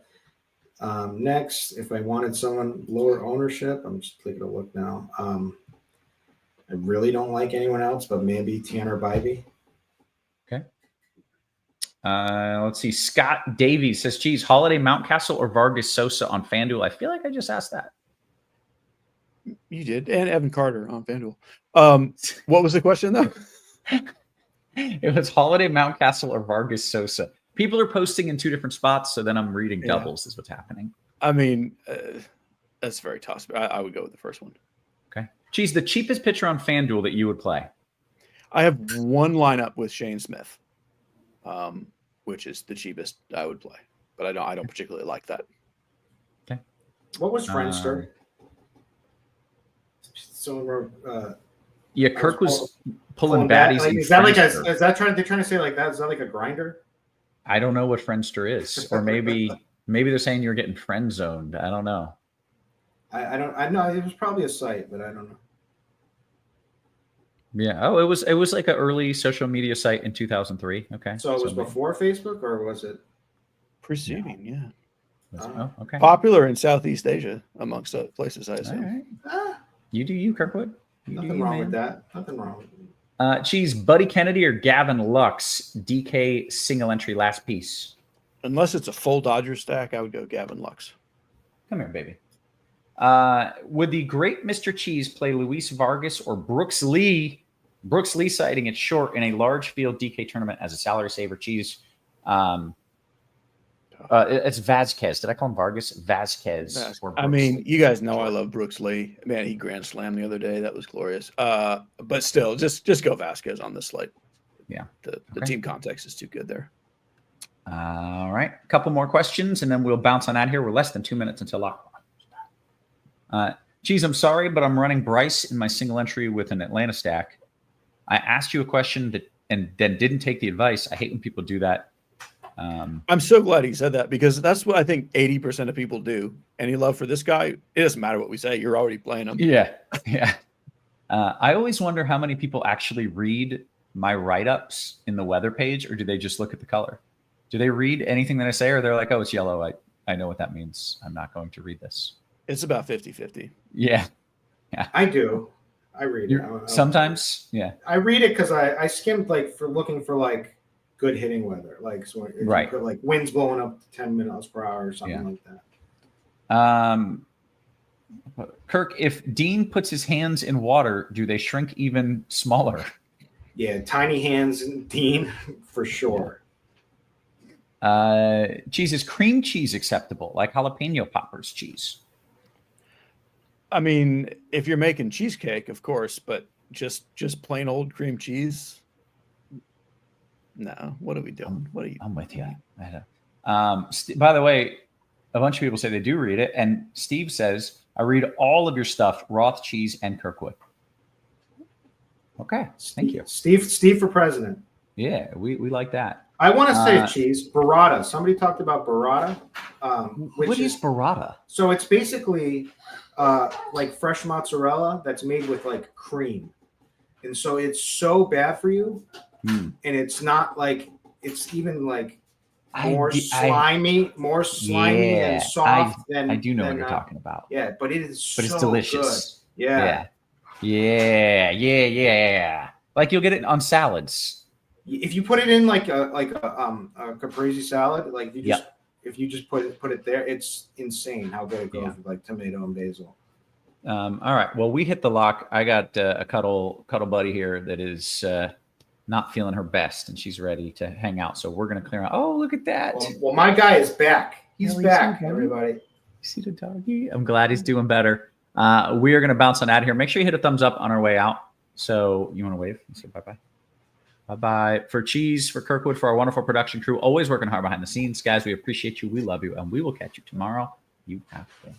Speaker 7: next. If I wanted someone lower ownership, I'm just taking a look now. I really don't like anyone else, but maybe Tanner Bybee.
Speaker 4: okay? Let's see. Scott Davies says, "Geez, Holiday, Mountcastle, or Vargas Sosa on FanDuel?" I feel like I just asked that.
Speaker 5: You did, and Evan Carter on FanDuel. What was the question though?
Speaker 4: It was Holiday, Mountcastle, or Vargas Sosa. People are posting in two different spots, so then I'm reading doubles is what's happening.
Speaker 5: I mean, that's very tough. I would go with the first one.
Speaker 4: Okay. Geez, the cheapest pitcher on FanDuel that you would play.
Speaker 5: I have one lineup with Shane Smith, which is the cheapest I would play, but I don't particularly like that.
Speaker 4: Okay.
Speaker 7: What was Friendster? So
Speaker 4: yeah, Kirk was pulling baddies.
Speaker 7: Like, is that like is that they're trying to say like that? Is that like a grinder?
Speaker 4: I don't know what Friendster is, or maybe they're saying you're getting friend zoned. I don't know.
Speaker 7: I know it was probably a site, but I don't know.
Speaker 4: Yeah. Oh, it was like an early social media site in 2003. Okay.
Speaker 7: So it was before Facebook, or was it
Speaker 5: preceding? Yeah.
Speaker 4: Oh, okay.
Speaker 5: Popular in Southeast Asia amongst other places, I assume.
Speaker 4: All right. You do you, Kirkwood.
Speaker 7: Nothing wrong with that. Nothing wrong with it.
Speaker 4: Geez, Buddy Kennedy or Gavin Lux, DK single entry last piece.
Speaker 5: Unless it's a full Dodger stack, I would go Gavin Lux.
Speaker 4: Come here, baby. Would the great Mr. Cheese play Luis Vargas or Brooks Lee? Brooks Lee sighting at short in a large field DK tournament as a salary saver. Cheese. It's Vazquez. Did I call him Vargas? Vazquez.
Speaker 5: I mean, you guys know I love Brooks Lee. Man, he grand slammed the other day. That was glorious. But still, just go Vazquez on this slate.
Speaker 4: Yeah.
Speaker 5: The team context is too good there.
Speaker 4: All right. A couple more questions, and then we'll bounce on out here. We're less than 2 minutes until lock. Geez, I'm sorry, but I'm running Bryce in my single entry with an Atlanta stack. I asked you a question and then didn't take the advice. I hate when people do that.
Speaker 5: I'm so glad he said that, because that's what I think 80% of people do. Any love for this guy? It doesn't matter what we say. You're already playing him.
Speaker 4: Yeah. Yeah. I always wonder how many people actually read my write-ups in the weather page, or do they just look at the color? Do they read anything that I say, or they're like, oh, it's yellow. I know what that means. I'm not going to read this.
Speaker 5: It's about 50-50.
Speaker 4: Yeah.
Speaker 7: Yeah. I do. I read it.
Speaker 4: Sometimes. Yeah. I
Speaker 7: read it because I skimmed for looking for good hitting weather, so if you put winds blowing up to 10 miles per hour or something like that.
Speaker 4: Kirk, if Dean puts his hands in water, do they shrink even smaller?
Speaker 7: Yeah, tiny hands and Dean for sure.
Speaker 4: Cheese, is cream cheese acceptable, like jalapeno poppers cheese?
Speaker 5: I mean, if you're making cheesecake, of course, but just plain old cream cheese. No, what are we doing?
Speaker 4: I'm with you. By the way, a bunch of people say they do read it, and Steve says, I read all of your stuff, Roth, Cheese, and Kirkwood. Okay, thank you.
Speaker 7: Steve for president.
Speaker 4: Yeah, we like that.
Speaker 7: I want to say Cheese, burrata. Somebody talked about burrata.
Speaker 4: What is burrata?
Speaker 7: So it's basically like fresh mozzarella that's made with cream. And so it's so bad for you. And it's not it's even more slimy and soft than.
Speaker 4: I do know what you're talking about.
Speaker 7: Yeah, but it is.
Speaker 4: But it's delicious.
Speaker 7: Good.
Speaker 4: Yeah. Like you'll get it on salads.
Speaker 7: If you put it in a caprese salad, if you just put it there, it's insane how good it goes with tomato and basil.
Speaker 4: All right. Well, we hit the lock. I got a cuddle buddy here that is. Not feeling her best, and she's ready to hang out. So we're going to clear out. Oh, look at that.
Speaker 7: Well, my guy is back. He's back, everybody.
Speaker 4: You see the doggy? I'm glad he's doing better. We are going to bounce on out of here. Make sure you hit a thumbs up on our way out. So you want to wave? Say bye-bye. Bye-bye. For Cheese, for Kirkwood, for our wonderful production crew, always working hard behind the scenes. Guys, we appreciate you. We love you, and we will catch you tomorrow. You have been.